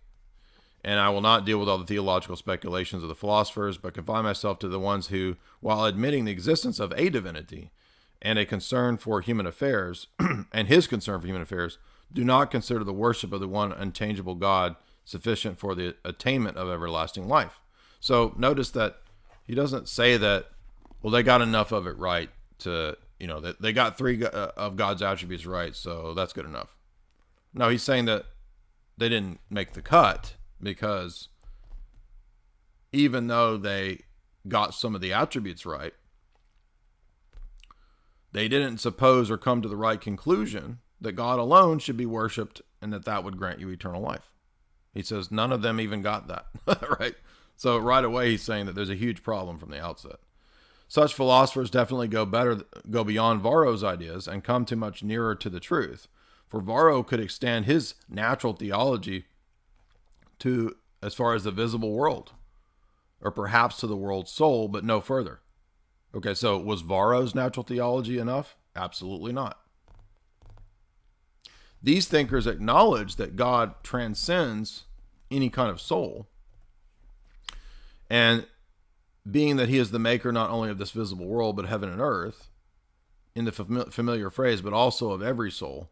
A: And I will not deal with all the theological speculations of the philosophers, but confine myself to the ones who, while admitting the existence of a divinity and a concern for human affairs, and his concern for human affairs, do not consider the worship of the one unchangeable God sufficient for the attainment of everlasting life. So notice that he doesn't say that, well, they got enough of it right to, that they got three of God's attributes right, so that's good enough. No, he's saying that they didn't make the cut, because even though they got some of the attributes right, they didn't suppose or come to the right conclusion that God alone should be worshipped and that would grant you eternal life. He says none of them even got that, right? So right away he's saying that there's a huge problem from the outset. Such philosophers definitely go beyond Varro's ideas and come too much nearer to the truth. For Varro could extend his natural theology to as far as the visible world, or perhaps to the world's soul, but no further. Okay, so was Varro's natural theology enough? Absolutely not. These thinkers acknowledge that God transcends any kind of soul, and being that he is the maker not only of this visible world, but heaven and earth, in the familiar phrase, but also of every soul,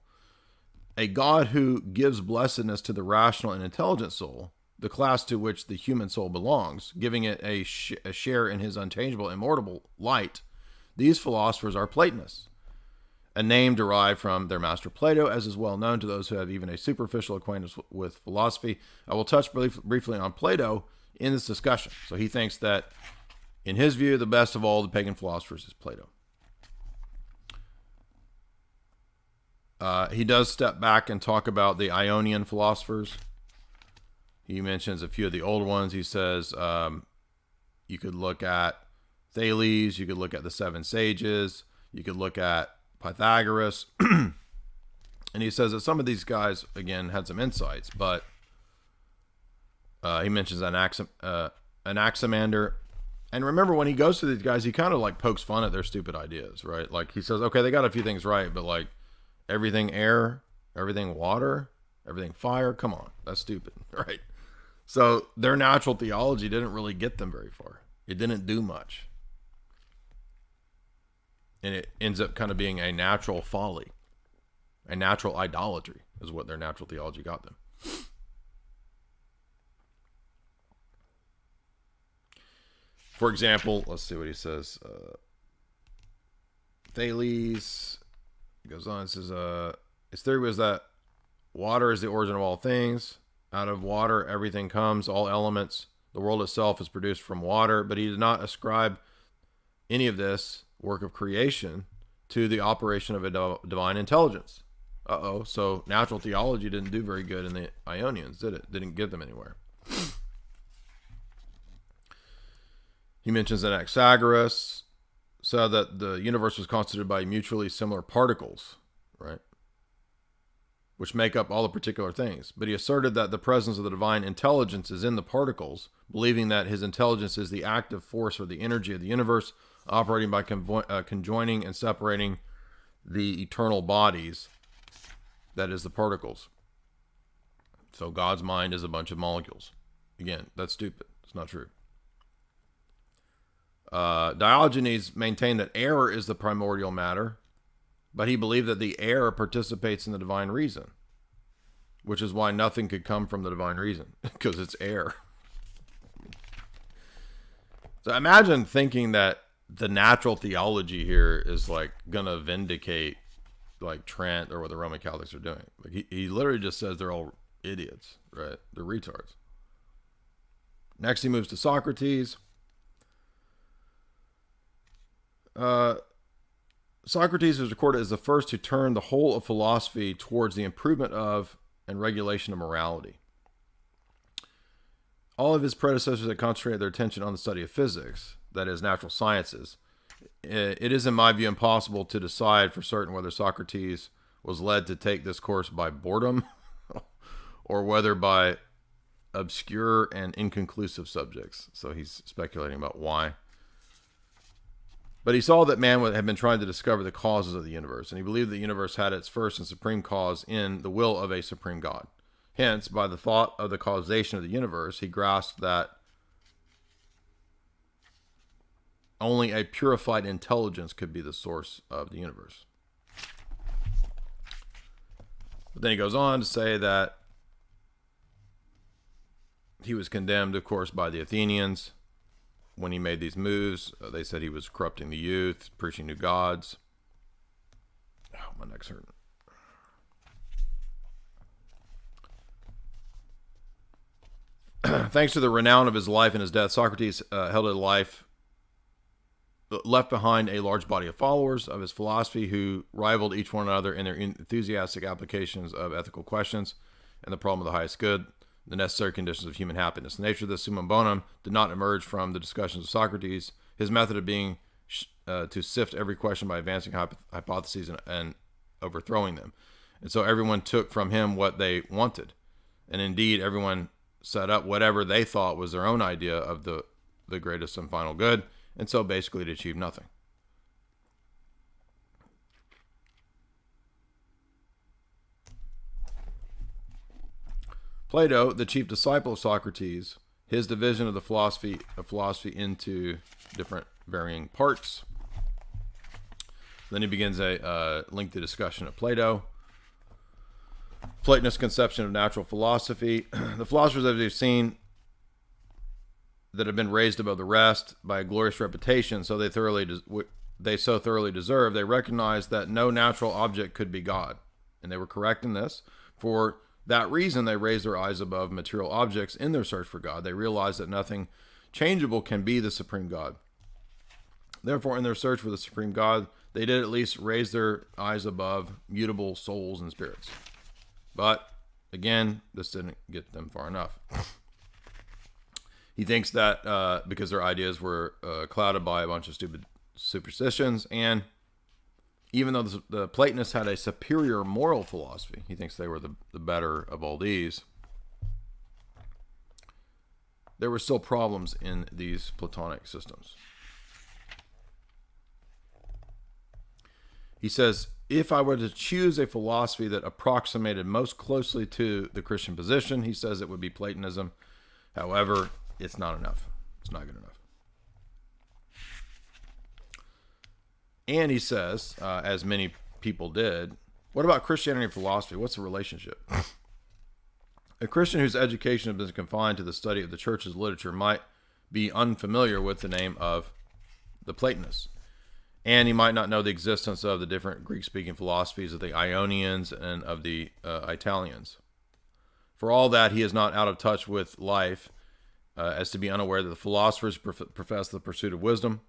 A: a God who gives blessedness to the rational and intelligent soul, the class to which the human soul belongs, giving it a share in his unchangeable, immortal light, these philosophers are Platonists, a name derived from their master Plato, as is well known to those who have even a superficial acquaintance with philosophy. I will touch briefly on Plato in this discussion. So he thinks that, in his view, the best of all the pagan philosophers is Plato. He does step back and talk about the Ionian philosophers. He mentions a few of the old ones. He says you could look at Thales, you could look at the Seven Sages, you could look at Pythagoras. And he says that some of these guys, again, had some insights, but he mentions Anaximander. And remember, when he goes to these guys, he kind of like pokes fun at their stupid ideas, right? Like he says, okay, they got a few things right, but like everything air, everything water, everything fire, come on, that's stupid, right? So their natural theology didn't really get them very far. It didn't do much. And it ends up kind of being a natural folly, a natural idolatry is what their natural theology got them. For example, let's see what he says. Thales goes on and says, his theory was that water is the origin of all things. Out of water, everything comes, all elements. The world itself is produced from water, but he did not ascribe any of this work of creation to the operation of a divine intelligence. So natural theology didn't do very good in the Ionians, did it? Didn't get them anywhere. He mentions that Anaxagoras said that the universe was constituted by mutually similar particles, right? Which make up all the particular things. But he asserted that the presence of the divine intelligence is in the particles, believing that his intelligence is the active force or the energy of the universe, operating by conjoining and separating the eternal bodies, that is the particles. So God's mind is a bunch of molecules. Again, that's stupid. It's not true. Diogenes maintained that air is the primordial matter, but he believed that the air participates in the divine reason, which is why nothing could come from the divine reason, because it's air. So imagine thinking that the natural theology here is like gonna vindicate like Trent or what the Roman Catholics are doing. Like he literally just says they're all idiots, right? They're retards. Next he moves to Socrates. Socrates is recorded as the first to turn the whole of philosophy towards the improvement of and regulation of morality. All of his predecessors had concentrated their attention on the study of physics, that is, natural sciences. It is, in my view, impossible to decide for certain whether Socrates was led to take this course by boredom or whether by obscure and inconclusive subjects. So he's speculating about why. But he saw that man had been trying to discover the causes of the universe, and he believed the universe had its first and supreme cause in the will of a supreme God. Hence, by the thought of the causation of the universe, he grasped that only a purified intelligence could be the source of the universe. But then he goes on to say that he was condemned, of course, by the Athenians. When he made these moves, they said he was corrupting the youth, preaching new gods. Oh, my neck's hurting. Thanks to the renown of his life and his death, Socrates held a life left behind a large body of followers of his philosophy who rivaled each one another in their enthusiastic applications of ethical questions and the problem of the highest good, the necessary conditions of human happiness. The nature of this summum bonum did not emerge from the discussions of Socrates, his method of being to sift every question by advancing hypotheses and overthrowing them. And so everyone took from him what they wanted. And indeed, everyone set up whatever they thought was their own idea of the greatest and final good, and so basically it achieved nothing. Plato, the chief disciple of Socrates, his division of the philosophy into different varying parts. Then he begins a lengthy discussion of Plato. Platonist conception of natural philosophy. The philosophers, as we've seen, that have been raised above the rest by a glorious reputation, so they so thoroughly deserve. They recognize that no natural object could be God, and they were correct in this. For that reason, they raised their eyes above material objects in their search for God. They realized that nothing changeable can be the supreme God. Therefore, in their search for the supreme God, they did at least raise their eyes above mutable souls and spirits. But again, this didn't get them far enough. He thinks that because their ideas were clouded by a bunch of stupid superstitions, and even though the Platonists had a superior moral philosophy, he thinks they were the better of all these, there were still problems in these Platonic systems. He says, if I were to choose a philosophy that approximated most closely to the Christian position, he says it would be Platonism. However, it's not enough. It's not good enough. And he says, as many people did, what about Christianity and philosophy? What's the relationship? A Christian whose education has been confined to the study of the church's literature might be unfamiliar with the name of the Platonists. And he might not know the existence of the different Greek-speaking philosophies of the Ionians and of the Italians. For all that, he is not out of touch with life as to be unaware that the philosophers profess the pursuit of wisdom.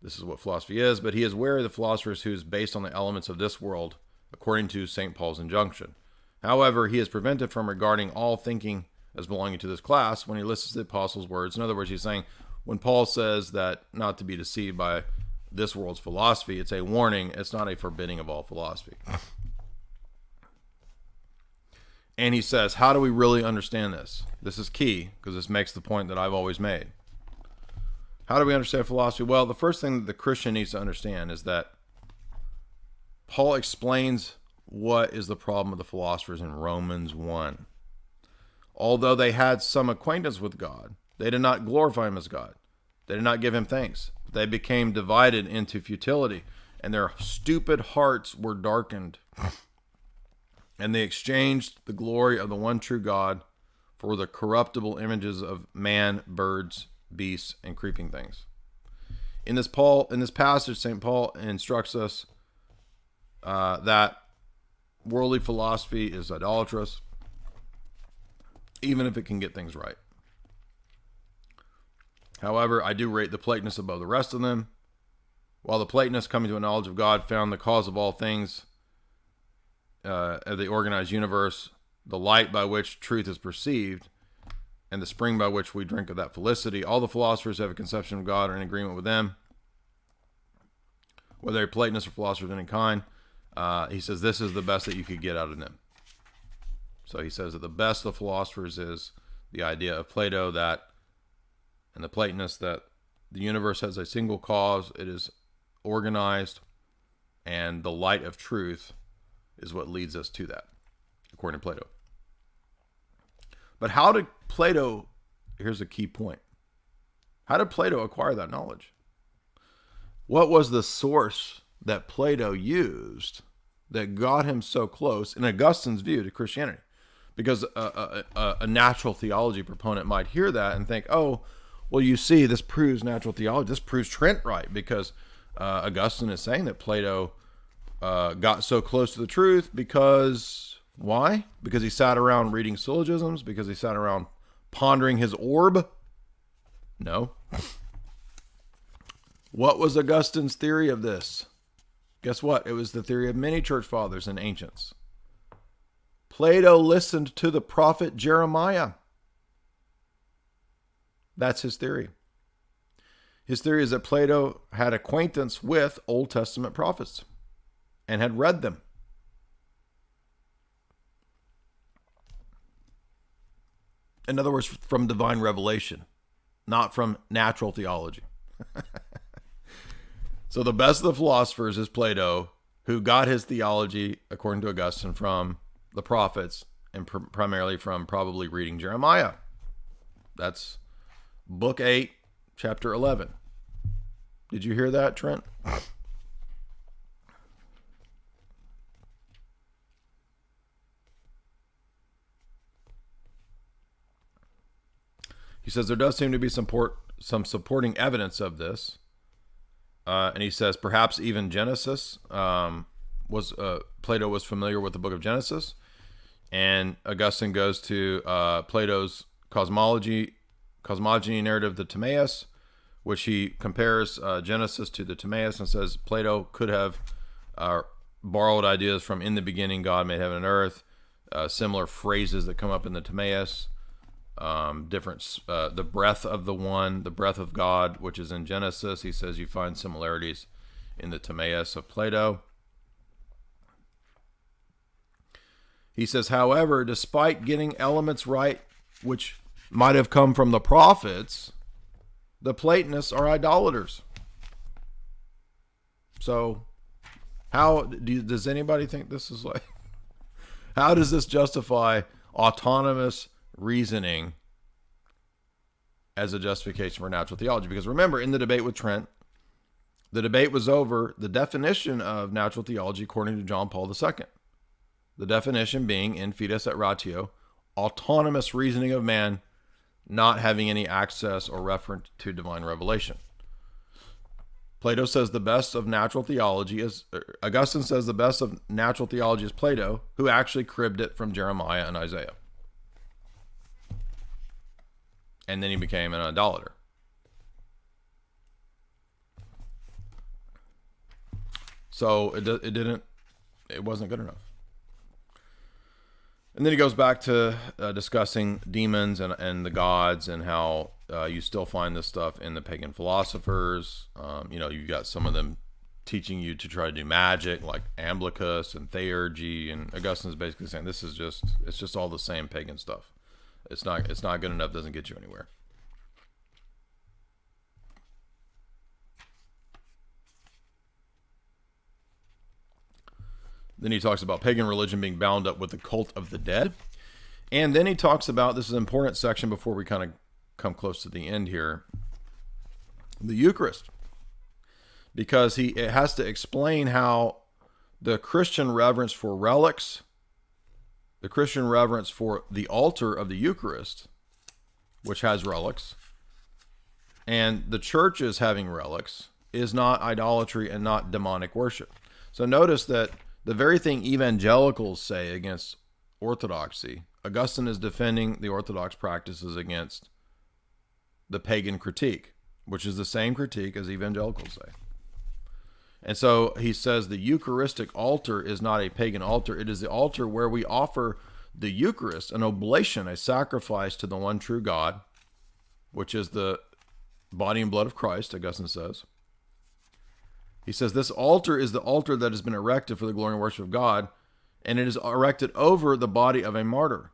A: This is what philosophy is, but he is wary of the philosophers who is based on the elements of this world, according to St. Paul's injunction. However, he is prevented from regarding all thinking as belonging to this class when he listens to the apostles' words. In other words, he's saying, when Paul says that not to be deceived by this world's philosophy, it's a warning, it's not a forbidding of all philosophy. And he says, how do we really understand this? This is key, because this makes the point that I've always made. How do we understand philosophy? Well, the first thing that the Christian needs to understand is that Paul explains what is the problem of the philosophers in Romans 1. although they had some acquaintance with God, they did not glorify him as God. They did not give him thanks. They became divided into futility, and their stupid hearts were darkened. And they exchanged the glory of the one true God for the corruptible images of man, birds, beasts, and creeping things. In this passage, St. Paul instructs us that worldly philosophy is idolatrous, even if it can get things right. However, I do rate the Platonists above the rest of them. While the Platonists, coming to a knowledge of God, found the cause of all things of the organized universe, the light by which truth is perceived, and the spring by which we drink of that felicity, all the philosophers have a conception of God or in agreement with them, whether they're Platonists or philosophers of any kind. He says this is the best that you could get out of them. So he says that the best of the philosophers is the idea of Plato and the Platonists, that the universe has a single cause, it is organized, and the light of truth is what leads us to that, according to Plato. But how did Plato, here's a key point, how did Plato acquire that knowledge? What was the source that Plato used that got him so close, in Augustine's view, to Christianity? Because a natural theology proponent might hear that and think, oh, well, you see, this proves natural theology. This proves Trent right, because Augustine is saying that Plato got so close to the truth because, why? Because he sat around reading syllogisms? Because he sat around pondering his orb? No. What was Augustine's theory of this? Guess what? It was the theory of many church fathers and ancients. Plato listened to the prophet Jeremiah. That's his theory. His theory is that Plato had acquaintance with Old Testament prophets and had read them. In other words, from divine revelation, not from natural theology. So the best of the philosophers is Plato, who got his theology, according to Augustine, from the prophets and primarily from probably reading Jeremiah. That's Book 8, Chapter 11. Did you hear that, Trent? He says there does seem to be some supporting evidence of this. And he says perhaps even Genesis Plato was familiar with the book of Genesis. And Augustine goes to Plato's cosmology narrative, the Timaeus, which he compares Genesis to the Timaeus and says Plato could have borrowed ideas from in the beginning God made heaven and earth, similar phrases that come up in the Timaeus, the breath of the breath of God, which is in Genesis. He says you find similarities in the Timaeus of Plato. He says, however, despite getting elements right, which might have come from the prophets, the Platonists are idolaters. So does anybody think this is like, how does this justify autonomous reasoning as a justification for natural theology? Because remember, in the debate with Trent, the debate was over the definition of natural theology according to John Paul II. The definition being in fides et ratio, autonomous reasoning of man not having any access or reference to divine revelation. Plato says the best of natural theology is, Augustine says the best of natural theology is Plato, who actually cribbed it from Jeremiah and Isaiah. And then he became an idolater. So it wasn't good enough. And then he goes back to discussing demons and the gods and how you still find this stuff in the pagan philosophers. You've got some of them teaching you to try to do magic, like Amblicus and Theurgy, and Augustine's basically saying it's just all the same pagan stuff. It's not good enough, doesn't get you anywhere. Then he talks about pagan religion being bound up with the cult of the dead. And then he talks about, this is an important section before we kind of come close to the end here, the Eucharist. Because it has to explain how the Christian reverence for relics, the Christian reverence for the altar of the Eucharist, which has relics, and the churches having relics, is not idolatry and not demonic worship. So notice that the very thing evangelicals say against orthodoxy, Augustine is defending the Orthodox practices against the pagan critique, which is the same critique as evangelicals say. And so he says the Eucharistic altar is not a pagan altar. It is the altar where we offer the Eucharist, an oblation, a sacrifice to the one true God, which is the body and blood of Christ, Augustine says. He says this altar is the altar that has been erected for the glory and worship of God, and it is erected over the body of a martyr.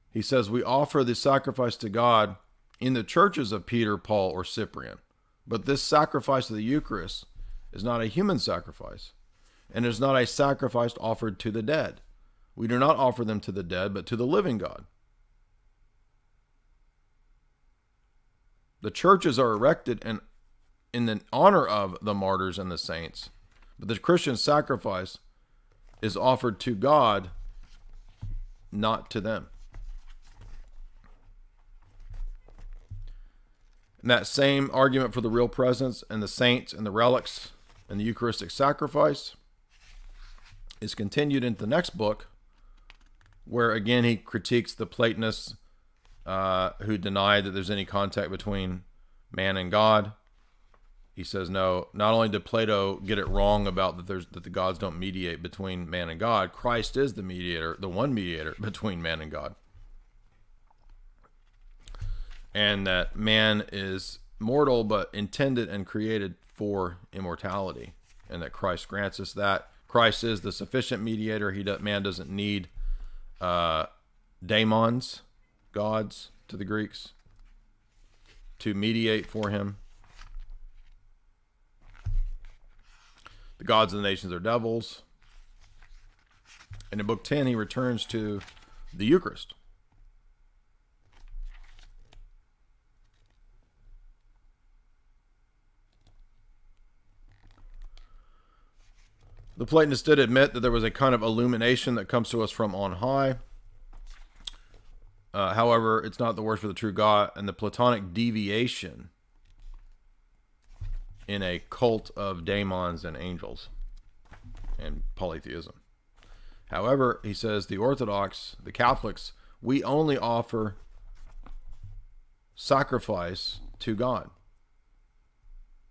A: He says we offer the sacrifice to God in the churches of Peter, Paul, or Cyprian. But this sacrifice of the Eucharist is not a human sacrifice, and is not a sacrifice offered to the dead. We do not offer them to the dead, but to the living God. The churches are erected in the honor of the martyrs and the saints, but the Christian sacrifice is offered to God, not to them. And that same argument for the real presence and the saints and the relics and the Eucharistic sacrifice is continued into the next book, where again he critiques the Platonists who deny that there's any contact between man and God. He says no, not only did Plato get it wrong about that the gods don't mediate between man and God, Christ is the mediator, the one mediator between man and God. And that man is mortal but intended and created for immortality, and that Christ grants us that. Christ is the sufficient mediator. Man doesn't need daemons, gods to the Greeks, to mediate for him. The gods of the nations are devils. And in book 10, he returns to the Eucharist. The Platonists did admit that there was a kind of illumination that comes to us from on high. However, it's not the worship of the true God, and the Platonic deviation in a cult of daemons and angels and polytheism. However, he says the Orthodox, the Catholics, we only offer sacrifice to God.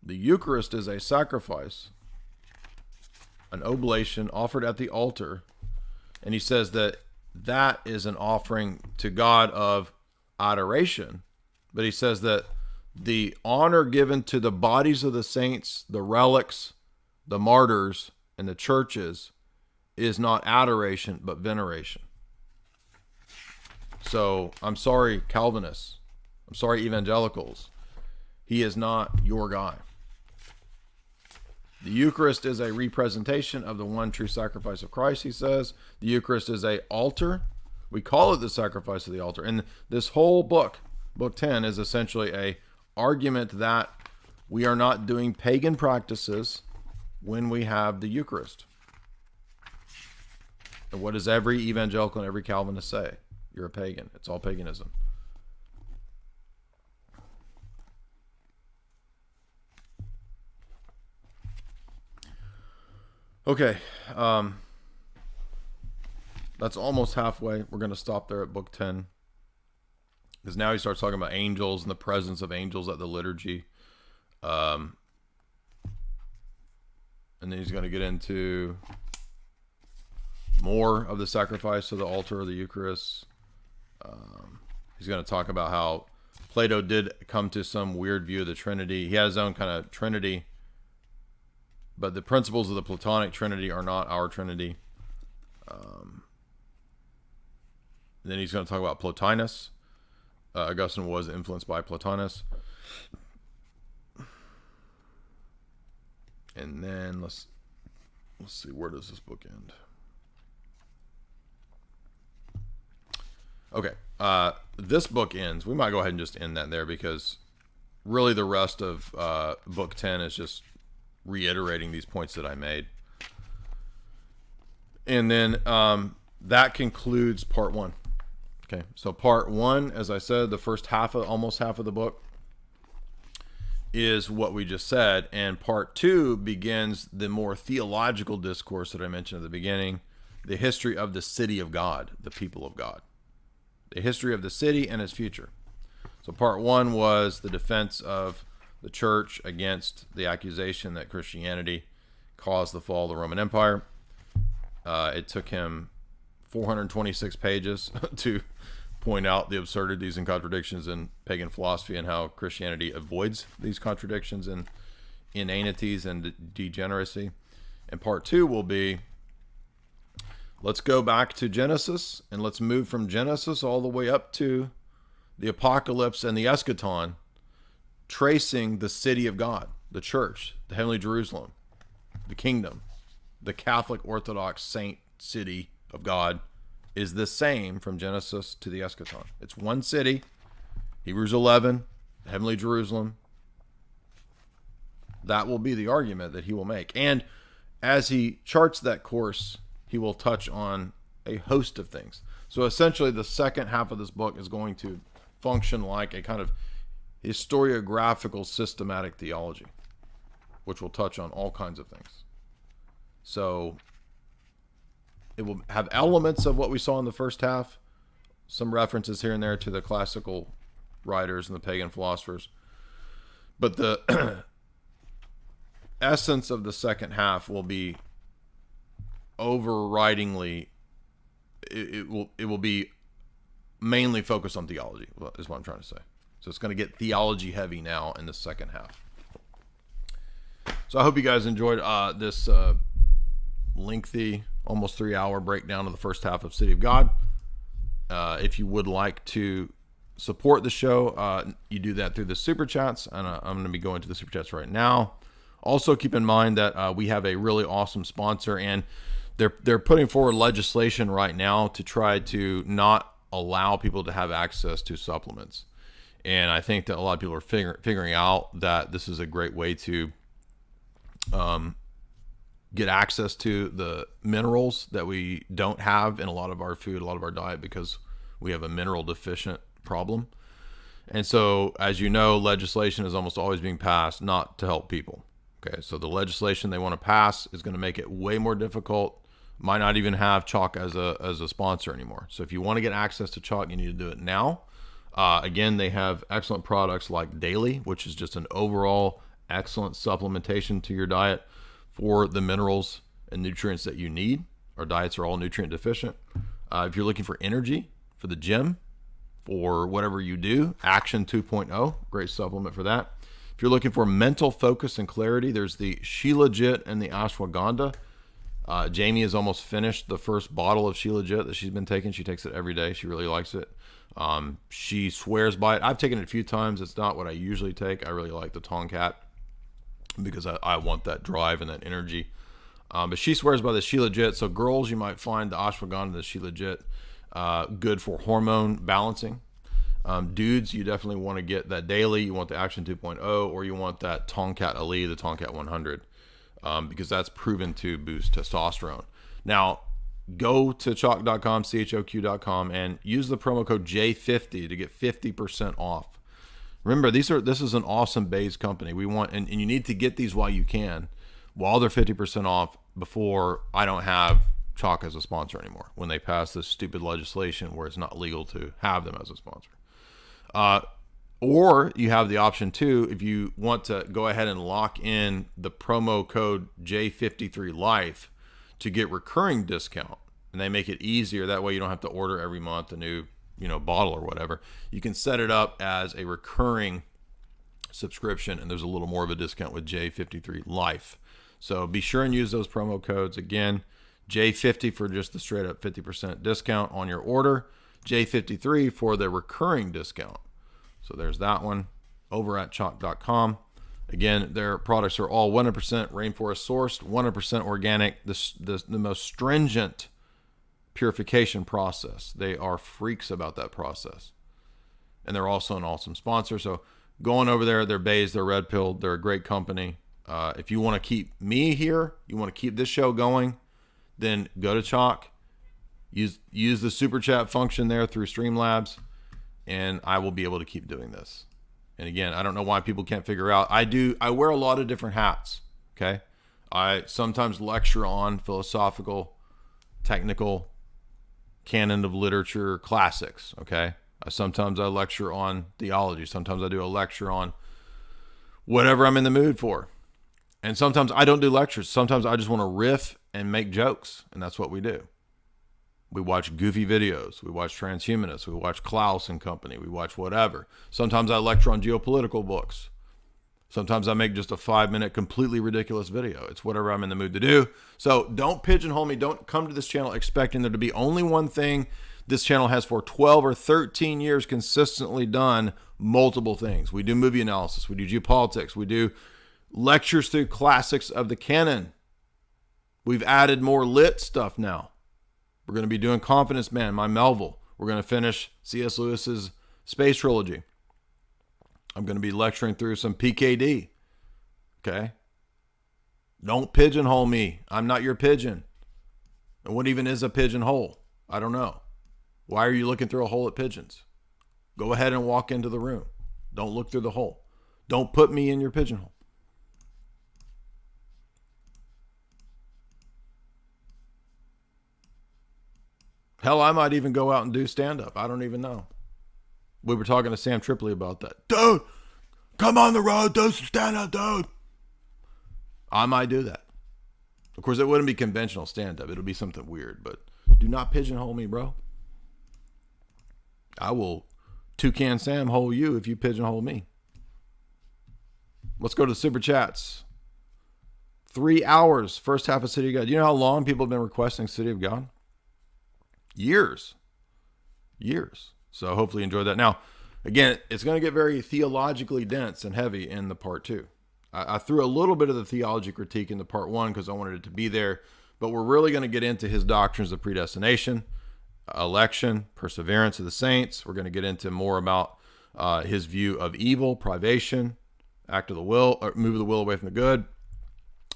A: The Eucharist is a sacrifice, an oblation offered at the altar, and he says that is an offering to God of adoration. But he says that the honor given to the bodies of the saints, the relics, the martyrs, and the churches is not adoration, but veneration. So I'm sorry, Calvinists. I'm sorry, evangelicals. He is not your guy. The Eucharist is a representation of the one true sacrifice of Christ, he says. The Eucharist is an altar. We call it the sacrifice of the altar. And this whole book, book 10, is essentially a argument that we are not doing pagan practices when we have the Eucharist. And what does every evangelical and every Calvinist say? You're a pagan. It's all paganism. Okay, that's almost halfway. We're going to stop there at book 10. Because now he starts talking about angels and the presence of angels at the liturgy. And then he's going to get into more of the sacrifice of the altar of the Eucharist. He's going to talk about how Plato did come to some weird view of the Trinity. He had his own kind of Trinity, but the principles of the Platonic Trinity are not our Trinity. Then he's going to talk about Plotinus. Augustine was influenced by Plotinus. And then let's see, where does this book end? Okay. This book ends. We might go ahead and just end that there, because really the rest of book 10 is just reiterating these points that I made. And then that concludes part 1. Okay. So part 1, as I said, the first almost half of the book is what we just said. And part 2 begins the more theological discourse that I mentioned at the beginning, the history of the city of God, the people of God, the history of the city and its future. So part 1 was the defense of the church against the accusation that Christianity caused the fall of the Roman Empire. It took him 426 pages to point out the absurdities and contradictions in pagan philosophy and how Christianity avoids these contradictions and inanities and degeneracy. And part 2 will be, let's go back to Genesis, and let's move from Genesis all the way up to the apocalypse and the eschaton, tracing the city of God, the church, the heavenly Jerusalem, the kingdom. The Catholic Orthodox saint city of God is the same from Genesis to the eschaton. It's one city, Hebrews 11, heavenly Jerusalem. That will be the argument that he will make. And as he charts that course, he will touch on a host of things. So essentially, the second half of this book is going to function like a kind of historiographical systematic theology, which will touch on all kinds of things. So it will have elements of what we saw in the first half, some references here and there to the classical writers and the pagan philosophers. But the essence of the second half will be overridingly, it will be mainly focused on theology, is what I'm trying to say. So it's going to get theology heavy now in the second half. So I hope you guys enjoyed this lengthy, almost 3-hour breakdown of the first half of City of God. If you would like to support the show, you do that through the super chats, and I'm going to be going to the super chats right now. Also, keep in mind that we have a really awesome sponsor, and they're putting forward legislation right now to try to not allow people to have access to supplements. And I think that a lot of people are figuring out that this is a great way to get access to the minerals that we don't have in a lot of our food, a lot of our diet, because we have a mineral deficient problem. And so, as you know, legislation is almost always being passed not to help people. Okay, so the legislation they want to pass is going to make it way more difficult. Might not even have chalk as a sponsor anymore. So if you want to get access to chalk, you need to do it now. Again, they have excellent products like Daily, which is just an overall excellent supplementation to your diet for the minerals and nutrients that you need. Our diets are all nutrient deficient. If you're looking for energy for the gym, for whatever you do, Action 2.0, great supplement for that. If you're looking for mental focus and clarity, there's the Shilajit and the Ashwagandha. Jamie has almost finished the first bottle of Shilajit that she's been taking. She takes it every day. She really likes it. She swears by it. I've taken it a few times. It's not what I usually take. I really like the Tomcat because I want that drive and that energy. But she swears by the Shilajit. So girls, you might find the Ashwagandha, the Shilajit, good for hormone balancing. Dudes, you definitely want to get that Daily. You want the Action 2.0, or you want that Tomcat Ali, the Tomcat 100, because that's proven to boost testosterone. Now, go to chalk.com, choq.com, and use the promo code J50 to get 50% off. Remember, this is an awesome Bays company. We want, and you need to get these while you can, while they're 50% off, before I don't have Chalk as a sponsor anymore, when they pass this stupid legislation where it's not legal to have them as a sponsor. Or you have the option too, if you want to go ahead and lock in the promo code J53Life to get recurring discount, and they make it easier. That way you don't have to order every month a new, bottle or whatever. You can set it up as a recurring subscription, and there's a little more of a discount with J53Life. So be sure and use those promo codes. Again, J50 for just the straight up 50% discount on your order, J53 for the recurring discount. So there's that one over at chalk.com. Again, their products are all 100% rainforest sourced, 100% organic, the most stringent purification process. They are freaks about that process. And they're also an awesome sponsor. So going over there, they're Bays, they're Red Pill, they're a great company. If you want to keep me here, you want to keep this show going, then go to Chalk. Use the super chat function there through Streamlabs, and I will be able to keep doing this. And again, I don't know why people can't figure out. I wear a lot of different hats. Okay. I sometimes lecture on philosophical, technical, canon of literature, classics. Okay. Sometimes I lecture on theology. Sometimes I do a lecture on whatever I'm in the mood for. And sometimes I don't do lectures. Sometimes I just want to riff and make jokes. And that's what we do. We watch goofy videos. We watch transhumanists. We watch Klaus and company. We watch whatever. Sometimes I lecture on geopolitical books. Sometimes I make just a 5-minute completely ridiculous video. It's whatever I'm in the mood to do. So don't pigeonhole me. Don't come to this channel expecting there to be only one thing. This channel has for 12 or 13 years consistently done multiple things. We do movie analysis. We do geopolitics. We do lectures through classics of the canon. We've added more lit stuff now. We're going to be doing Confidence Man, my Melville. We're going to finish C.S. Lewis's Space Trilogy. I'm going to be lecturing through some PKD. Okay? Don't pigeonhole me. I'm not your pigeon. And what even is a pigeonhole? I don't know. Why are you looking through a hole at pigeons? Go ahead and walk into the room. Don't look through the hole. Don't put me in your pigeonhole. Hell, I might even go out and do stand-up. I don't even know. We were talking to Sam Tripoli about that. Dude, come on the road, do some stand-up, dude. I might do that. Of course, it wouldn't be conventional stand-up. It'll be something weird, but do not pigeonhole me, bro. I will Toucan Sam hole you if you pigeonhole me. Let's go to the Super Chats. 3 hours, first half of City of God. You know how long people have been requesting City of God? Years. So hopefully you enjoyed that. Now, again, it's going to get very theologically dense and heavy in the part 2. I threw a little bit of the theology critique into part 1 because I wanted it to be there, but we're really going to get into his doctrines of predestination, election, perseverance of the saints. We're going to get into more about his view of evil, privation, act of the will, or move the will away from the good.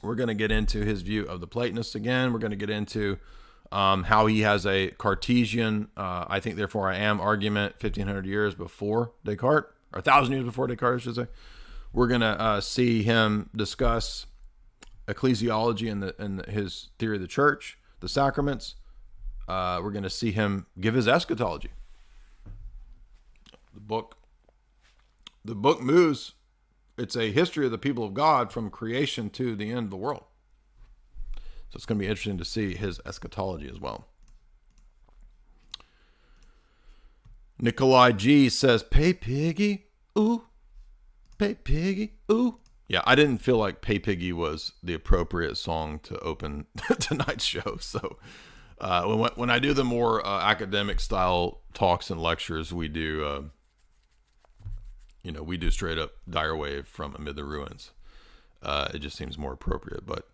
A: We're going to get into his view of the Platonists again. We're going to get into how he has a Cartesian, I think therefore I am argument 1,500 years before Descartes, or 1,000 years before Descartes, I should say. We're going to see him discuss ecclesiology and his theory of the church, the sacraments. We're going to see him give his eschatology. The book moves. It's a history of the people of God from creation to the end of the world. So it's going to be interesting to see his eschatology as well. Nikolai G says, "Pay Piggy, ooh. Pay Piggy, ooh." Yeah, I didn't feel like Pay Piggy was the appropriate song to open tonight's show. So when I do the more academic style talks and lectures, we do, we do straight up Dyer Wave from Amid the Ruins. It just seems more appropriate, but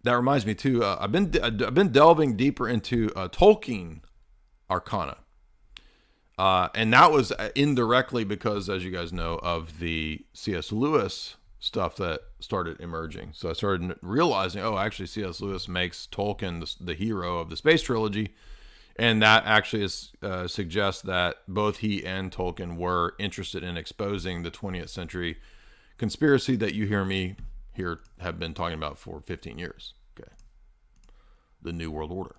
A: that reminds me too. I've been delving deeper into Tolkien Arcana, and that was indirectly because, as you guys know, of the C.S. Lewis stuff that started emerging. So I started realizing, actually, C.S. Lewis makes Tolkien the hero of the Space Trilogy, and that actually suggests that both he and Tolkien were interested in exposing the 20th century conspiracy that you hear me here have been talking about for 15 years. Okay. The New World Order.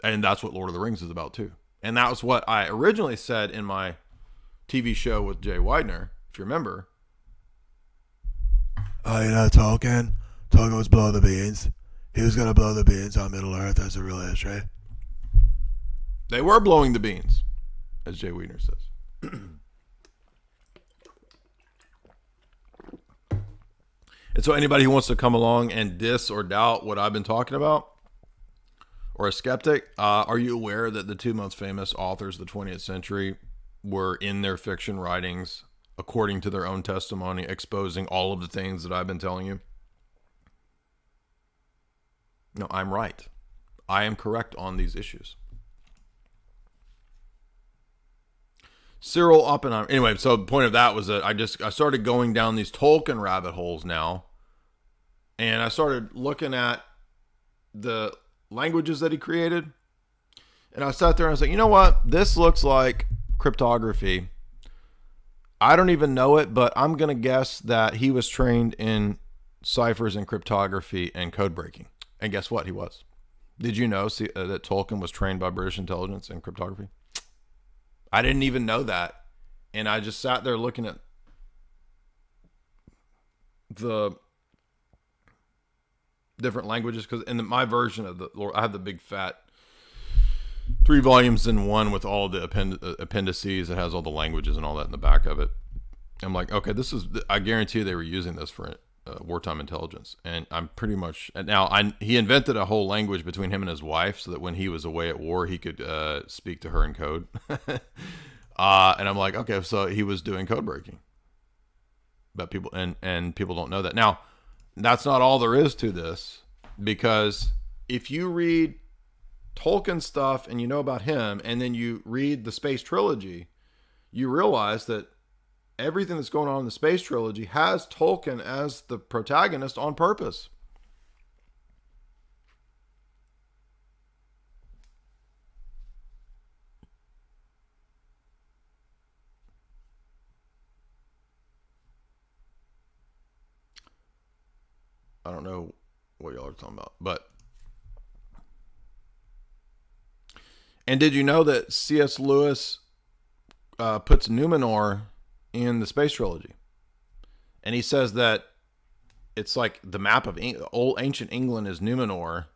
A: And that's what Lord of the Rings is about too. And that was what I originally said in my TV show with Jay Widener, if you remember.
B: Tolkien was blowing the beans. He was going to blow the beans on Middle Earth as a real history.
A: They were blowing the beans, as Jay Widener says. And so anybody who wants to come along and diss or doubt what I've been talking about, or a skeptic, are you aware that the two most famous authors of the 20th century were in their fiction writings, according to their own testimony, exposing all of the things that I've been telling you? No, I'm right. I am correct on these issues. Cyril Oppenheimer. Anyway, so the point of that was that I started going down these Tolkien rabbit holes now, and I started looking at the languages that he created, and I sat there and I was like, you know what? This looks like cryptography. I don't even know it, but I'm gonna guess that he was trained in ciphers and cryptography and code breaking. And guess what? He was. Did you know that Tolkien was trained by British intelligence in cryptography? I didn't even know that. And I just sat there looking at the different languages, because in my version of I have the big fat 3 volumes in one with all the appendices. It has all the languages and all that in the back of it. I'm like, okay, I guarantee they were using this for wartime intelligence. And I'm pretty much, now he invented a whole language between him and his wife so that when he was away at war, he could speak to her in code. And I'm like, okay, so he was doing code breaking. But people don't know that. Now, that's not all there is to this, because if you read Tolkien stuff and you know about him, and then you read the Space Trilogy, you realize that everything that's going on in the Space Trilogy has Tolkien as the protagonist on purpose. I don't know what y'all are talking about, but. And did you know that C.S. Lewis puts Numenor in the Space Trilogy? And he says that it's like the map of old ancient England is Numenor,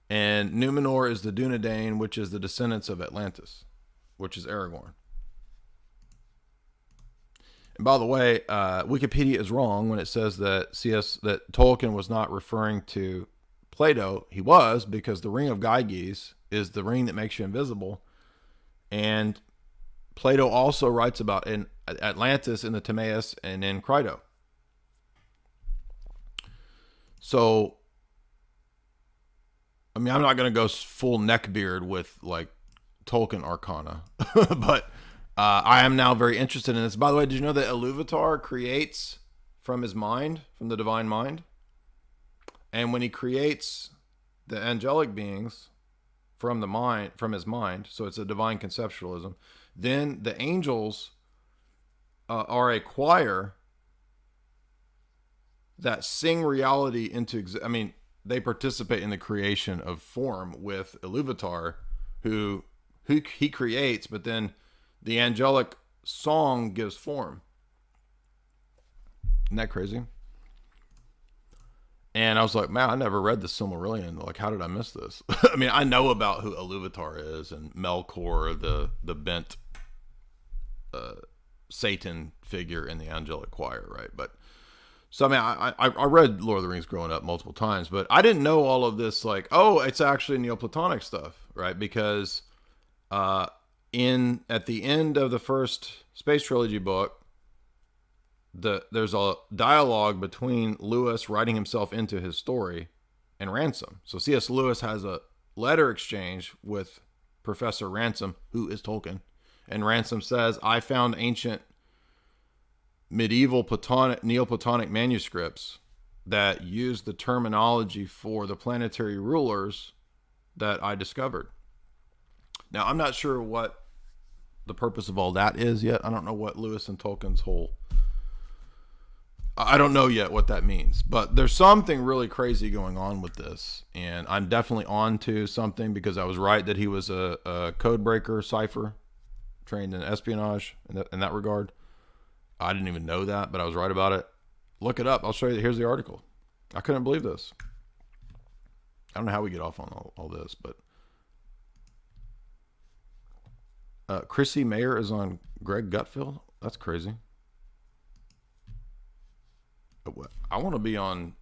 A: and Numenor is the Dunedain, which is the descendants of Atlantis, which is Aragorn. And by the way, Wikipedia is wrong when it says that Tolkien was not referring to Plato. He was, because the Ring of Gyges is the ring that makes you invisible, and Plato also writes about in Atlantis in the Timaeus and in Crito. So, I mean, I'm not going to go full neckbeard with like Tolkien arcana, but I am now very interested in this. By the way, did you know that Iluvatar creates from his mind, from the divine mind? And when he creates the angelic beings from his mind, so it's a divine conceptualism, then the angels are a choir that sing reality into they participate in the creation of form with Iluvatar, who he creates, but then the angelic song gives form. Isn't that crazy? And I was like, man, I never read the Silmarillion. Like, how did I miss this? I mean, I know about who Iluvatar is and Melkor, the bent Satan figure in the angelic choir, right? But so I mean, I read Lord of the Rings growing up multiple times, but I didn't know all of this. Like, oh, it's actually Neoplatonic stuff, right? Because at the end of the first Space Trilogy book, there's a dialogue between Lewis writing himself into his story and Ransom. So C.S. Lewis has a letter exchange with Professor Ransom, who is Tolkien, and Ransom says, I found ancient medieval Neoplatonic manuscripts that use the terminology for the planetary rulers that I discovered. Now, I'm not sure what the purpose of all that is yet. I don't know what Lewis and Tolkien's I don't know yet what that means, but there's something really crazy going on with this, and I'm definitely on to something, because I was right that he was a code breaker, cipher, trained in espionage in that regard. I didn't even know that, but I was right about it. Look it up. I'll show you. Here's the article. I couldn't believe this. I don't know how we get off on all this, but Chrissy Mayer is on Greg Gutfeld. That's crazy. I want to be on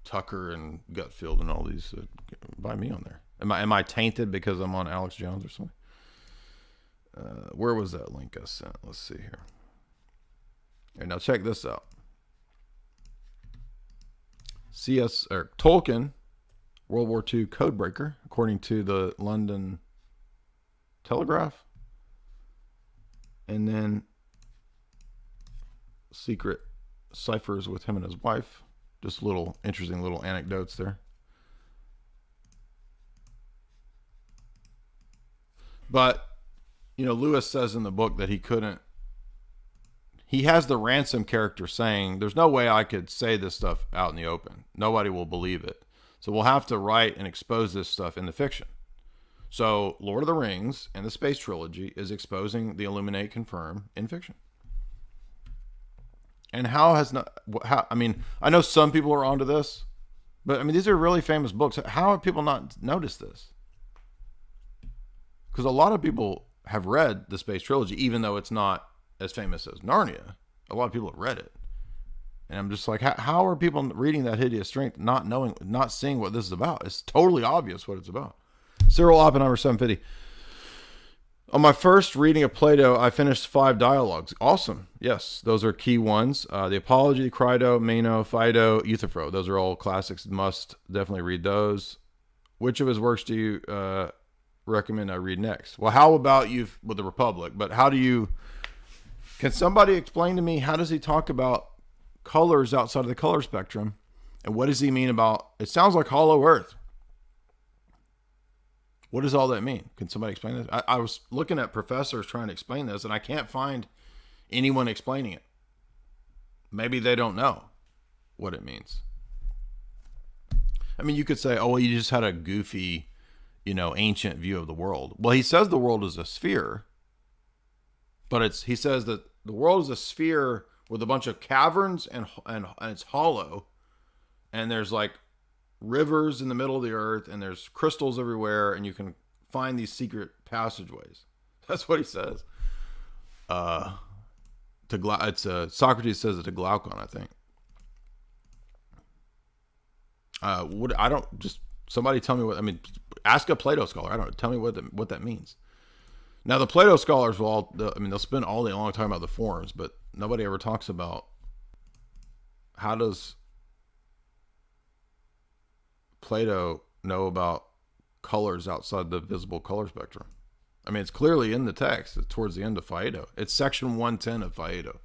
A: Tucker and Gutfield and all these. Invite me on there. Am I tainted because I'm on Alex Jones or something? Where was that link I sent? Let's see here. Okay, now check this out. Tolkien World War II codebreaker, according to the London Telegraph. And then secret ciphers with him and his wife. Just little interesting little anecdotes there. But, you know, Lewis says in the book that he has the ransom character saying, there's no way I could say this stuff out in the open. Nobody will believe it. So we'll have to write and expose this stuff in the fiction. So Lord of the Rings and the Space Trilogy is exposing the illuminate, confirm in fiction. And I mean, I know some people are onto this, but I mean, these are really famous books. How have people not noticed this? Because a lot of people have read the Space Trilogy, even though it's not as famous as Narnia. A lot of people have read it. And I'm just like, how are people reading that Hideous Strength, not seeing what this is about? It's totally obvious what it's about. Cyril Oppenheimer, 750. On my first reading of Plato, I finished 5 dialogues. Awesome. Yes, those are key ones. The Apology, Crito, Meno, Phaedo, Euthyphro. Those are all classics. Must definitely read those. Which of his works do you recommend I read next? Well, how about you with the Republic? But can somebody explain to me, how does he talk about colors outside of the color spectrum? And what does he mean about, it sounds like hollow earth. What does all that mean? Can somebody explain this? I was looking at professors trying to explain this, and I can't find anyone explaining it. Maybe they don't know what it means. I mean, you could say, oh, well, you just had a goofy, ancient view of the world. Well, he says the world is a sphere, but he says that the world is a sphere with a bunch of caverns and it's hollow, and there's like rivers in the middle of the earth, and there's crystals everywhere, and you can find these secret passageways. That's what he says. Socrates says it to Glaucon, I think. Somebody tell me ask a Plato scholar. I don't know. Tell me what that means. Now, the Plato scholars they'll spend all day long talking about the forms, but nobody ever talks about how does Plato know about colors outside the visible color spectrum. I mean, it's clearly in the text. It's towards the end of Phaedo. It's section 110 of Phaedo.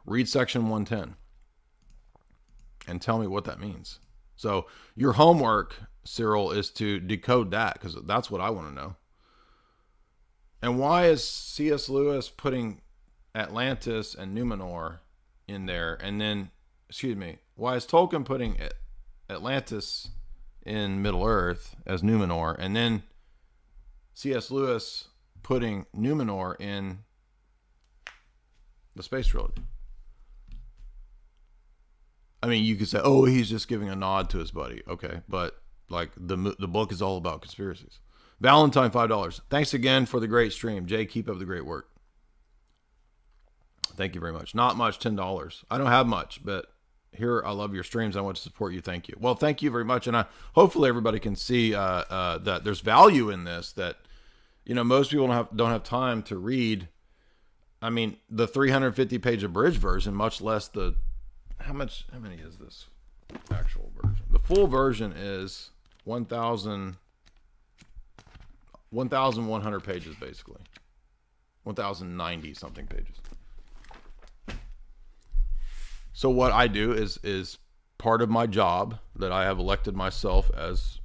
A: Read section 110 and tell me what that means. So your homework, Cyril, is to decode that, because that's what I want to know. And why is C.S. Lewis putting Atlantis and Numenor in there? And then, why is Tolkien putting Atlantis in Middle Earth as Numenor, and then C.S. Lewis putting Numenor in the Space Trilogy? I mean, you could say, oh, he's just giving a nod to his buddy. Okay, but like the book is all about conspiracies. Valentine, $5. Thanks again for the great stream. Jay, keep up the great work. Thank you very much. Not much, $10. I don't have much, but here, I love your streams. I want to support you. Thank you. Well, thank you very much. And hopefully everybody can see that there's value in this, that, most people don't have time to read. I mean, the 350-page abridged version, much less how many is this actual version? The full version is 1,100 pages, basically. 1,090 something pages. So what I do is part of my job that I have elected myself as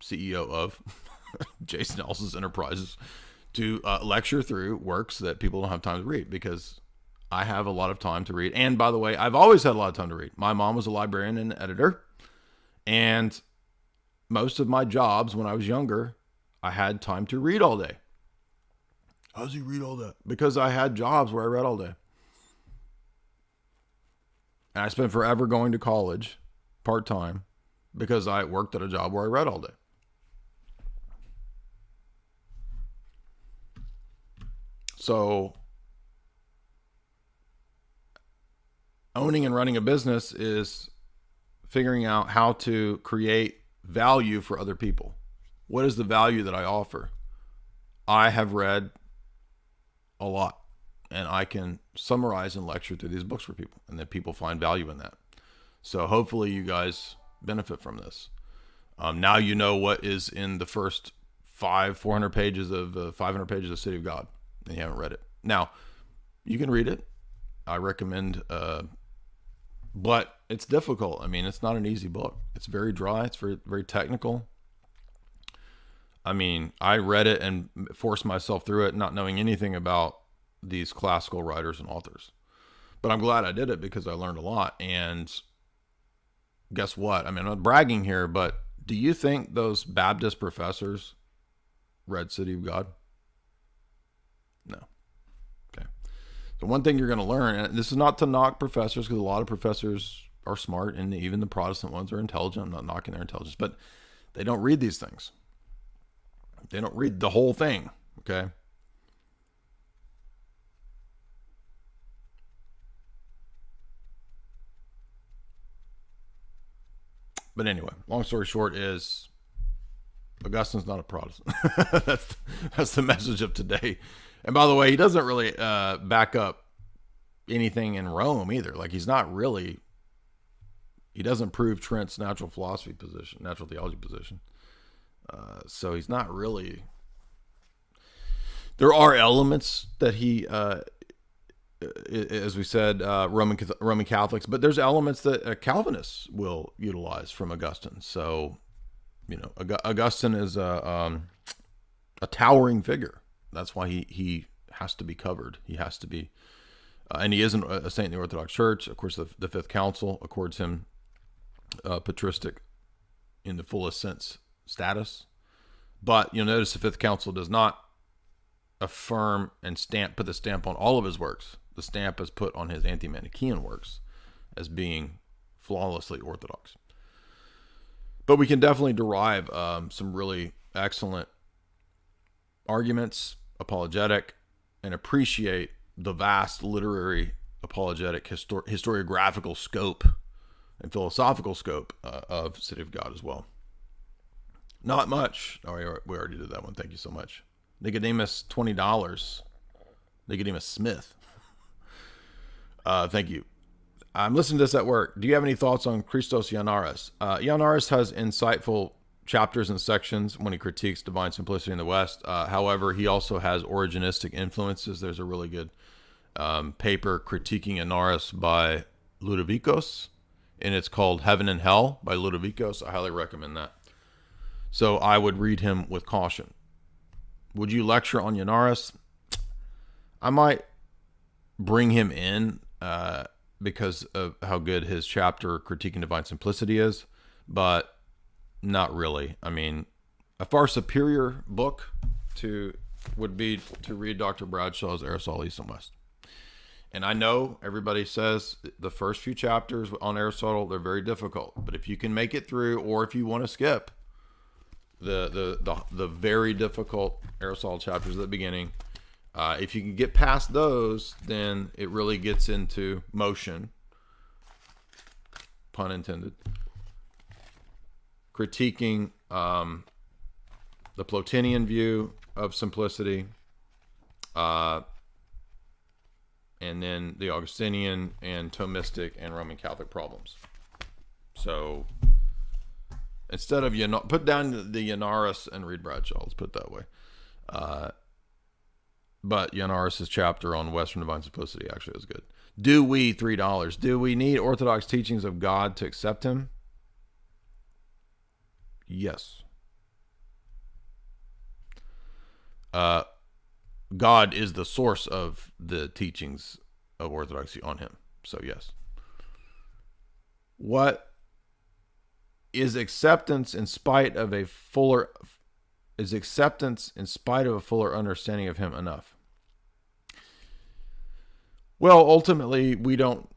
A: CEO of Jason Ellis's Enterprises to lecture through works that people don't have time to read, because I have a lot of time to read. And by the way, I've always had a lot of time to read. My mom was a librarian and editor, and most of my jobs when I was younger, I had time to read all day. How does he read all that? Because I had jobs where I read all day. And I spent forever going to college part-time because I worked at a job where I read all day. So owning and running a business is figuring out how to create value for other people. What is the value that I offer? I have read a lot, and I can summarize and lecture through these books for people, and then people find value in that. So hopefully you guys benefit from this. Now you know what is in the first 400 pages of 500 pages of City of God, and you haven't read it. Now, you can read it. I recommend, but it's difficult. I mean, it's not an easy book. It's very dry. It's very, very technical. I mean, I read it and forced myself through it, not knowing anything about these classical writers and authors. But I'm glad I did it because I learned a lot. And guess what? I mean, I'm not bragging here, but do you think those Baptist professors read City of God? No. Okay. So one thing you're going to learn, and this is not to knock professors, because a lot of professors are smart, and even the Protestant ones are intelligent. I'm not knocking their intelligence, but they don't read these things. They don't read the whole thing. Okay. But anyway, long story short is Augustine's not a Protestant. that's the message of today. And by the way, he doesn't really back up anything in Rome either. Like he doesn't prove Trent's natural philosophy position, natural theology position. So he's not really. There are elements that he, as we said, Roman Catholics, but there's elements that Calvinists will utilize from Augustine. So, you know, Augustine is a towering figure. That's why he has to be covered. He has to be, and he isn't a saint in the Orthodox Church. Of course, the Fifth Council accords him patristic in the fullest sense status. But you'll notice the Fifth Council does not affirm and put the stamp on all of his works. The stamp is put on his anti-Manichaean works as being flawlessly orthodox. But we can definitely derive some really excellent arguments, apologetic, and appreciate the vast literary apologetic historiographical scope and philosophical scope of City of God as well. Not much. Oh, we already did that one. Thank you so much. Nicodemus, $20. Nicodemus Smith. Thank you. I'm listening to this at work. Do you have any thoughts on Christos Ioannaris? Ioannaris has insightful chapters and sections when he critiques divine simplicity in the West. However, he also has Origenistic influences. There's a really good paper critiquing Ioannaris by Ludovicos, and it's called Heaven and Hell by Ludovicos. I highly recommend that. So I would read him with caution. Would you lecture on Ioannaris? I might bring him in because of how good his chapter critiquing divine simplicity is, but not really. I mean, a far superior book would be to read Dr. Bradshaw's Aristotle East and West. And I know everybody says the first few chapters on Aristotle, they're very difficult, but if you can make it through, or if you want to skip the very difficult Aristotle chapters at the beginning, if you can get past those, then it really gets into motion, pun intended, critiquing the Plotinian view of simplicity, and then the Augustinian and Thomistic and Roman Catholic problems. So instead of put down the Ioannaris and read Bradshaw. Let's put it that way. But Ioannaris' chapter on Western Divine Simplicity actually is good. Do we, $3, do we need Orthodox teachings of God to accept him? Yes. God is the source of the teachings of Orthodoxy on him. So yes. What is acceptance in spite of a fuller understanding of him enough? Well, ultimately, we don't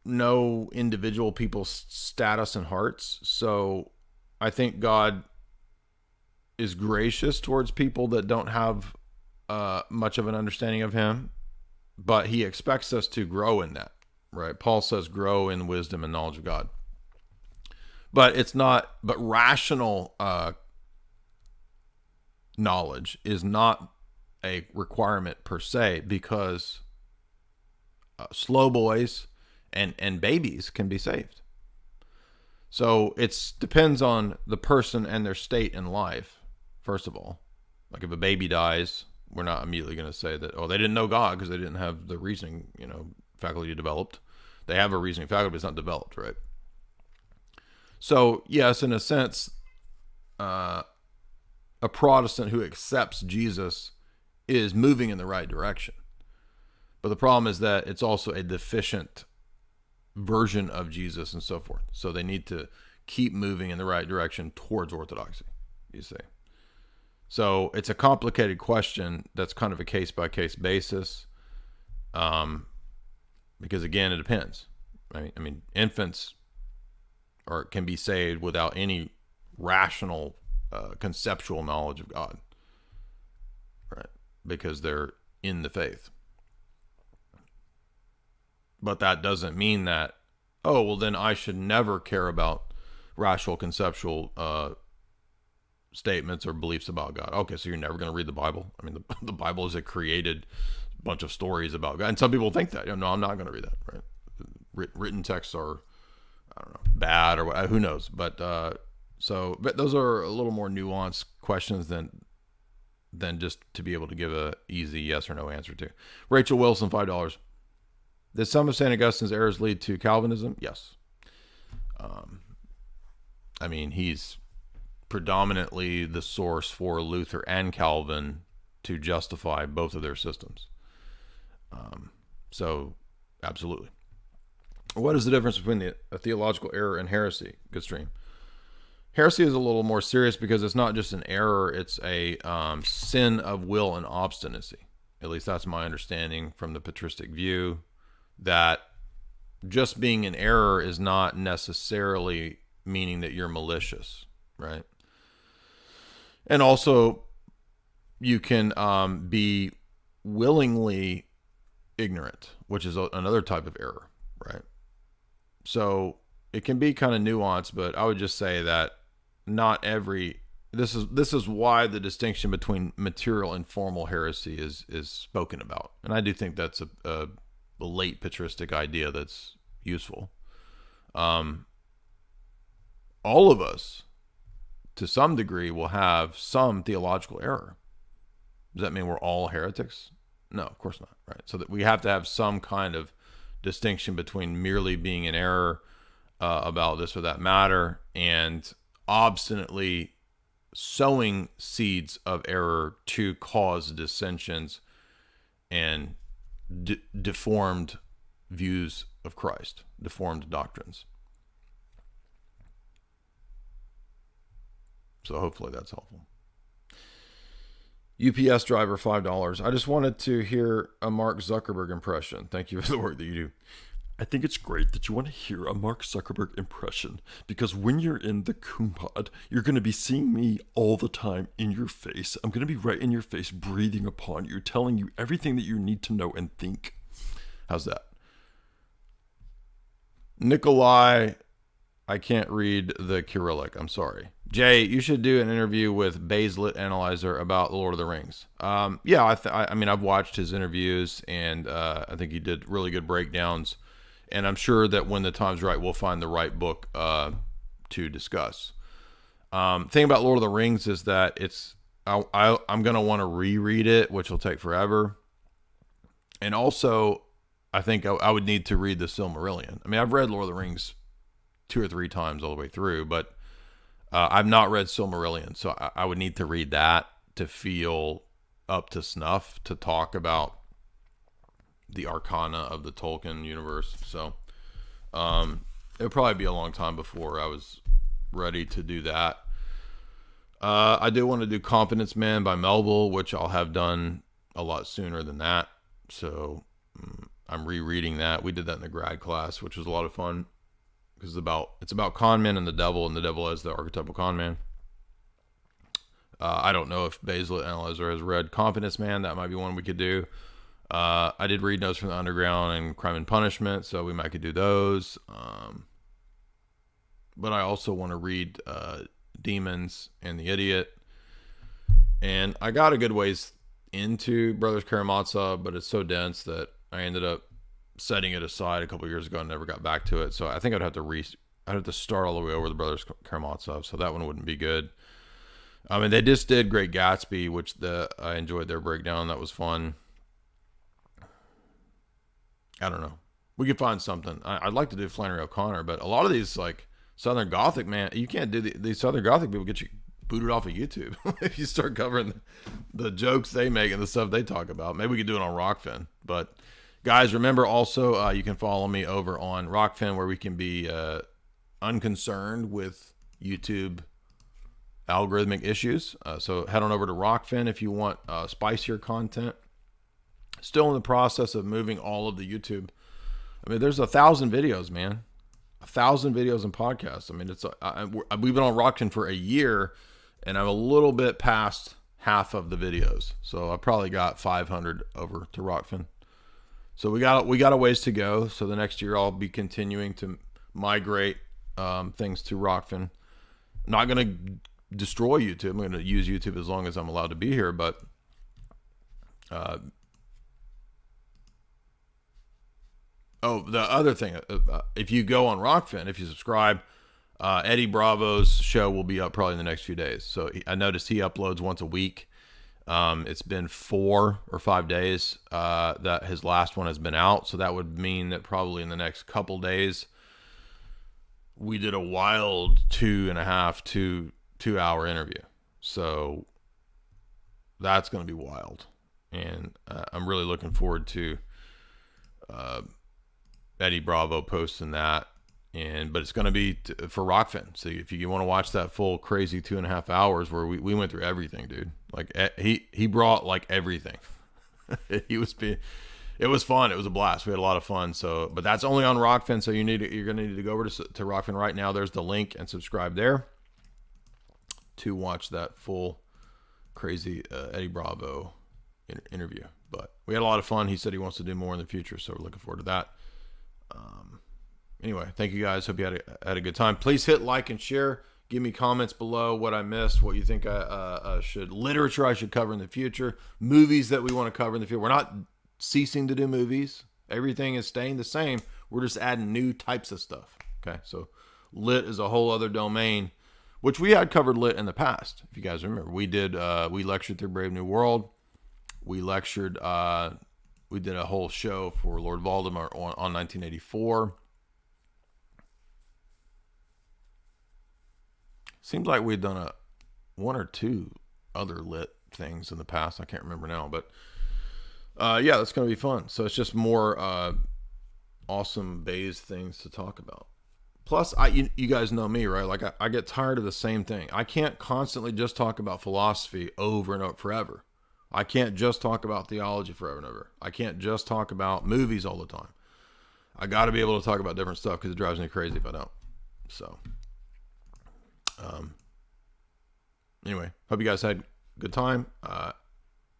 A: know individual people's status and hearts. So I think God is gracious towards people that don't have much of an understanding of him, but he expects us to grow in that, right? Paul says, grow in wisdom and knowledge of God. But rational knowledge is not a requirement per se, because slow boys and babies can be saved. So it depends on the person and their state in life, first of all. Like if a baby dies, we're not immediately going to say that, oh, they didn't know God because they didn't have the reasoning, faculty developed. They have a reasoning faculty, but it's not developed, right? So, yes, in a sense, a Protestant who accepts Jesus is moving in the right direction. But the problem is that it's also a deficient version of Jesus and so forth. So they need to keep moving in the right direction towards orthodoxy, you see. So it's a complicated question that's kind of a case-by-case basis, because, again, it depends. I mean, infants can be saved without any rational, conceptual knowledge of God, right? Because they're in the faith. But that doesn't mean that, oh, well, then I should never care about rational, conceptual statements or beliefs about God. Okay, so you're never going to read the Bible? I mean, the Bible is a created bunch of stories about God. And some people think that. No, I'm not going to read that, right? Written texts are, I don't know, bad or who knows. But but those are a little more nuanced questions than just to be able to give a easy yes or no answer to. Rachel Wilson, $5. Did some of St. Augustine's errors lead to Calvinism? Yes. I mean, he's predominantly the source for Luther and Calvin to justify both of their systems. So, absolutely. What is the difference between a theological error and heresy? Good stream. Heresy is a little more serious because it's not just an error, it's a sin of will and obstinacy. At least that's my understanding from the patristic view, that just being an error is not necessarily meaning that you're malicious, right? And also, you can be willingly ignorant, which is another type of error, right? So it can be kind of nuanced, but I would just say that not every... This is why the distinction between material and formal heresy is spoken about. And I do think that's a late patristic idea that's useful. All of us, to some degree, will have some theological error. Does that mean we're all heretics? No, of course not, right? So that we have to have some kind of distinction between merely being in error about this or that matter and obstinately sowing seeds of error to cause dissensions and deformed views of Christ, deformed doctrines. So hopefully that's helpful. UPS driver, $5. I just wanted to hear a Mark Zuckerberg impression. Thank you for the work that you do. I think it's great that you want to hear a Mark Zuckerberg impression, because when you're in the Coon Pod, you're going to be seeing me all the time in your face. I'm going to be right in your face, breathing upon you, telling you everything that you need to know and think. How's that? Nikolai, I can't read the Cyrillic. I'm sorry. Jay, you should do an interview with Baselit Analyzer about The Lord of the Rings. Yeah, I mean, I've watched his interviews, and I think he did really good breakdowns. And I'm sure that when the time's right, we'll find the right book to discuss. Thing about Lord of the Rings is that I'm going to want to reread it, which will take forever. And also, I think I would need to read the Silmarillion. I mean, I've read Lord of the Rings 2 or 3 times all the way through, but I've not read Silmarillion, so I would need to read that to feel up to snuff to talk about the arcana of the Tolkien universe. So it would probably be a long time before I was ready to do that. I do want to do Confidence Man by Melville, which I'll have done a lot sooner than that. So I'm rereading that. We did that in the grad class, which was a lot of fun, because it's about con men and the devil as the archetypal con man. I don't know if Basil Analyzer has read Confidence Man. That might be one we could do. I did read Notes from the Underground and Crime and Punishment, so we might could do those. But I also want to read Demons and the Idiot. And I got a good ways into Brothers Karamazov, but it's so dense that I ended up setting it aside a couple years ago and never got back to it. So I think I'd have to I'd have to start all the way over the Brothers Karamazov, so that one wouldn't be good. I mean, they just did Great Gatsby, which I enjoyed their breakdown. That was fun. I don't know. We could find something. I'd like to do Flannery O'Connor, but a lot of these, like, Southern Gothic, man, you can't do these Southern Gothic people get you booted off of YouTube if you start covering the jokes they make and the stuff they talk about. Maybe we could do it on Rockfin. But, guys, remember also you can follow me over on Rockfin, where we can be unconcerned with YouTube algorithmic issues. So head on over to Rockfin if you want spicier content. Still in the process of moving all of the YouTube. I mean, there's 1,000 videos, man. 1,000 videos and podcasts. I mean, we've been on Rockfin for a year, and I'm a little bit past half of the videos. So I probably got 500 over to Rockfin. So we got a ways to go. So the next year I'll be continuing to migrate things to Rockfin. I'm not going to destroy YouTube. I'm going to use YouTube as long as I'm allowed to be here, but the other thing, if you go on Rockfin, if you subscribe, Eddie Bravo's show will be up probably in the next few days. So I noticed he uploads once a week. It's been 4 or 5 days that his last one has been out. So that would mean that probably in the next couple days, we did a wild 2.5 to 2 hour interview. So that's going to be wild. And I'm really looking forward to Eddie Bravo posting that. But it's going to be for Rockfin. So if you want to watch that full crazy 2.5 hours where we went through everything, dude, like he brought like everything. It was fun. It was a blast. We had a lot of fun. So, but that's only on Rockfin. So you're going to need to go over to Rockfin right now. There's the link, and subscribe there to watch that full crazy Eddie Bravo interview. But we had a lot of fun. He said he wants to do more in the future. So we're looking forward to that. Anyway, thank you guys. Hope you had a good time. Please hit like and share. Give me comments below what I missed, what you think literature I should cover in the future, movies that we want to cover in the future. We're not ceasing to do movies. Everything is staying the same. We're just adding new types of stuff. Okay, so lit is a whole other domain, which we had covered lit in the past. If you guys remember, we lectured through Brave New World. We lectured. We did a whole show for Lord Voldemort on 1984. Seems like we've done one or two other lit things in the past. I can't remember now, but yeah, that's going to be fun. So it's just more awesome Bays things to talk about. Plus, you guys know me, right? Like I get tired of the same thing. I can't constantly just talk about philosophy over and over forever. I can't just talk about theology forever and ever. I can't just talk about movies all the time. I got to be able to talk about different stuff because it drives me crazy if I don't. So, anyway, hope you guys had a good time.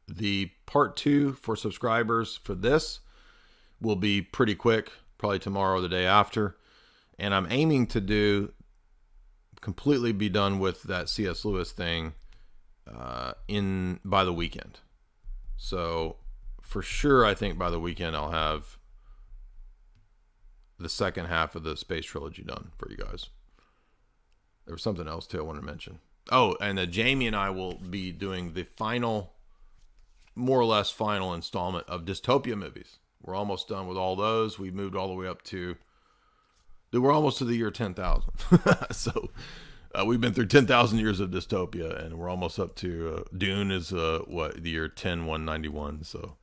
A: The part 2 for subscribers for this will be pretty quick, probably tomorrow or the day after. And I'm aiming to completely be done with that C.S. Lewis thing by the weekend. So for sure, I think by the weekend I'll have the second half of the Space Trilogy done for you guys. There was something else too I wanted to mention. Oh, and Jamie and I will be doing the final, more or less final installment of dystopia movies. We're almost done with all those. We've moved all the way up to, we're almost to the year 10,000. So we've been through 10,000 years of dystopia, and we're almost up to Dune is the year 10191. So,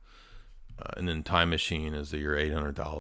A: and then Time Machine is the year 800,000.